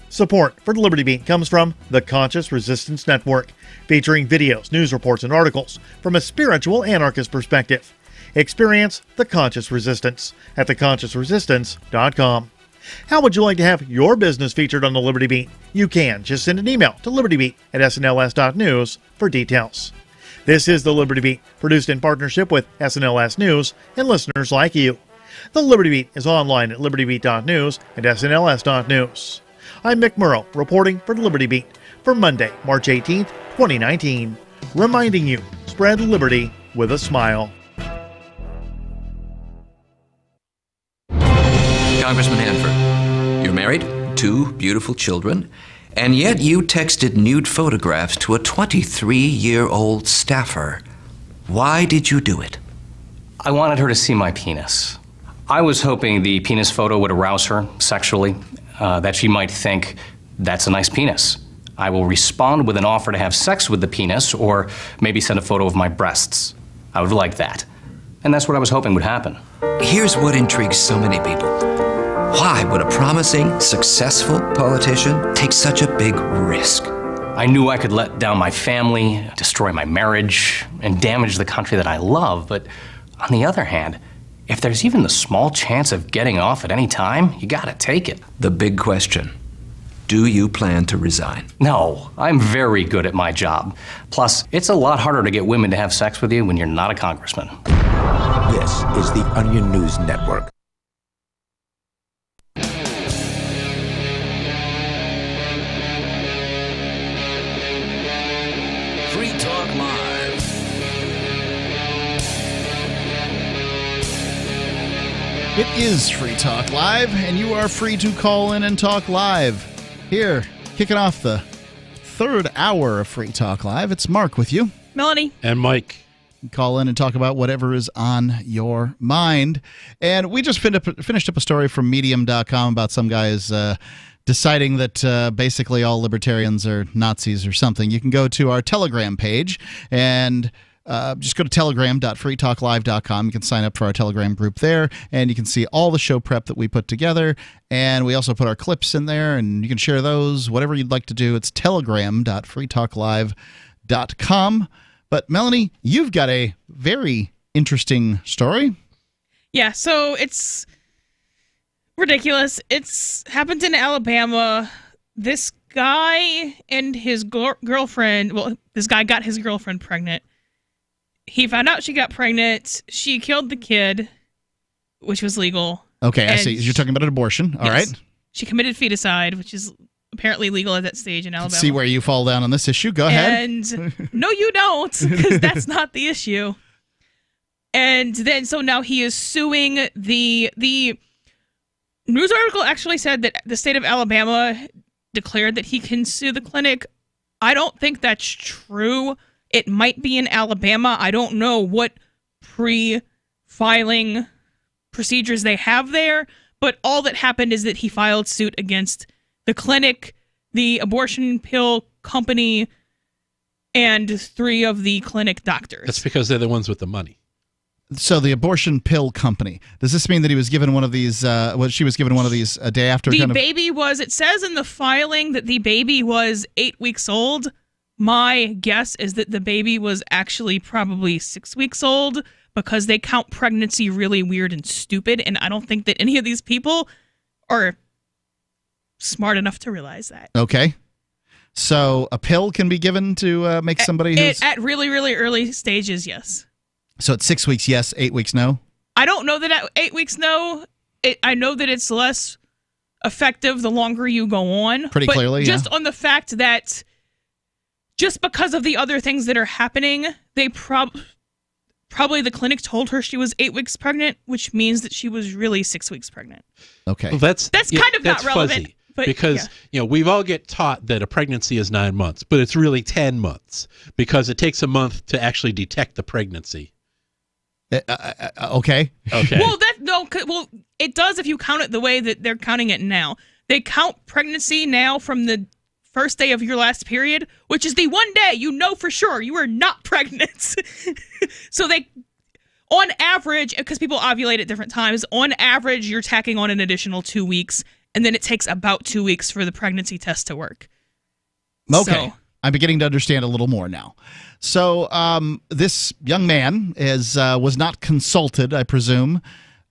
Support for the Liberty Beat comes from the Conscious Resistance Network, featuring videos, news reports, and articles from a spiritual anarchist perspective. Experience the Conscious Resistance at theconsciousresistance.com. How would you like to have your business featured on the Liberty Beat? You can. Just send an email to libertybeat@snls.news for details. This is the Liberty Beat, produced in partnership with SNLS News and listeners like you. The Liberty Beat is online at libertybeat.news and snls.news. I'm Mick Murrow, reporting for the Liberty Beat for Monday, March 18th, 2019. Reminding you, spread liberty with a smile. Congressman Hanford, you're married, 2 beautiful children, and yet you texted nude photographs to a 23-year-old staffer. Why did you do it? I wanted her to see my penis. I was hoping the penis photo would arouse her sexually, that she might think, that's a nice penis. I will respond with an offer to have sex with the penis, or maybe send a photo of my breasts. I would like that. And that's what I was hoping would happen. Here's what intrigues so many people. Why would a promising, successful politician take such a big risk? I knew I could let down my family, destroy my marriage, and damage the country that I love, but on the other hand, if there's even the small chance of getting off at any time, you gotta take it. The big question, do you plan to resign? No, I'm very good at my job. Plus, it's a lot harder to get women to have sex with you when you're not a congressman. This is the Onion News Network. Free Talk Live. It is Free Talk Live, and you are free to call in and talk live. Here, kicking off the third hour of Free Talk Live, it's Mark with you. Melanie. And Mike. Call in and talk about whatever is on your mind. And we just finished up a story from Medium.com about some guys deciding that basically all libertarians are Nazis or something. You can go to our Telegram page and just go to telegram.freetalklive.com. You can sign up for our Telegram group there, and you can see all the show prep that we put together. And we also put our clips in there, and you can share those, whatever you'd like to do. It's telegram.freetalklive.com. But, Melanie, you've got a very interesting story. Yeah, so it's ridiculous. It's happened in Alabama. This guy and his girlfriend, well, this guy got his girlfriend pregnant. He found out she got pregnant. She killed the kid, which was legal. Okay, I see. You're talking about an abortion. All right. She committed feticide, which is apparently legal at that stage in Alabama. Let's see where you fall down on this issue. Go ahead. And no, you don't, because that's not the issue. And then, so now he is suing the news article actually said that the state of Alabama declared that he can sue the clinic. I don't think that's true. It might be in Alabama. I don't know what pre-filing procedures they have there, but all that happened is that he filed suit against the clinic, the abortion pill company, and 3 of the clinic doctors. That's because they're the ones with the money. So the abortion pill company. Does this mean that he was given one of these? She was given one of these a day after? The baby was. It says in the filing that the baby was 8 weeks old. My guess is that the baby was actually probably 6 weeks old because they count pregnancy really weird and stupid, and I don't think that any of these people are smart enough to realize that. Okay. So a pill can be given to make somebody who's... At really, really early stages, yes. So at 6 weeks, yes. 8 weeks, no? I don't know that at 8 weeks, no. I know that it's less effective the longer you go on. Pretty clearly, just on the fact that just because of the other things that are happening, they probably the clinic told her she was 8 weeks pregnant, which means that she was really 6 weeks pregnant. Okay. Well, that's kind of not relevant. Fuzzy. Because we've all get taught that a pregnancy is 9 months, but it's really 10 months because it takes a month to actually detect the pregnancy. Okay. Well, it does if you count it the way that they're counting it now. They count pregnancy now from the first day of your last period, which is the one day you know for sure you are not pregnant. So they, on average, because people ovulate at different times, on average you're tacking on an additional 2 weeks. And then it takes about 2 weeks for the pregnancy test to work. Okay. So, I'm beginning to understand a little more now. So this young man was not consulted, I presume,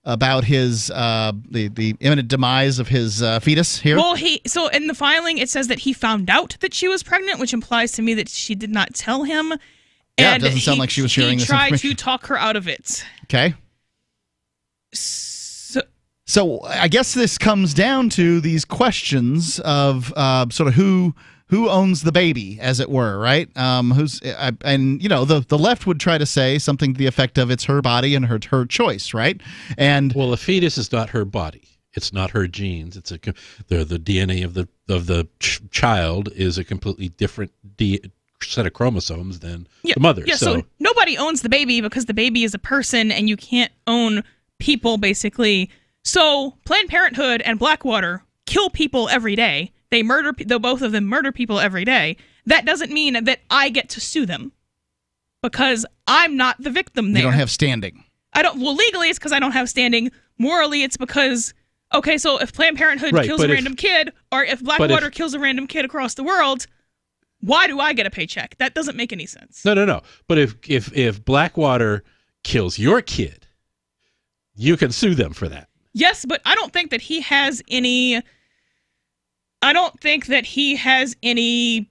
about his the imminent demise of his fetus here? Well, so in the filing, it says that he found out that she was pregnant, which implies to me that she did not tell him. Yeah, it doesn't sound like she was sharing this information. He tried to talk her out of it. Okay. So I guess this comes down to these questions of sort of who owns the baby, as it were, right? The left would try to say something to the effect of it's her body and her choice, right? And well, a fetus is not her body; it's not her genes. It's the DNA of the child is a completely different set of chromosomes than the mother. Yeah, so nobody owns the baby because the baby is a person, and you can't own people, basically. So Planned Parenthood and Blackwater kill people every day. Both of them murder people every day. That doesn't mean that I get to sue them because I'm not the victim there. You don't have standing. Well, legally it's because I don't have standing. Morally, it's because, okay, so if Planned Parenthood kills a random kid, or if Blackwater kills a random kid across the world, why do I get a paycheck? That doesn't make any sense. No. But if Blackwater kills your kid, you can sue them for that. Yes, but I don't think that he has any. I don't think that he has any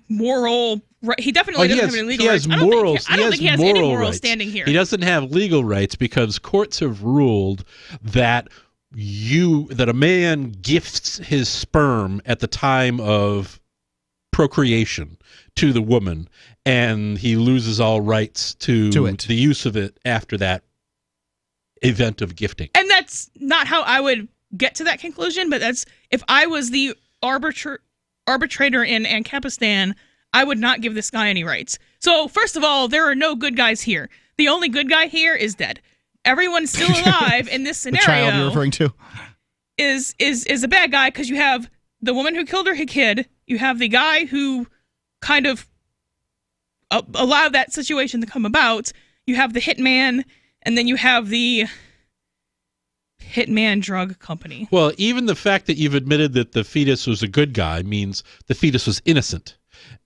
moral. He definitely doesn't have any legal rights. I don't think he has any moral standing here. He doesn't have legal rights because courts have ruled that a man gifts his sperm at the time of procreation to the woman, and he loses all rights to the use of it after that event of gifting. And that's not how I would get to that conclusion, but that's if I was the arbitrator in Ancapistan, I would not give this guy any rights. So first of all, there are no good guys here. The only good guy here is dead. Everyone still alive in this scenario. The child you're referring to is a bad guy because you have the woman who killed her kid, you have the guy who kind of allow that situation to come about, you have the hitman, and then you have the hitman drug company. Well, even the fact that you've admitted that the fetus was a good guy means the fetus was innocent.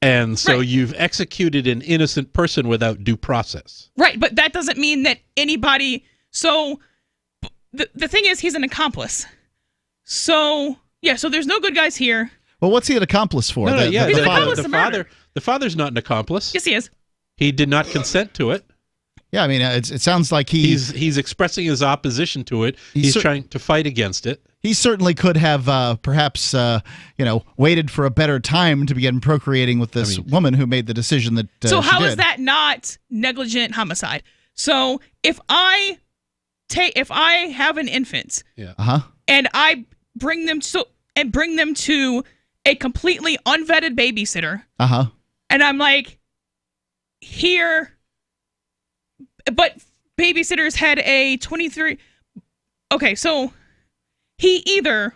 And so you've executed an innocent person without due process. Right, but that doesn't mean that anybody... So, the thing is, he's an accomplice. So, yeah, so there's no good guys here. Well, what's he an accomplice for? He's an accomplice to murder. The father's not an accomplice. Yes, he is. He did not consent to it. Yeah, I mean, it sounds like he's expressing his opposition to it. He's trying to fight against it. He certainly could have perhaps waited for a better time to begin procreating with this woman who made the decision that so she how did. is that not negligent homicide? So if I have an infant, and I bring them to a completely unvetted babysitter, and I'm like, here. But babysitters had a 23... Okay, so he either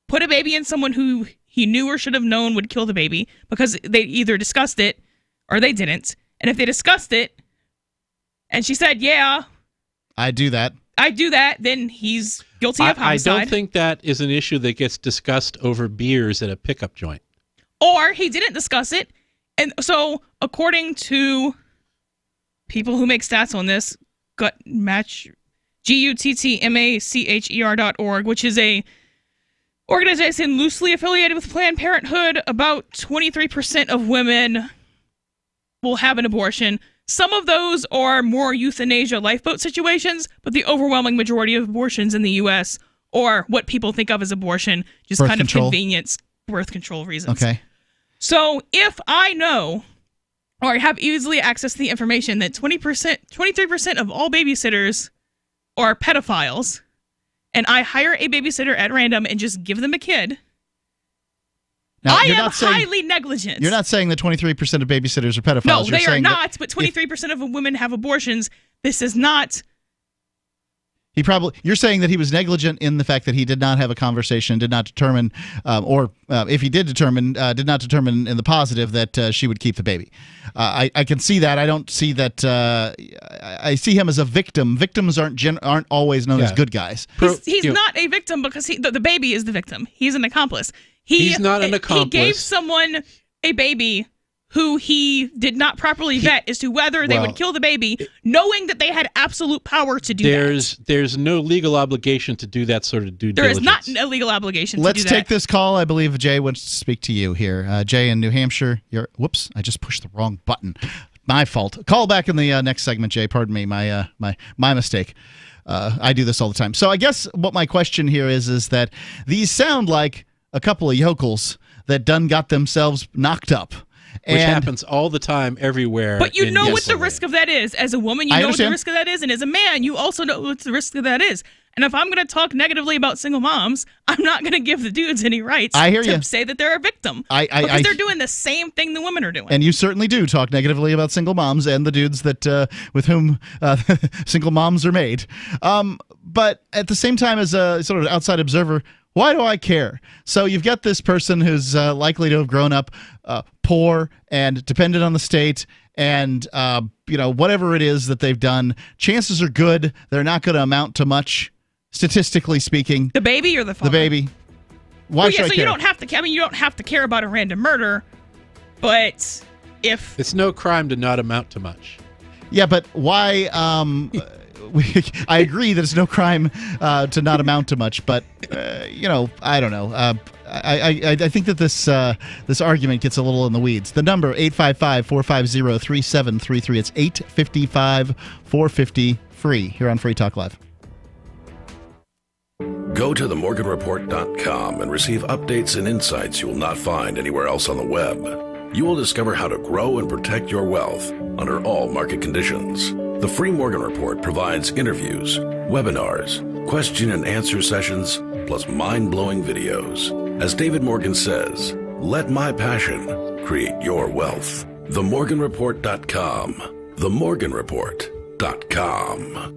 put a baby in someone who he knew or should have known would kill the baby because they either discussed it or they didn't. And if they discussed it and she said, yeah... I do that, then he's guilty of homicide. I don't think that is an issue that gets discussed over beers at a pickup joint. Or he didn't discuss it. And so, according to... people who make stats on this, guttmacher.org, which is a organization loosely affiliated with Planned Parenthood. About 23% of women will have an abortion. Some of those are more euthanasia lifeboat situations, but the overwhelming majority of abortions in the U.S. are what people think of as abortion, just birth kind control. of convenience, birth control reasons. Okay. So if I know... or have easily access to the information that 23% of all babysitters are pedophiles, and I hire a babysitter at random and just give them a kid, now, I am highly negligent. You're not saying that 23% of babysitters are pedophiles. No, You're they are saying not, but 23% of women have abortions. This is not... You're saying that he was negligent in the fact that he did not have a conversation, did not determine, if he did determine, did not determine in the positive that she would keep the baby. I can see that. I don't see that. I see him as a victim. Victims aren't always known as good guys. He's not a victim because the baby is the victim. He's an accomplice. He's not an accomplice. He gave someone a baby who he did not properly vet as to whether they would kill the baby, knowing that they had absolute power to do that. There's no legal obligation to do that sort of due diligence. There is not a legal obligation Let's to do that. take this call. I believe Jay wants to speak to you here. Jay in New Hampshire. Whoops, I just pushed the wrong button. My fault. Call back in the next segment, Jay. Pardon me. My mistake. I do this all the time. So I guess what my question here is that these sound like a couple of yokels that done got themselves knocked up. Which happens all the time, everywhere. But you know what the risk of that is. As a woman, you know what the risk of that is. And as a man, you also know what the risk of that is. And if I'm going to talk negatively about single moms, I'm not going to give the dudes any rights to say that they're a victim. Because they're doing the same thing the women are doing. And you certainly do talk negatively about single moms and the dudes that with whom single moms are made. But at the same time, as a sort of outside observer, why do I care? So you've got this person who's likely to have grown up poor and dependent on the state, and whatever it is that they've done, chances are good they're not going to amount to much, statistically speaking. The baby or the father? The baby. Why should I care? You don't have to. I mean, you don't have to care about a random murder, but if it's no crime to not amount to much. Yeah, but why? I agree that it's no crime to not amount to much, but I don't know. I think that this argument gets a little in the weeds. The number 855-450-3733. It's 855-450-FREE here on Free Talk Live. Go to themorganreport.com and receive updates and insights you will not find anywhere else on the web. You will discover how to grow and protect your wealth under all market conditions. The Free Morgan Report provides interviews, webinars, question and answer sessions, plus mind-blowing videos. As David Morgan says, let my passion create your wealth. TheMorganReport.com. TheMorganReport.com.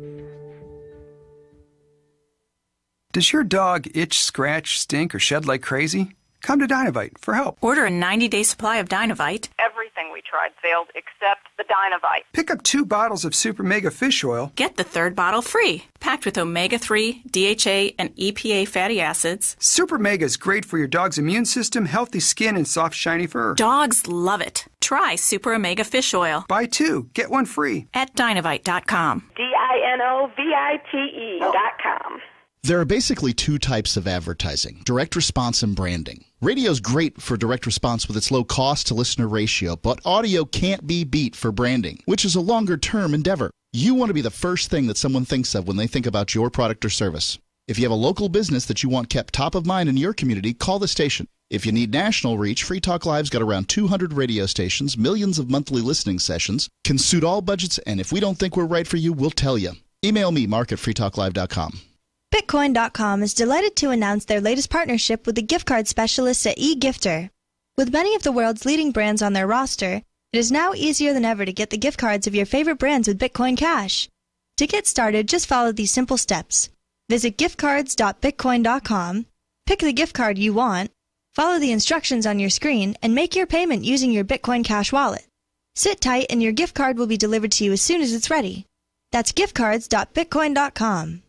Does your dog itch, scratch, stink, or shed like crazy? Come to Dynavite for help. Order a 90-day supply of Dynavite. Everything we tried failed except the Dynavite. Pick up 2 bottles of Super Mega Fish Oil. Get the 3rd bottle free, packed with omega-3, DHA, and EPA fatty acids. Super Mega is great for your dog's immune system, healthy skin, and soft, shiny fur. Dogs love it. Try Super Omega Fish Oil. Buy 2, get 1 free. At Dynavite.com. DINOVITE.com. There are basically 2 types of advertising, direct response and branding. Radio's great for direct response with its low cost to listener ratio, but audio can't be beat for branding, which is a longer-term endeavor. You want to be the first thing that someone thinks of when they think about your product or service. If you have a local business that you want kept top of mind in your community, call the station. If you need national reach, Free Talk Live's got around 200 radio stations, millions of monthly listening sessions, can suit all budgets, and if we don't think we're right for you, we'll tell you. Email me, mark@freetalklive.com. Bitcoin.com is delighted to announce their latest partnership with the gift card specialists at eGifter. With many of the world's leading brands on their roster, it is now easier than ever to get the gift cards of your favorite brands with Bitcoin Cash. To get started, just follow these simple steps. Visit giftcards.bitcoin.com, pick the gift card you want, follow the instructions on your screen, and make your payment using your Bitcoin Cash wallet. Sit tight and your gift card will be delivered to you as soon as it's ready. That's giftcards.bitcoin.com.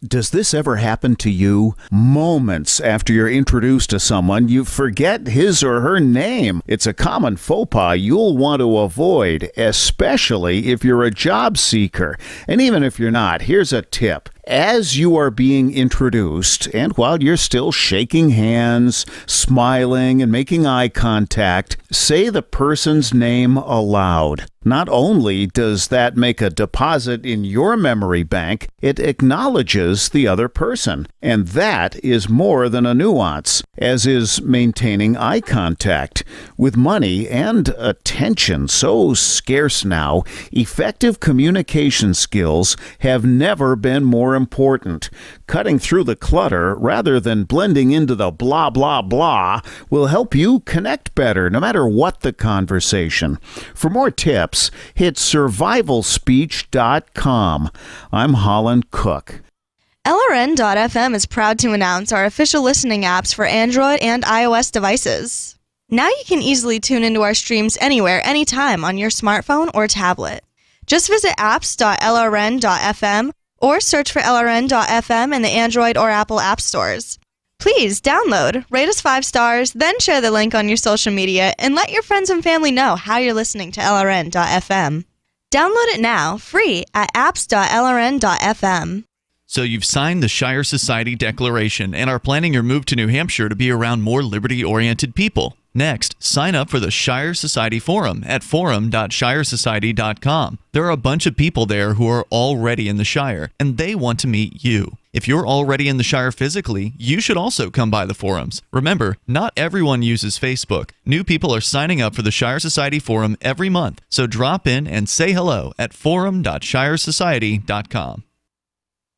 Does this ever happen to you? Moments after you're introduced to someone, you forget his or her name. It's a common faux pas you'll want to avoid, especially if you're a job seeker. And even if you're not, here's a tip. As you are being introduced, and while you're still shaking hands, smiling, and making eye contact, say the person's name aloud. Not only does that make a deposit in your memory bank, it acknowledges the other person. And that is more than a nuance, as is maintaining eye contact. With money and attention so scarce now, effective communication skills have never been more important. Cutting through the clutter rather than blending into the blah, blah, blah will help you connect better no matter what the conversation. For more tips, hit survivalspeech.com. I'm Holland Cook. LRN.FM is proud to announce our official listening apps for Android and iOS devices. Now you can easily tune into our streams anywhere, anytime on your smartphone or tablet. Just visit apps.lrn.fm or search for LRN.FM in the Android or Apple app stores. Please download, rate us 5 stars, then share the link on your social media and let your friends and family know how you're listening to LRN.FM. Download it now, free at apps.lrn.fm. So you've signed the Shire Society Declaration and are planning your move to New Hampshire to be around more liberty-oriented people. Next, sign up for the Shire Society Forum at forum.shiresociety.com. There are a bunch of people there who are already in the Shire, and they want to meet you. If you're already in the Shire physically, you should also come by the forums. Remember, not everyone uses Facebook. New people are signing up for the Shire Society Forum every month, so drop in and say hello at forum.shiresociety.com.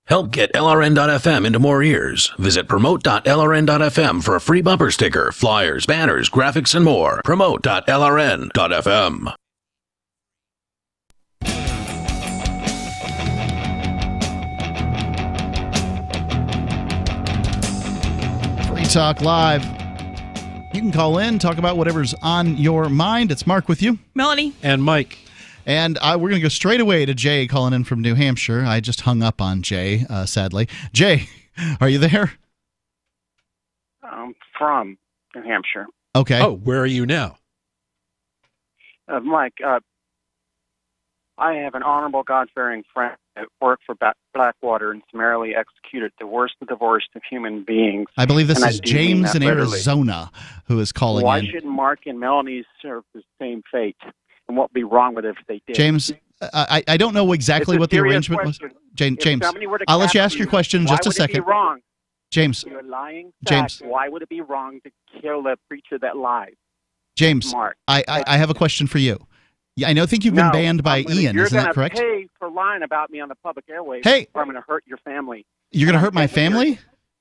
Help get LRN.FM into more ears. Visit promote.lrn.fm for a free bumper sticker, flyers, banners, graphics, and more. Promote.lrn.fm. Free Talk Live. You can call in, talk about whatever's on your mind. It's Mark with you. Melanie. And Mike. And we're going to go straight away to Jay calling in from New Hampshire. I just hung up on Jay, sadly. Jay, are you there? From New Hampshire. Okay. Oh, where are you now? Mike, I have an honorable, God-fearing friend that worked for Blackwater and summarily executed the worst of the worst of human beings. I believe this is James in Arizona who is calling in. Why shouldn't Mark and Melanie serve the same fate? And what would be wrong with it if they did? James, I don't know exactly what the arrangement was. James, I'll let you ask your question in just a second. Why would it be wrong? James, You're lying. James, why would it be wrong to kill the preacher that lies? James, Mark, I have a question for you. Yeah, I think you've been banned by Ian. Isn't that correct? You're going to pay for lying about me on the public airwaves. Hey, or I'm going to hurt your family. You're going to hurt my family?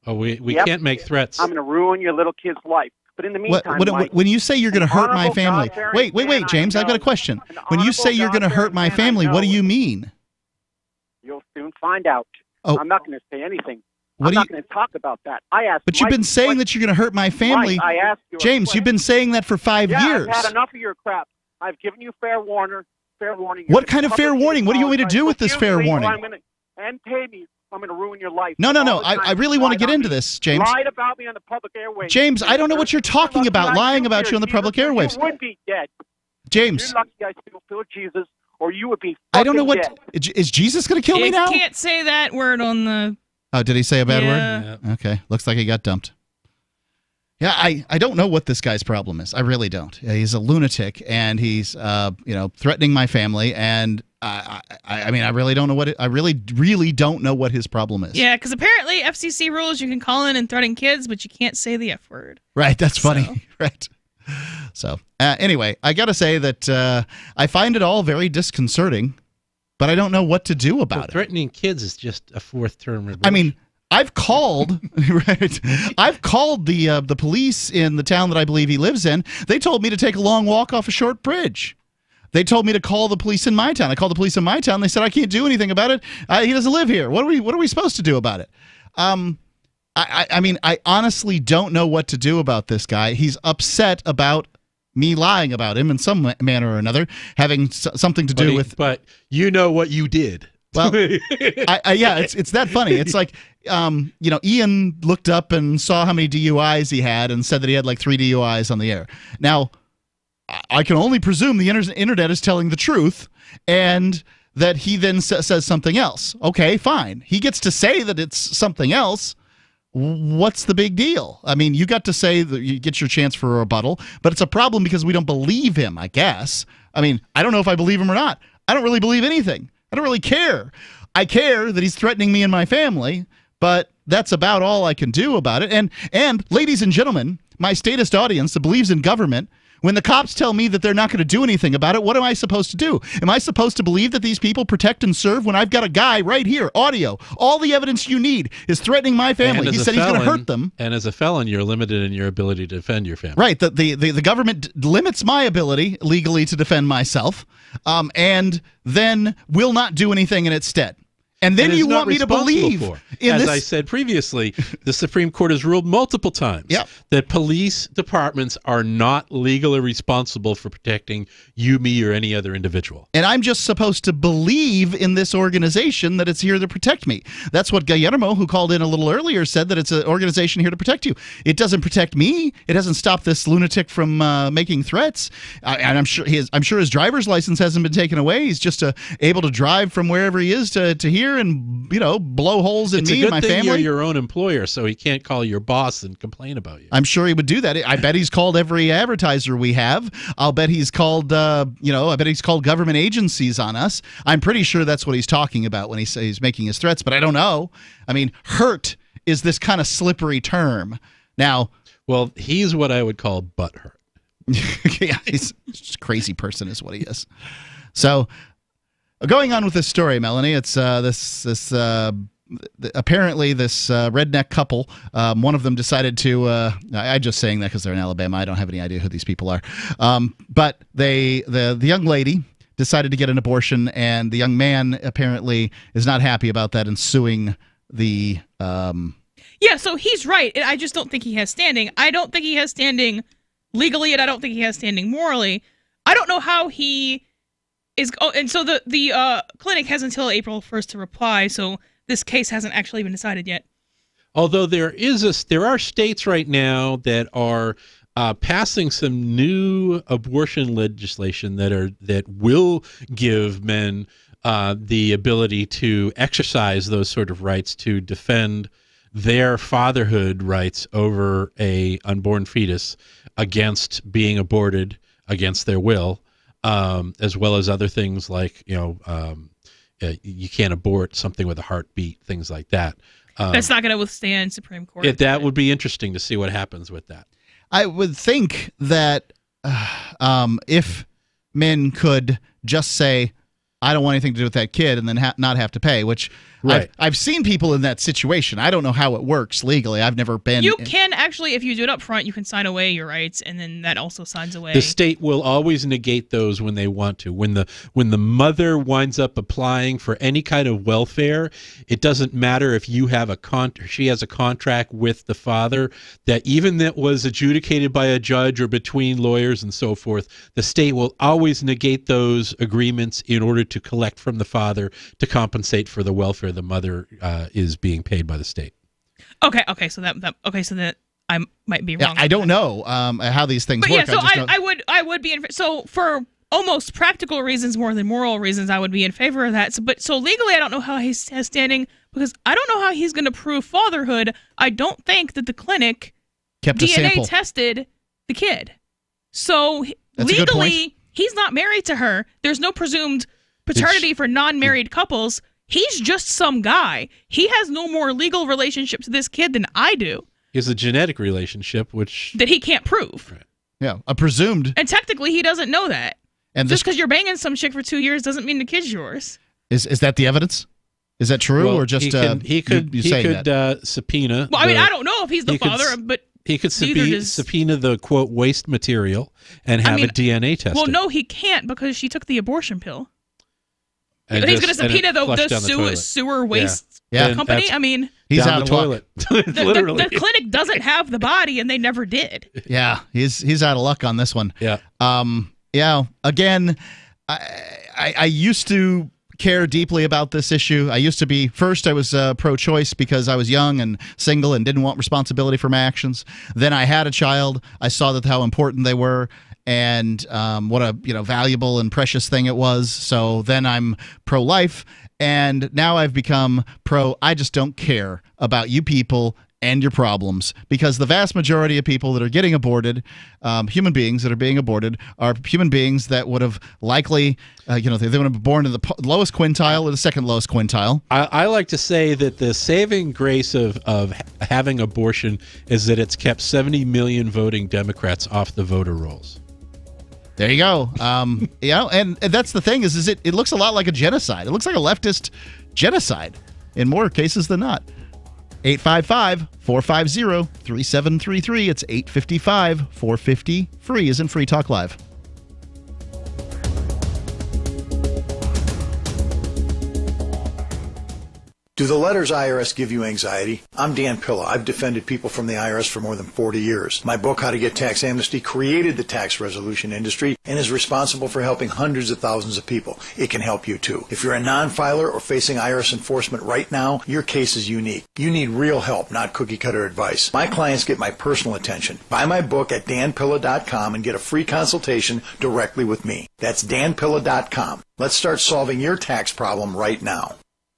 Oh, we Yep. can't make threats. I'm going to ruin your little kid's life. But in the meantime, Mike, when you say you're going to hurt my family, wait, James, I've got a question. When you say you're going to hurt my family, what do you mean? You'll soon find out. Oh. I'm not going to say anything. I'm not going to talk about that. I asked. But you've been saying that you're going to hurt my family. Mike, I asked you. James, you've been saying that for 5 years. I've had enough of your crap. I've given you fair warning. What kind of fair warning? What do you want me to do with this fair warning? And pay me. I'm going to ruin your life. No. I really want to get into this, James. Lied about me on the public airwaves. James, I don't know what you're talking about, lying about you on the public airwaves. You would be dead. James. You're lucky I still feel Jesus, or you would be I don't know what... dead. Is Jesus going to kill me now? You can't say that word on the... Oh, did he say a bad Yeah. word? Okay. Looks like he got dumped. Yeah, I don't know what this guy's problem is. I really don't. He's a lunatic, and he's threatening my family, and I mean, I really don't know I really don't know what his problem is. Yeah, because apparently FCC rules you can call in and threaten kids, but you can't say the F word. Right, that's funny. Right. So anyway, I got to say that I find it all very disconcerting, but I don't know what to do about it. Threatening kids is just a fourth term. I mean, I've called I've called the police in the town that I believe he lives in. They told me to take a long walk off a short bridge. They told me to call the police in my town. I called the police in my town. They said I can't do anything about it. He doesn't live here. What are we supposed to do about it? I mean, I honestly don't know what to do about this guy. He's upset about me lying about him in some manner or another, having something to do with. But you know what you did. Well, yeah, it's that funny. It's like, Ian looked up and saw how many DUIs he had and said that he had like 3 DUIs on the air. Now, I can only presume the internet is telling the truth, and that he then says something else. Okay, fine. He gets to say that it's something else. What's the big deal? I mean, you got to say that you get your chance for a rebuttal, but it's a problem because we don't believe him, I guess. I mean, I don't know if I believe him or not. I don't really believe anything. I don't really care. I care that he's threatening me and my family, but that's about all I can do about it. And ladies and gentlemen, my statist audience that believes in government, when the cops tell me that they're not going to do anything about it, what am I supposed to do? Am I supposed to believe that these people protect and serve when I've got a guy right here, audio, all the evidence you need is threatening my family? He said he's going to hurt them. And as a felon, you're limited in your ability to defend your family. Right. The government limits my ability legally to defend myself, and then will not do anything in its stead. And then you want me to believe in as this? I said previously, the Supreme Court has ruled multiple times that police departments are not legally responsible for protecting you, me, or any other individual. And I'm just supposed to believe in this organization that it's here to protect me. That's what Guillermo, who called in a little earlier, said, that it's an organization here to protect you. It doesn't protect me. It hasn't stopped this lunatic from making threats. And I'm sure his driver's license hasn't been taken away. He's just able to drive from wherever he is to here and blow holes in me and my family. It's a good thing you're your own employer, so he can't call your boss and complain about you. I'm sure he would do that. I bet he's called every advertiser we have. I'll bet he's called I bet he's called government agencies on us. I'm pretty sure that's what he's talking about when he says he's making his threats, but I don't know. I mean, hurt is this kind of slippery term. Now, well, he's what I would call butthurt. Yeah, he's just a crazy person is what he is. So, going on with this story, Melanie, it's apparently this redneck couple. One of them decided to. I'm just saying that because they're in Alabama. I don't have any idea who these people are. But the young lady decided to get an abortion, and the young man apparently is not happy about that and suing the. Yeah, so he's right. I just don't think he has standing. I don't think he has standing legally, and I don't think he has standing morally. I don't know how he is. Oh, and so the clinic has until April 1st to reply. So this case hasn't actually been decided yet. Although there are states right now that are passing some new abortion legislation that will give men the ability to exercise those sort of rights to defend their fatherhood rights over a unborn fetus against being aborted against their will, as well as other things like you can't abort something with a heartbeat, things like that. That's not going to withstand Supreme Court. That would be interesting to see what happens with that. I would think that if men could just say, I don't want anything to do with that kid, and then not have to pay, which Right. I've seen people in that situation. I don't know how it works legally. I've never been. You can actually, if you do it up front, you can sign away your rights, and then that also signs away. The state will always negate those when they want to. When the mother winds up applying for any kind of welfare, it doesn't matter if you have she has a contract with the father that even that was adjudicated by a judge or between lawyers and so forth. The state will always negate those agreements in order to collect from the father to compensate for the welfare the mother is being paid by the state. Okay, so that I might be wrong. Yeah, I don't know how these things work. Yeah, so I would be in. So for almost practical reasons more than moral reasons, I would be in favor of that. So legally, I don't know how he has standing because I don't know how he's going to prove fatherhood. I don't think that the clinic kept a DNA sample. tested the kid. So That's a good point. legally, he's not married to her. There's no presumed paternity for non-married couples. He's just some guy. He has no more legal relationship to this kid than I do. Is a genetic relationship, which that he can't prove. Right. Yeah, a presumed. And technically, he doesn't know that. And just because you're banging some chick for 2 years doesn't mean the kid's yours. Is that the evidence? Is that true, or just he could subpoena? Well, I mean, I don't know if he's the father, but he could subpoena the quote waste material and have a DNA test. Well, no, he can't because she took the abortion pill. And he's going to and subpoena flushed down the sewer waste company. I mean, he's down out the of toilet. The clinic doesn't have the body, and they never did. Yeah, he's out of luck on this one. Yeah. Again, I used to care deeply about this issue. I used to be, first I was pro-choice because I was young and single and didn't want responsibility for my actions. Then I had a child. I saw that how important they were and what a valuable and precious thing it was. So then I'm pro-life, and now I've become I just don't care about you people and your problems, because the vast majority of people that are getting aborted, human beings that are being aborted, are human beings that would have likely, they would have been born in the lowest quintile or the second lowest quintile. I like to say that the saving grace of having abortion is that it's kept 70 million voting Democrats off the voter rolls. There you go. And that's the thing is it looks a lot like a genocide. It looks like a leftist genocide in more cases than not. 855-450-3733. It's 855-450-FREE is in Free Talk Live. Do the letters IRS give you anxiety? I'm Dan Pilla. I've defended people from the IRS for more than 40 years. My book, How to Get Tax Amnesty, created the tax resolution industry and is responsible for helping hundreds of thousands of people. It can help you too. If you're a non-filer or facing IRS enforcement right now, your case is unique. You need real help, not cookie-cutter advice. My clients get my personal attention. Buy my book at danpilla.com and get a free consultation directly with me. That's danpilla.com. Let's start solving your tax problem right now.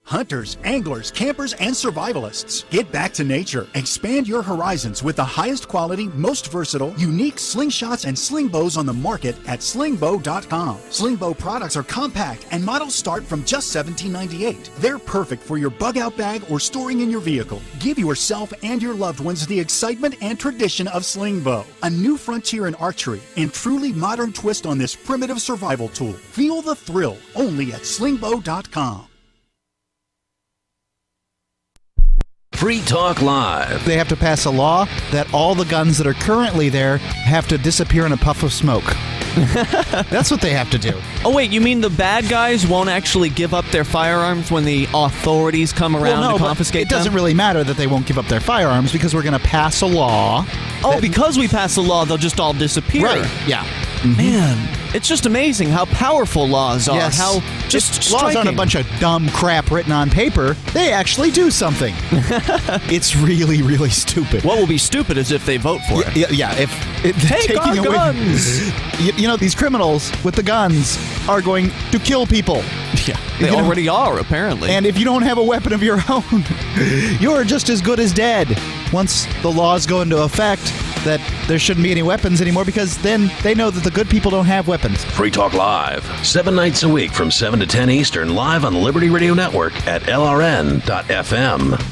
Hunters, anglers, campers, and survivalists. Get back to nature. Expand your horizons with the highest quality, most versatile, unique slingshots and sling bows on the market at slingbow.com. Sling bow products are compact and models start from just $17.98. They're perfect for your bug out bag or storing in your vehicle. Give yourself and your loved ones the excitement and tradition of sling bow. A new frontier in archery and truly modern twist on this primitive survival tool. Feel the thrill only at slingbow.com. Free Talk Live. They have to pass a law that all the guns that are currently there have to disappear in a puff of smoke. That's what they have to do. Oh, wait, you mean the bad guys won't actually give up their firearms when the authorities come around to confiscate them? It doesn't really matter that they won't give up their firearms because we're going to pass a law. Oh, because we pass a law, they'll just all disappear. Right, yeah. Mm-hmm. Man, it's just amazing how powerful laws are. Yes. How just laws aren't a bunch of dumb crap written on paper. They actually do something. It's really, really stupid. What will be stupid is if they vote for it. Yeah, if take our guns. These criminals with the guns are going to kill people. Yeah, they already are, apparently. And if you don't have a weapon of your own, you're just as good as dead. Once the laws go into effect, that there shouldn't be any weapons anymore, because then they know that the good people don't have weapons. Free Talk Live, 7 nights a week from 7 to 10 Eastern, live on the Liberty Radio Network at LRN.FM.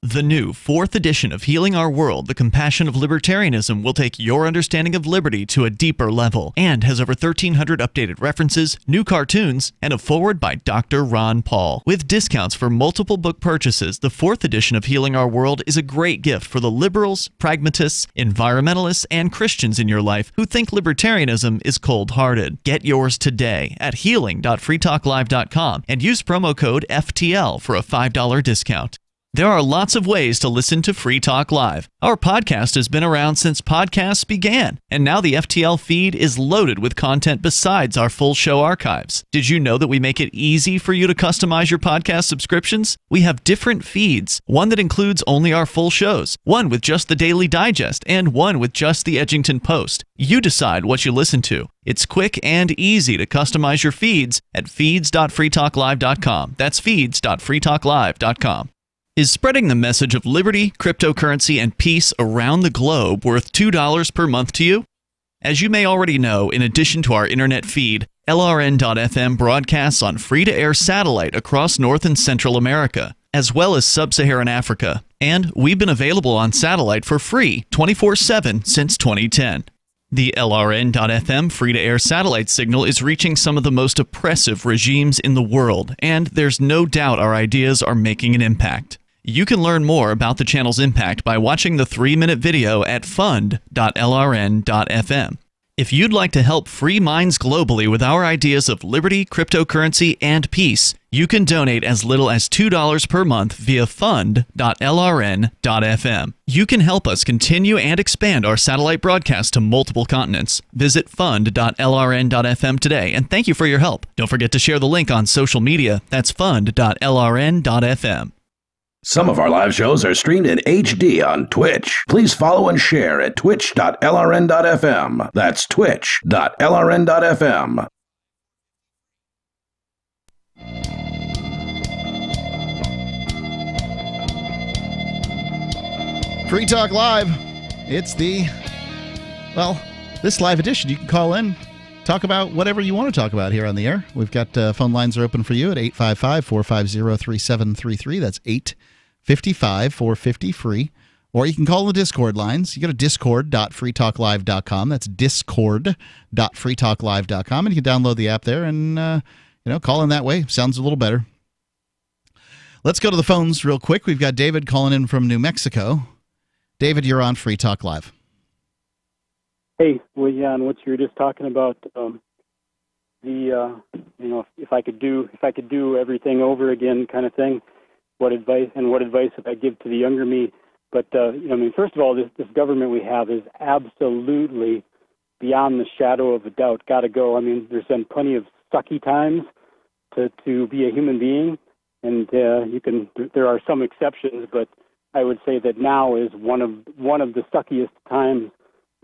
The new 4th edition of Healing Our World, The Compassion of Libertarianism will take your understanding of liberty to a deeper level and has over 1,300 updated references, new cartoons, and a foreword by Dr. Ron Paul. With discounts for multiple book purchases, the 4th edition of Healing Our World is a great gift for the liberals, pragmatists, environmentalists, and Christians in your life who think libertarianism is cold-hearted. Get yours today at healing.freetalklive.com and use promo code FTL for a $5 discount. There are lots of ways to listen to Free Talk Live. Our podcast has been around since podcasts began, and now the FTL feed is loaded with content besides our full show archives. Did you know that we make it easy for you to customize your podcast subscriptions? We have different feeds, one that includes only our full shows, one with just the Daily Digest, and one with just the Edgington Post. You decide what you listen to. It's quick and easy to customize your feeds at feeds.freetalklive.com. That's feeds.freetalklive.com. Is spreading the message of liberty, cryptocurrency, and peace around the globe worth $2 per month to you? As you may already know, in addition to our internet feed, LRN.FM broadcasts on free-to-air satellite across North and Central America, as well as Sub-Saharan Africa. And we've been available on satellite for free 24/7 since 2010. The LRN.FM free-to-air satellite signal is reaching some of the most oppressive regimes in the world, and there's no doubt our ideas are making an impact. You can learn more about the channel's impact by watching the 3-minute video at fund.lrn.fm. If you'd like to help free minds globally with our ideas of liberty, cryptocurrency, and peace, you can donate as little as $2 per month via fund.lrn.fm. You can help us continue and expand our satellite broadcast to multiple continents. Visit fund.lrn.fm today, and thank you for your help. Don't forget to share the link on social media. That's fund.lrn.fm. Some of our live shows are streamed in HD on Twitch. Please follow and share at twitch.lrn.fm. That's twitch.lrn.fm. Free Talk Live. It's this live edition. You can call in, talk about whatever you want to talk about here on the air. We've got phone lines are open for you at 855-450-3733. That's 855-450-FREE. Or you can call the Discord lines. You go to discord.freetalklive.com. That's discord.freetalklive.com. And you can download the app there and, call in that way. Sounds a little better. Let's go to the phones real quick. We've got David calling in from New Mexico. David, you're on Free Talk Live. Hey, well, yeah, and what you were just talking about, if I could do everything over again, kind of thing. What advice would I give to the younger me? But first of all, this government we have is absolutely beyond the shadow of a doubt. Got to go. I mean, there's been plenty of sucky times to be a human being, and there are some exceptions, but I would say that now is one of the suckiest times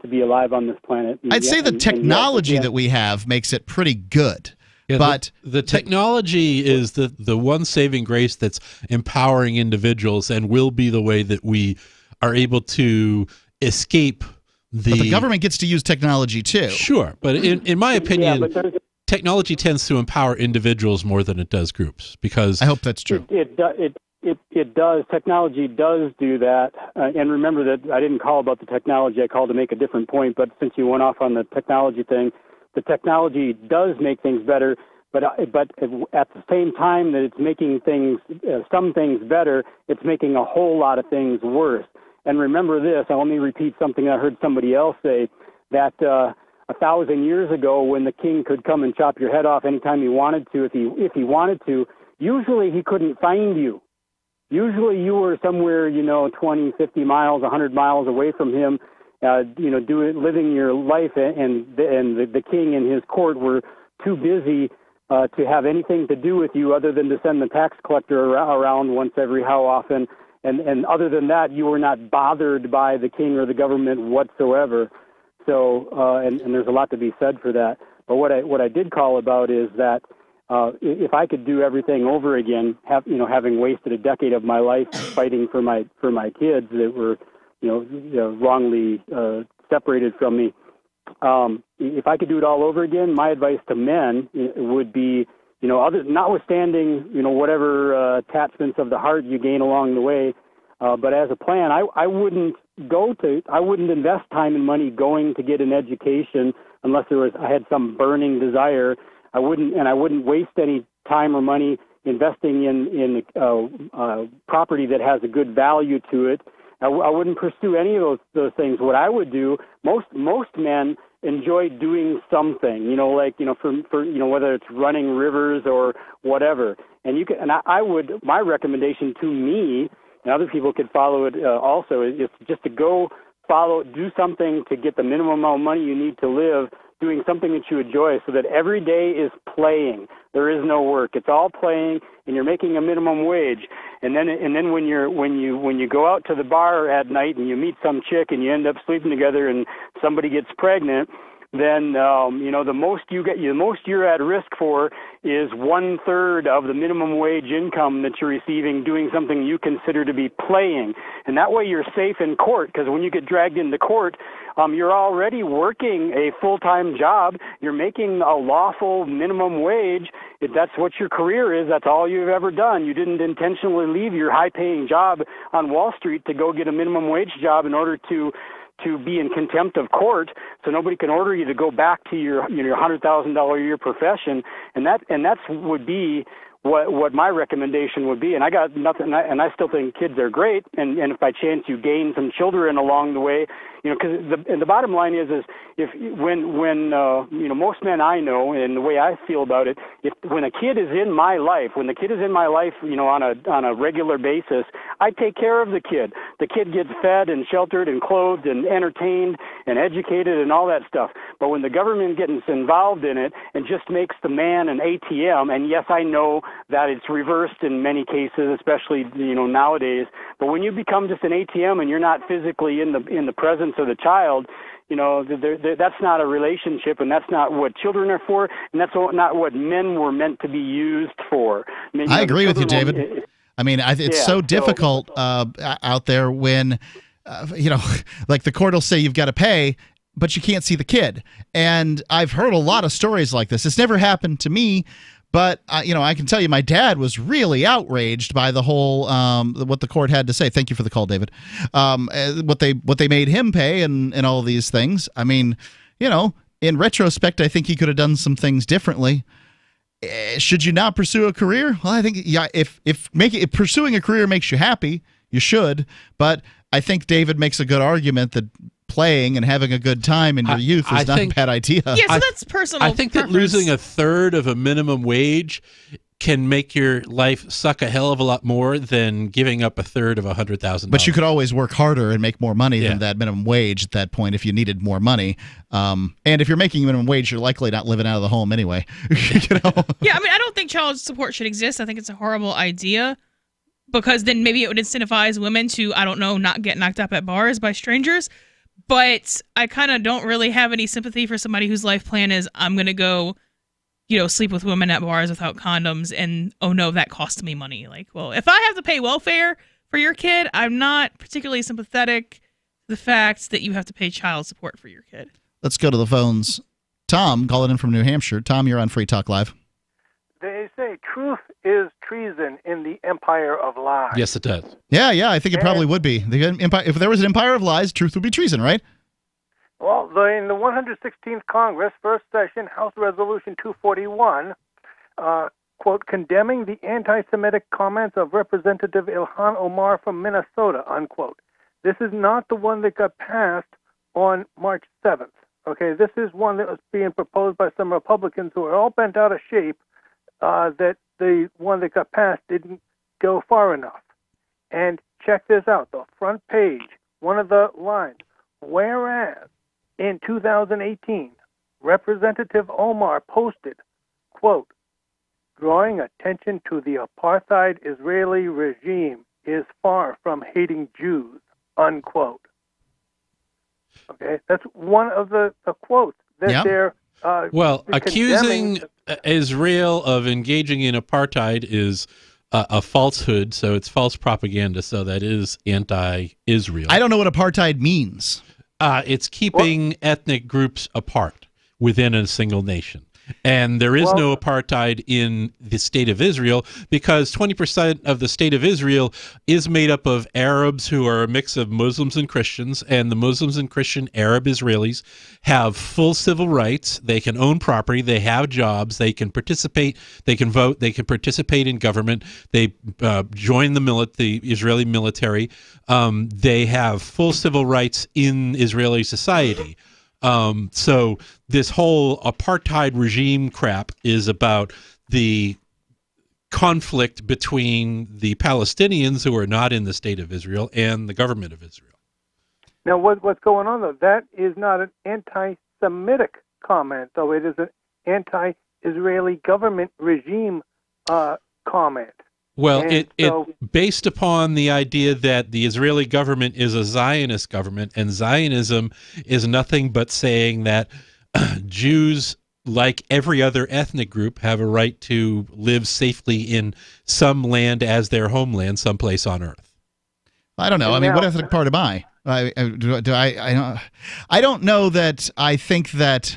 to be alive on this planet. I'd say the technology that we have makes it pretty good. Yeah, but the technology is the one saving grace that's empowering individuals and will be the way that we are able to escape the... But the government gets to use technology too. Sure, but in my opinion, technology tends to empower individuals more than it does groups, because... I hope that's true. It does. Technology does do that. And remember that I didn't call about the technology. I called to make a different point, but since you went off on the technology thing, the technology does make things better, but at the same time that it's making some things better, it's making a whole lot of things worse. And remember this, I'll only repeat something I heard somebody else say, that 1,000 years ago when the king could come and chop your head off anytime he wanted to, if he wanted to, usually he couldn't find you. Usually you were somewhere, 20, 50 miles, 100 miles away from him, living your life, and the king and his court were too busy to have anything to do with you other than to send the tax collector around once every how often. And other than that, you were not bothered by the king or the government whatsoever. So, and there's a lot to be said for that. But what I did call about is that if I could do everything over again, having wasted a decade of my life fighting for my kids that were wrongly separated from me. If I could do it all over again, my advice to men would be, notwithstanding, whatever attachments of the heart you gain along the way, But as a plan, I wouldn't invest time and money going to get an education unless I had some burning desire. I wouldn't waste any time or money investing in property that has a good value to it. I wouldn't pursue any of those things. What I would do, most men enjoy doing something, for whether it's running rivers or whatever. And my recommendation to me, and other people could follow it also, is just to do something to get the minimum amount of money you need to live, doing something that you enjoy, so that every day is playing. There is no work. It's all playing, and you're making a minimum wage. And then when you go out to the bar at night and you meet some chick and you end up sleeping together and somebody gets pregnant, then the most you're at risk for is 1/3 of the minimum wage income that you're receiving doing something you consider to be playing. And that way you're safe in court, because when you get dragged into court, you're already working a full-time job. You're making a lawful minimum wage. If that's what your career is, that's all you've ever done. You didn't intentionally leave your high-paying job on Wall Street to go get a minimum wage job in order to be in contempt of court, so nobody can order you to go back to your $100,000 a year profession, and that's would be what my recommendation would be. And I got nothing, and I still think kids are great, and if by chance you gain some children along the way, because the bottom line is when most men I know, and the way I feel about it, when a kid is in my life, on a regular basis, I take care of the kid. The kid gets fed and sheltered and clothed and entertained and educated and all that stuff. But when the government gets involved in it and just makes the man an ATM, and yes, I know that it's reversed in many cases, especially nowadays. But when you become just an ATM and you're not physically in the presence of the child, that's not a relationship, and that's not what children are for, and that's not what men were meant to be used for. I agree with you, David. It's so difficult out there when, like the court will say you've got to pay, but you can't see the kid. And I've heard a lot of stories like this. It's never happened to me, but I can tell you my dad was really outraged by the whole what the court had to say. Thank you for the call, David. What they made him pay and all of these things. I mean, in retrospect, I think he could have done some things differently. Should you not pursue a career? Well, I think if pursuing a career makes you happy, you should. But I think David makes a good argument that playing and having a good time in your youth is not a bad idea. Yeah, so that's personal. I think that losing 1/3 of a minimum wage can make your life suck a hell of a lot more than giving up 1/3 of $100,000. But you could always work harder and make more money than that minimum wage at that point if you needed more money. And if you're making minimum wage, you're likely not living out of the home anyway. Yeah, I don't think child support should exist. I think it's a horrible idea, because then maybe it would incentivize women to, not get knocked up at bars by strangers. But I kind of don't really have any sympathy for somebody whose life plan is, I'm going to go, sleep with women at bars without condoms, and, oh no, that costs me money. Like, well, if I have to pay welfare for your kid, I'm not particularly sympathetic to the fact that you have to pay child support for your kid. Let's go to the phones. Tom, calling in from New Hampshire. Tom, you're on Free Talk Live. They say truth is treason in the empire of lies. Yes, it does. Yeah, I think it probably would be. If there was an empire of lies, truth would be treason, right? Well, in the 116th Congress, first session, House Resolution 241, quote, condemning the anti-Semitic comments of Representative Ilhan Omar from Minnesota, unquote. This is not the one that got passed on March 7th. Okay, this is one that was being proposed by some Republicans who are all bent out of shape, that the one that got passed didn't go far enough. And check this out, the front page, one of the lines, whereas in 2018, Representative Omar posted, quote, drawing attention to the apartheid Israeli regime is far from hating Jews, unquote. Okay, that's one of the quotes that they're accusing Israel of engaging in apartheid is a falsehood, so it's false propaganda, so that is anti-Israel. I don't know what apartheid means. It's keeping ethnic groups apart within a single nation. And there is no apartheid in the State of Israel because 20% of the State of Israel is made up of Arabs who are a mix of Muslims and Christians, and the Muslims and Christian Arab Israelis have full civil rights. They can own property. They have jobs. They can participate. They can vote. They can participate in government. They join the Israeli military. They have full civil rights in Israeli society. So this whole apartheid regime crap is about the conflict between the Palestinians who are not in the State of Israel and the government of Israel. Now, what's going on, though, that is not an anti-Semitic comment, though it is an anti-Israeli government regime comment. Well, it based upon the idea that the Israeli government is a Zionist government, and Zionism is nothing but saying that Jews, like every other ethnic group, have a right to live safely in some land as their homeland, someplace on earth. I don't know. I mean, what ethnic part am I? I don't know that I think that.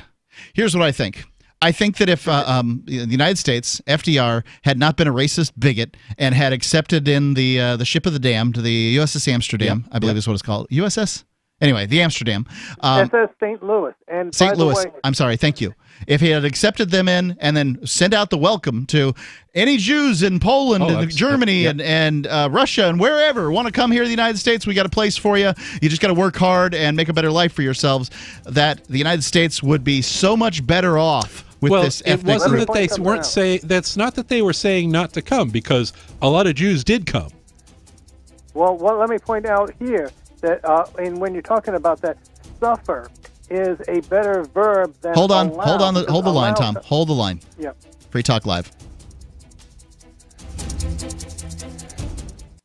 Here's what I think. I think that if the United States, FDR, had not been a racist bigot and had accepted in the ship of the damned, the USS Amsterdam, I believe is what it's called. USS? Anyway, the Amsterdam. SS St. Louis. And St. Louis. I'm sorry. Thank you. If he had accepted them in and then sent out the welcome to any Jews in Poland and Germany and Russia and wherever want to come here to the United States, we got a place for you. You just got to work hard and make a better life for yourselves. That the United States would be so much better off. This it wasn't that they weren't saying. That's not that they were saying not to come, because a lot of Jews did come. Well, let me point out here that and when you're talking about that, suffer is a better verb than hold the line, Tom. Hold the line. Yeah. Free Talk Live.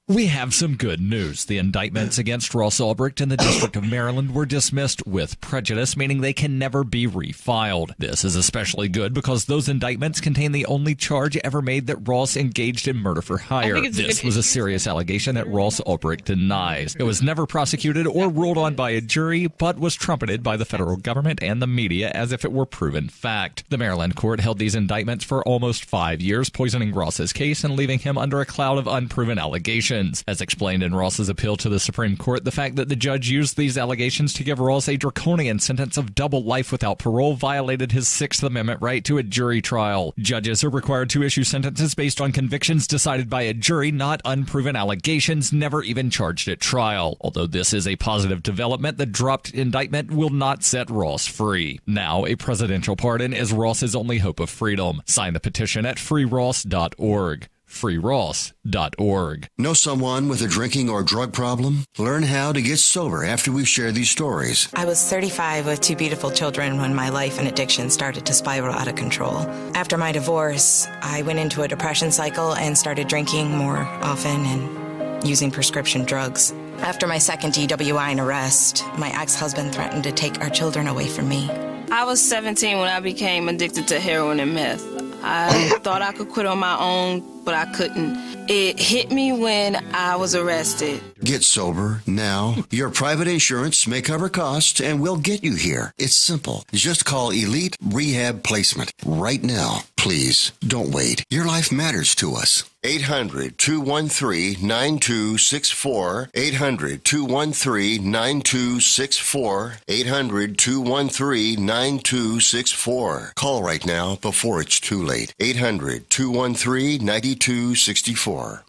We have some good news. The indictments against Ross Ulbricht in the District of Maryland were dismissed with prejudice, meaning they can never be refiled. This is especially good because those indictments contain the only charge ever made that Ross engaged in murder for hire. This was a serious allegation that Ross Ulbricht denies. It was never prosecuted or ruled on by a jury, but was trumpeted by the federal government and the media as if it were proven fact. The Maryland court held these indictments for almost 5 years, poisoning Ross's case and leaving him under a cloud of unproven allegations. As explained in Ross's appeal to the Supreme Court, the fact that the judge used these allegations to give Ross a draconian sentence of double life without parole violated his Sixth Amendment right to a jury trial. Judges are required to issue sentences based on convictions decided by a jury, not unproven allegations never even charged at trial. Although this is a positive development, the dropped indictment will not set Ross free. Now, a presidential pardon is Ross's only hope of freedom. Sign the petition at freeross.org. freeross.org. Know someone with a drinking or drug problem? Learn how to get sober after we've shared these stories. I was 35 with 2 beautiful children when my life and addiction started to spiral out of control. After my divorce, I went into a depression cycle and started drinking more often and using prescription drugs. After my second DWI and arrest, my ex-husband threatened to take our children away from me. I was 17 when I became addicted to heroin and meth. I thought I could quit on my own, but I couldn't. It hit me when I was arrested. Get sober now. Your private insurance may cover costs and we'll get you here. It's simple. Just call Elite Rehab Placement right now. Please, don't wait. Your life matters to us. 800-213-9264. 800-213-9264. 800-213-9264. Call right now before it's too late. 800-213-9264.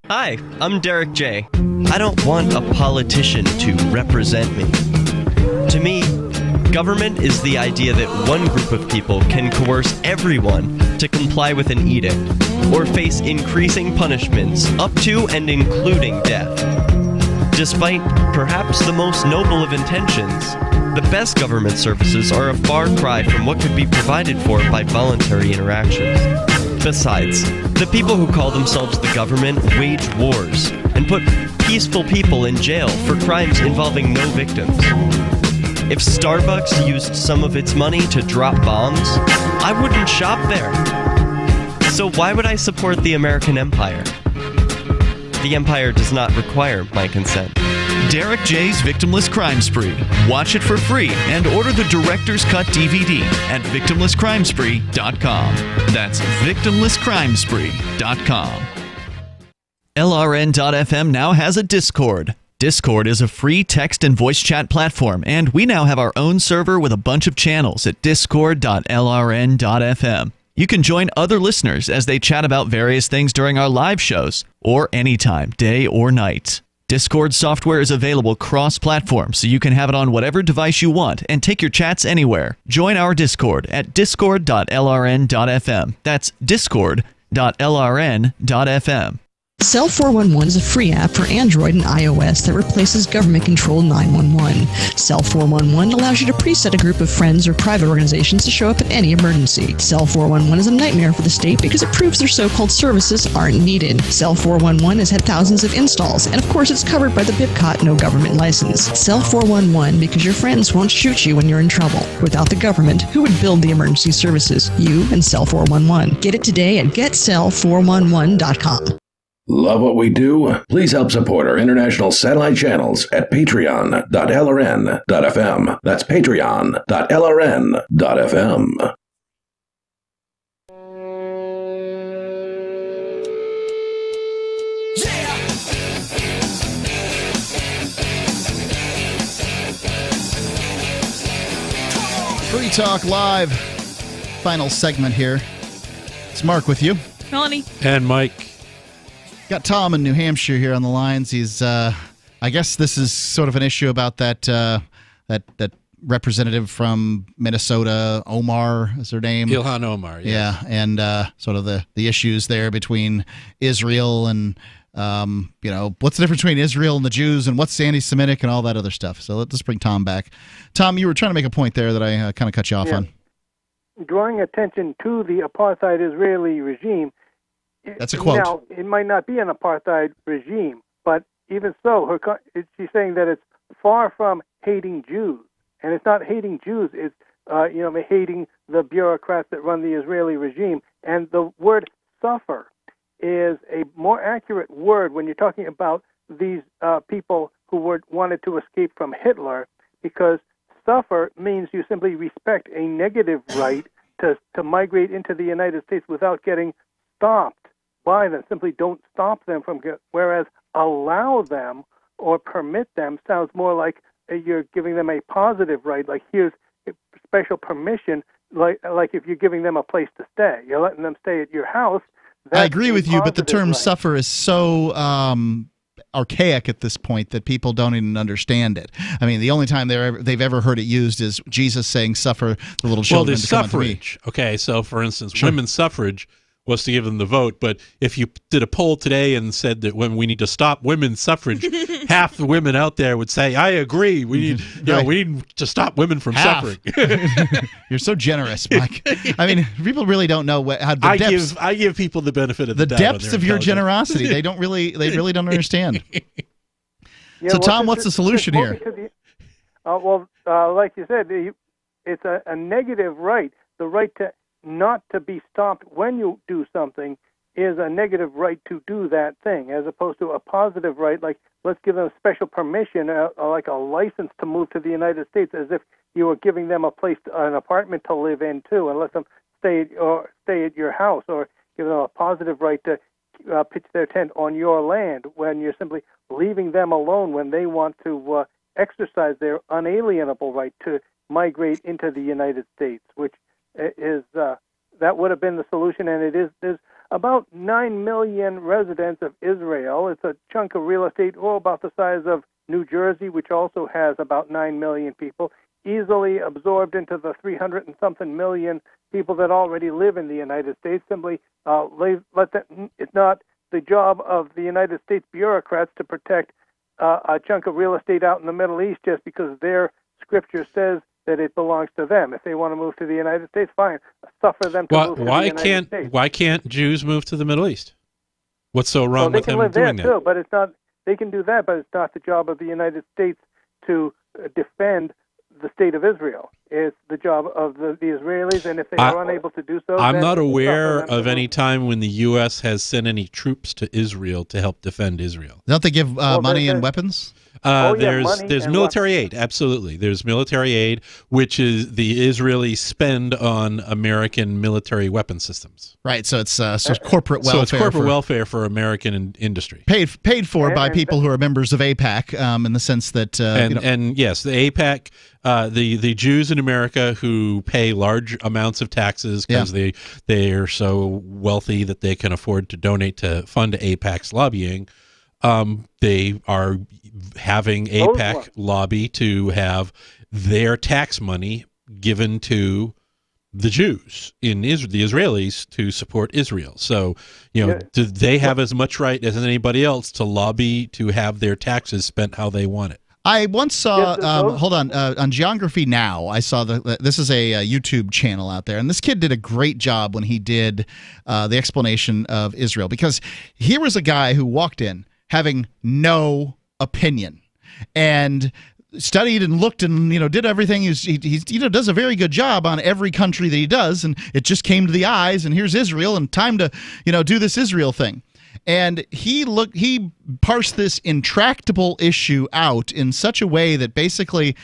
Hi, I'm Derek J. I don't want a politician to represent me. To me, government is the idea that one group of people can coerce everyone to comply with an edict or face increasing punishments up to and including death. Despite perhaps the most noble of intentions, the best government services are a far cry from what could be provided for by voluntary interactions. Besides, the people who call themselves the government wage wars and put peaceful people in jail for crimes involving no victims. If Starbucks used some of its money to drop bombs, I wouldn't shop there. So why would I support the American empire? The empire does not require my consent. Derek J's Victimless Crime Spree. Watch it for free and order the Director's Cut DVD at victimlesscrimespree.com. That's victimlesscrimespree.com. LRN.FM now has a Discord. Discord is a free text and voice chat platform, and we now have our own server with a bunch of channels at discord.lrn.fm. You can join other listeners as they chat about various things during our live shows, or anytime, day or night. Discord software is available cross-platform, so you can have it on whatever device you want and take your chats anywhere. Join our Discord at discord.lrn.fm. That's discord.lrn.fm. Cell 411 is a free app for Android and iOS that replaces government-controlled 911. Cell 411 allows you to preset a group of friends or private organizations to show up at any emergency. Cell 411 is a nightmare for the state because it proves their so-called services aren't needed. Cell 411 has had thousands of installs, and of course it's covered by the BIPCOT no government license. Cell 411 because your friends won't shoot you when you're in trouble. Without the government, who would build the emergency services? You and Cell 411. Get it today at getcell411.com. Love what we do? Please help support our international satellite channels at patreon.lrn.fm. That's patreon.lrn.fm. Free Talk Live. Final segment here. It's Mark with you. Melanie. And Mike. Got Tom in New Hampshire here on the lines. He's, I guess this is sort of an issue about that that representative from Minnesota, Omar is her name? Ilhan Omar, yes. Yeah, and sort of the issues there between Israel and, what's the difference between Israel and the Jews and what's anti-Semitic and all that other stuff. So let's bring Tom back. Tom, you were trying to make a point there that I kind of cut you off on. Drawing attention to the apartheid Israeli regime. That's a quote. Now, it might not be an apartheid regime, but even so, she's saying that it's far from hating Jews. And it's not hating Jews, it's hating the bureaucrats that run the Israeli regime. And the word suffer is a more accurate word when you're talking about these people who wanted to escape from Hitler, because suffer means you simply respect a negative right to migrate into the United States without getting stopped by them. Simply don't stop them from whereas allow them or permit them sounds more like you're giving them a positive right, like here's special permission, like if you're giving them a place to stay. You're letting them stay at your house. I agree with you, but the term right. suffer is so archaic at this point that people don't even understand it. I mean, the only time they've ever heard it used is Jesus saying, "Suffer the little children to come unto me." Suffrage. Okay, so for instance, women's suffrage was to give them the vote, but if you did a poll today and said that when we need to stop women's suffrage, half the women out there would say, "I agree. We need, we need to stop women from suffering." You're so generous, Mike. I mean, people really don't know how the depths. I give people the benefit of the doubt. The depths of your generosity. They really don't understand. Yeah, so, Tom, what's the solution here? Like you said, it's a negative right. The right to not to be stopped when you do something is a negative right to do that thing, as opposed to a positive right, like let's give them special permission, like a license to move to the United States, as if you were giving them an apartment to live in too, and let them stay at your house, or give them a positive right to pitch their tent on your land when you're simply leaving them alone when they want to exercise their unalienable right to migrate into the United States, which is that would have been the solution, and it is. There's about 9 million residents of Israel. It's a chunk of real estate, about the size of New Jersey, which also has about 9 million people, easily absorbed into the 300 and something million people that already live in the United States. Simply let them. It's not the job of the United States bureaucrats to protect a chunk of real estate out in the Middle East just because their scripture says that it belongs to them. If they want to move to the United States, fine. Suffer them to move to the United States. Why can't Jews move to the Middle East? What's so wrong with them doing that? They can live there too, but it's not. They can do that, but it's not the job of the United States to defend the state of Israel. It's the job of the Israelis, and if they are unable to do so, I'm not aware of any time when the U.S. has sent any troops to Israel to help defend Israel. Don't they give money and weapons? Money there's military aid. Absolutely, there's military aid, which is the Israelis spend on American military weapon systems. Right. So it's corporate welfare. So it's corporate welfare for American industry, paid for by people who are members of AIPAC, in the sense that and yes, the AIPAC, the Jews in America who pay large amounts of taxes because they are so wealthy that they can afford to donate to fund AIPAC's lobbying. They are having AIPAC lobby to have their tax money given to the Jews in Israel, the Israelis, to support Israel. So, do they have as much right as anybody else to lobby to have their taxes spent how they want it? I once saw, on Geography Now, I saw this is a YouTube channel out there, and this kid did a great job when he did the explanation of Israel, because here was a guy who walked in having no opinion and studied and looked and did everything. He does a very good job on every country that he does, and it just came to the eyes, and here's Israel, and time to do this Israel thing. And he parsed this intractable issue out in such a way that basically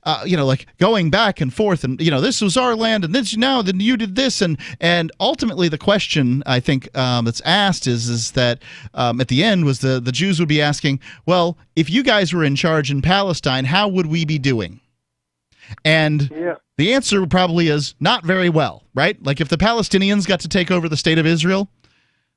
like going back and forth, and this was our land, and then you did this, and ultimately the question I think that's asked is that at the end was the Jews would be asking, well, if you guys were in charge in Palestine, how would we be doing? And the answer probably is not very well, right? Like if the Palestinians got to take over the state of Israel,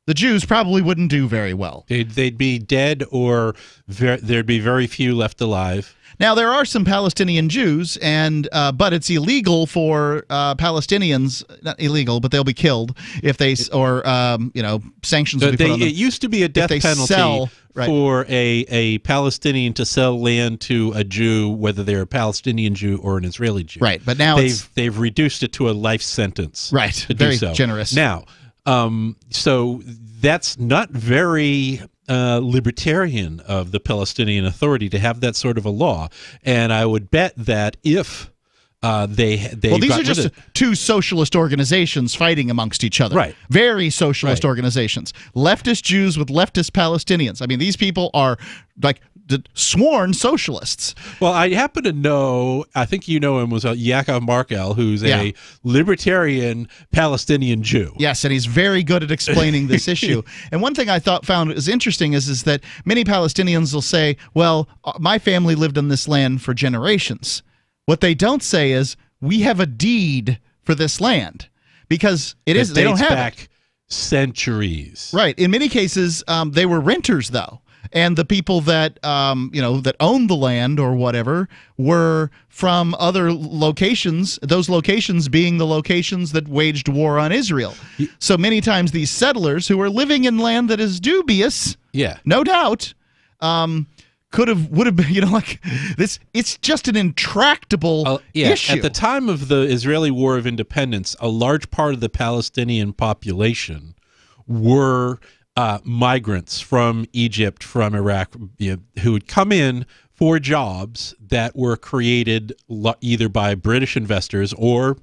the Jews probably wouldn't do very well. They'd be dead, or there'd be very few left alive. Now, there are some Palestinian Jews, but it's illegal for Palestinians, not illegal, but they'll be killed if they, sanctions will be put on them. It used to be a death penalty for a Palestinian to sell land to a Jew, whether they're a Palestinian Jew or an Israeli Jew. Right, but now they've reduced it to a life sentence. Right, very generous. Now, so that's not very libertarian of the Palestinian Authority to have that sort of a law, and I would bet that if these are just two socialist organizations fighting amongst each other, right? Very socialist organizations, leftist Jews with leftist Palestinians. I mean, these people are like the sworn socialists. Well, I happen to know, I think you know him, was Yaakov Markel, who's a libertarian Palestinian Jew. Yes, and he's very good at explaining this issue. And one thing I found is interesting is that many Palestinians will say, well, my family lived on this land for generations. What they don't say is, we have a deed for this land, because they don't have back centuries. Right. In many cases, they were renters, though. And the people that that owned the land or whatever were from other locations, those locations being the locations that waged war on Israel. So many times these settlers who are living in land that is dubious, no doubt, would have been, like this. It's just an intractable issue. At the time of the Israeli War of Independence, a large part of the Palestinian population were migrants from Egypt, from Iraq, who would come in for jobs that were created either by British investors or,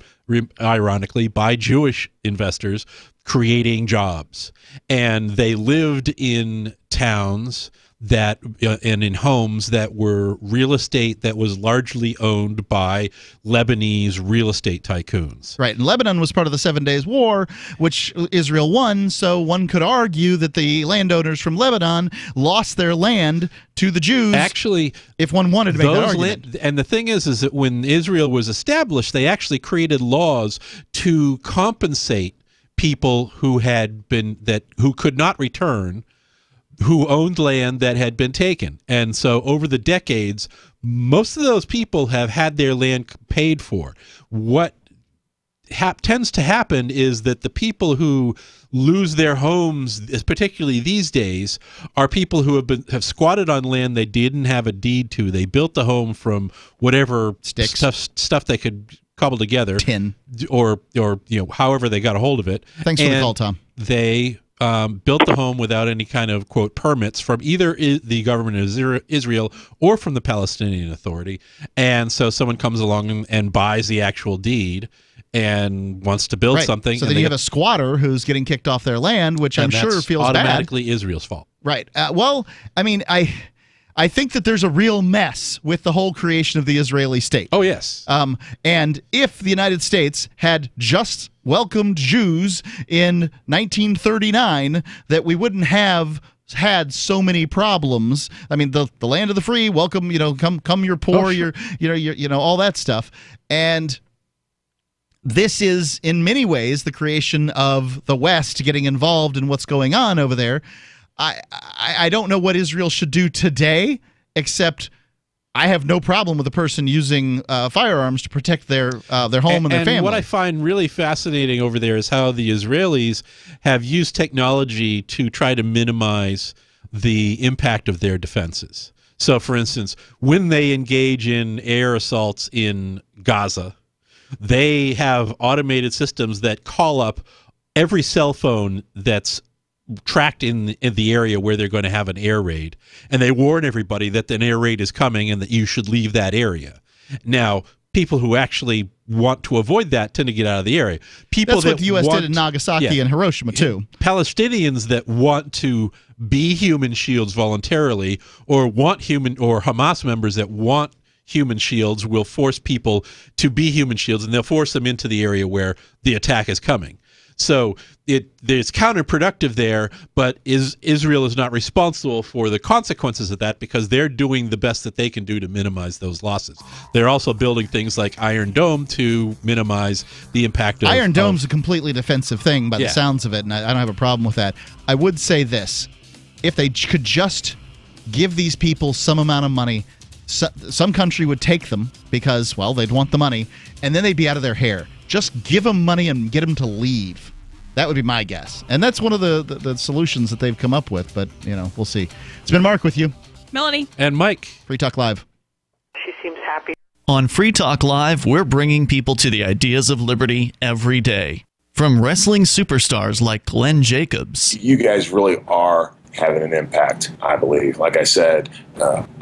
ironically, by Jewish investors creating jobs. And they lived in towns and in homes that were real estate that was largely owned by Lebanese real estate tycoons. Right, and Lebanon was part of the 7 Days War, which Israel won, so one could argue that the landowners from Lebanon lost their land to the Jews. Actually, if one wanted to make that argument. And the thing is that when Israel was established, they actually created laws to compensate people who could not return, who owned land that had been taken. And so over the decades, most of those people have had their land paid for. What tends to happen is that the people who lose their homes, particularly these days, are people who have squatted on land they didn't have a deed to. They built the home from whatever sticks, stuff they could cobble together, tin, or however they got a hold of it. Thanks for the call, Tom. They built the home without any kind of, quote, permits from either the government of Israel or from the Palestinian Authority. And so someone comes along and buys the actual deed and wants to build something. So then you have a squatter who's getting kicked off their land, which I'm sure feels automatically bad. Israel's fault. Right. Well, I mean, I I think that there's a real mess with the whole creation of the Israeli state. Oh, yes. And if the United States had just welcomed Jews in 1939, that we wouldn't have had so many problems. I mean, the land of the free, welcome, come your poor, your all that stuff. And this is, in many ways, the creation of the West getting involved in what's going on over there. I don't know what Israel should do today, except I have no problem with a person using firearms to protect their home and their family. And what I find really fascinating over there is how the Israelis have used technology to try to minimize the impact of their defenses. So, for instance, when they engage in air assaults in Gaza, they have automated systems that call up every cell phone that's tracked in the area where they're going to have an air raid, and they warn everybody that an air raid is coming and that you should leave that area. Now, people who actually want to avoid that tend to get out of the area. That's what the U.S. did in Nagasaki and Hiroshima, too. Palestinians that want to be human shields voluntarily, or Hamas members that want human shields, will force people to be human shields, and they'll force them into the area where the attack is coming. So it's counterproductive there, but Israel is not responsible for the consequences of that because they're doing the best that they can do to minimize those losses. They're also building things like Iron Dome to minimize the impact of... Iron Dome's a completely defensive thing by the sounds of it, and I don't have a problem with that. I would say this. If they could just give these people some amount of money, some country would take them because, well, they'd want the money, and then they'd be out of their hair. Just give them money and get them to leave. That would be my guess. And that's one of the solutions that they've come up with, but, we'll see. It's been Mark with you. Melanie. And Mike. Free Talk Live. She seems happy. On Free Talk Live, we're bringing people to the ideas of liberty every day. From wrestling superstars like Glenn Jacobs. You guys really are having an impact, I believe. Like I said,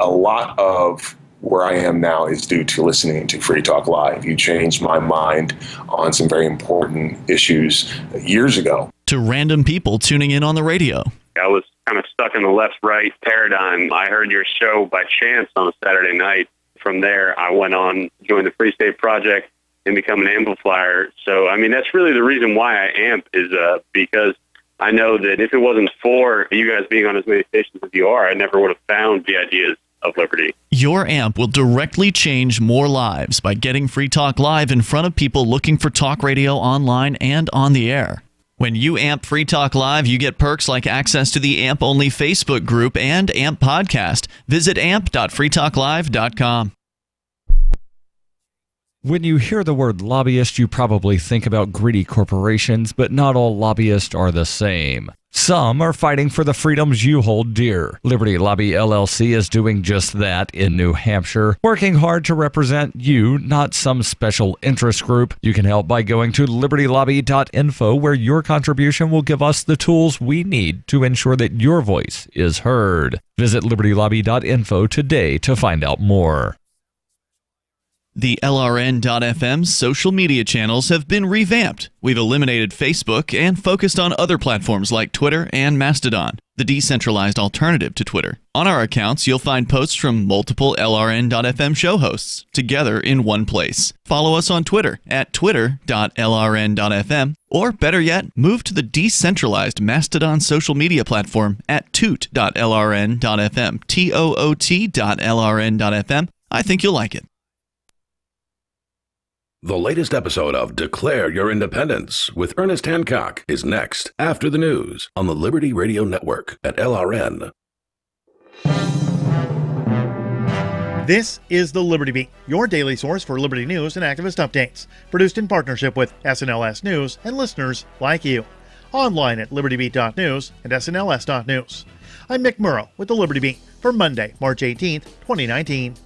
a lot of where I am now is due to listening to Free Talk Live. You changed my mind on some very important issues years ago. To random people tuning in on the radio. I was kind of stuck in the left-right paradigm. I heard your show by chance on a Saturday night. From there, I went on, joined the Free State Project, and become an amplifier. So, that's really the reason why I amp is because I know that if it wasn't for you guys being on as many stations as you are, I never would have found the ideas of liberty. Your amp will directly change more lives by getting Free Talk Live in front of people looking for talk radio online and on the air. When you amp Free Talk Live, you get perks like access to the AMP-only Facebook group and AMP podcast. Visit amp.freetalklive.com. When you hear the word lobbyist, you probably think about greedy corporations, but not all lobbyists are the same. Some are fighting for the freedoms you hold dear. Liberty Lobby LLC is doing just that in New Hampshire, working hard to represent you, not some special interest group. You can help by going to libertylobby.info, where your contribution will give us the tools we need to ensure that your voice is heard. Visit libertylobby.info today to find out more. The LRN.FM social media channels have been revamped. We've eliminated Facebook and focused on other platforms like Twitter and Mastodon, the decentralized alternative to Twitter. On our accounts, you'll find posts from multiple LRN.FM show hosts together in one place. Follow us on Twitter at twitter.lrn.fm, or better yet, move to the decentralized Mastodon social media platform at toot.lrn.fm, toot.lrn.fm. I think you'll like it. The latest episode of Declare Your Independence with Ernest Hancock is next after the news on the Liberty Radio Network at LRN. This is the Liberty Beat, your daily source for Liberty news and activist updates, produced in partnership with SNLS News and listeners like you. Online at libertybeat.news and snls.news. I'm Mick Murrow with the Liberty Beat for Monday, March 18th, 2019.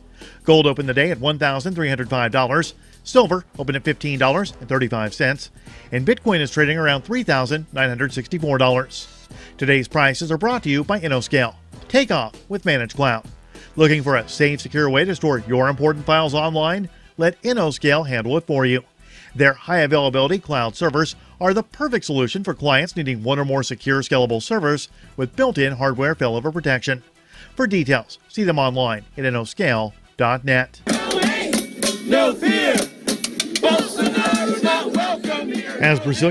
Gold opened the day at $1,305. Silver opened at $15.35, and Bitcoin is trading around $3,964. Today's prices are brought to you by InnoScale. Take off with Managed Cloud. Looking for a safe, secure way to store your important files online? Let InnoScale handle it for you. Their high-availability cloud servers are the perfect solution for clients needing one or more secure, scalable servers with built-in hardware failover protection. For details, see them online at noscale.net. No fear. Bolsonaro's not welcome here. As Brazilian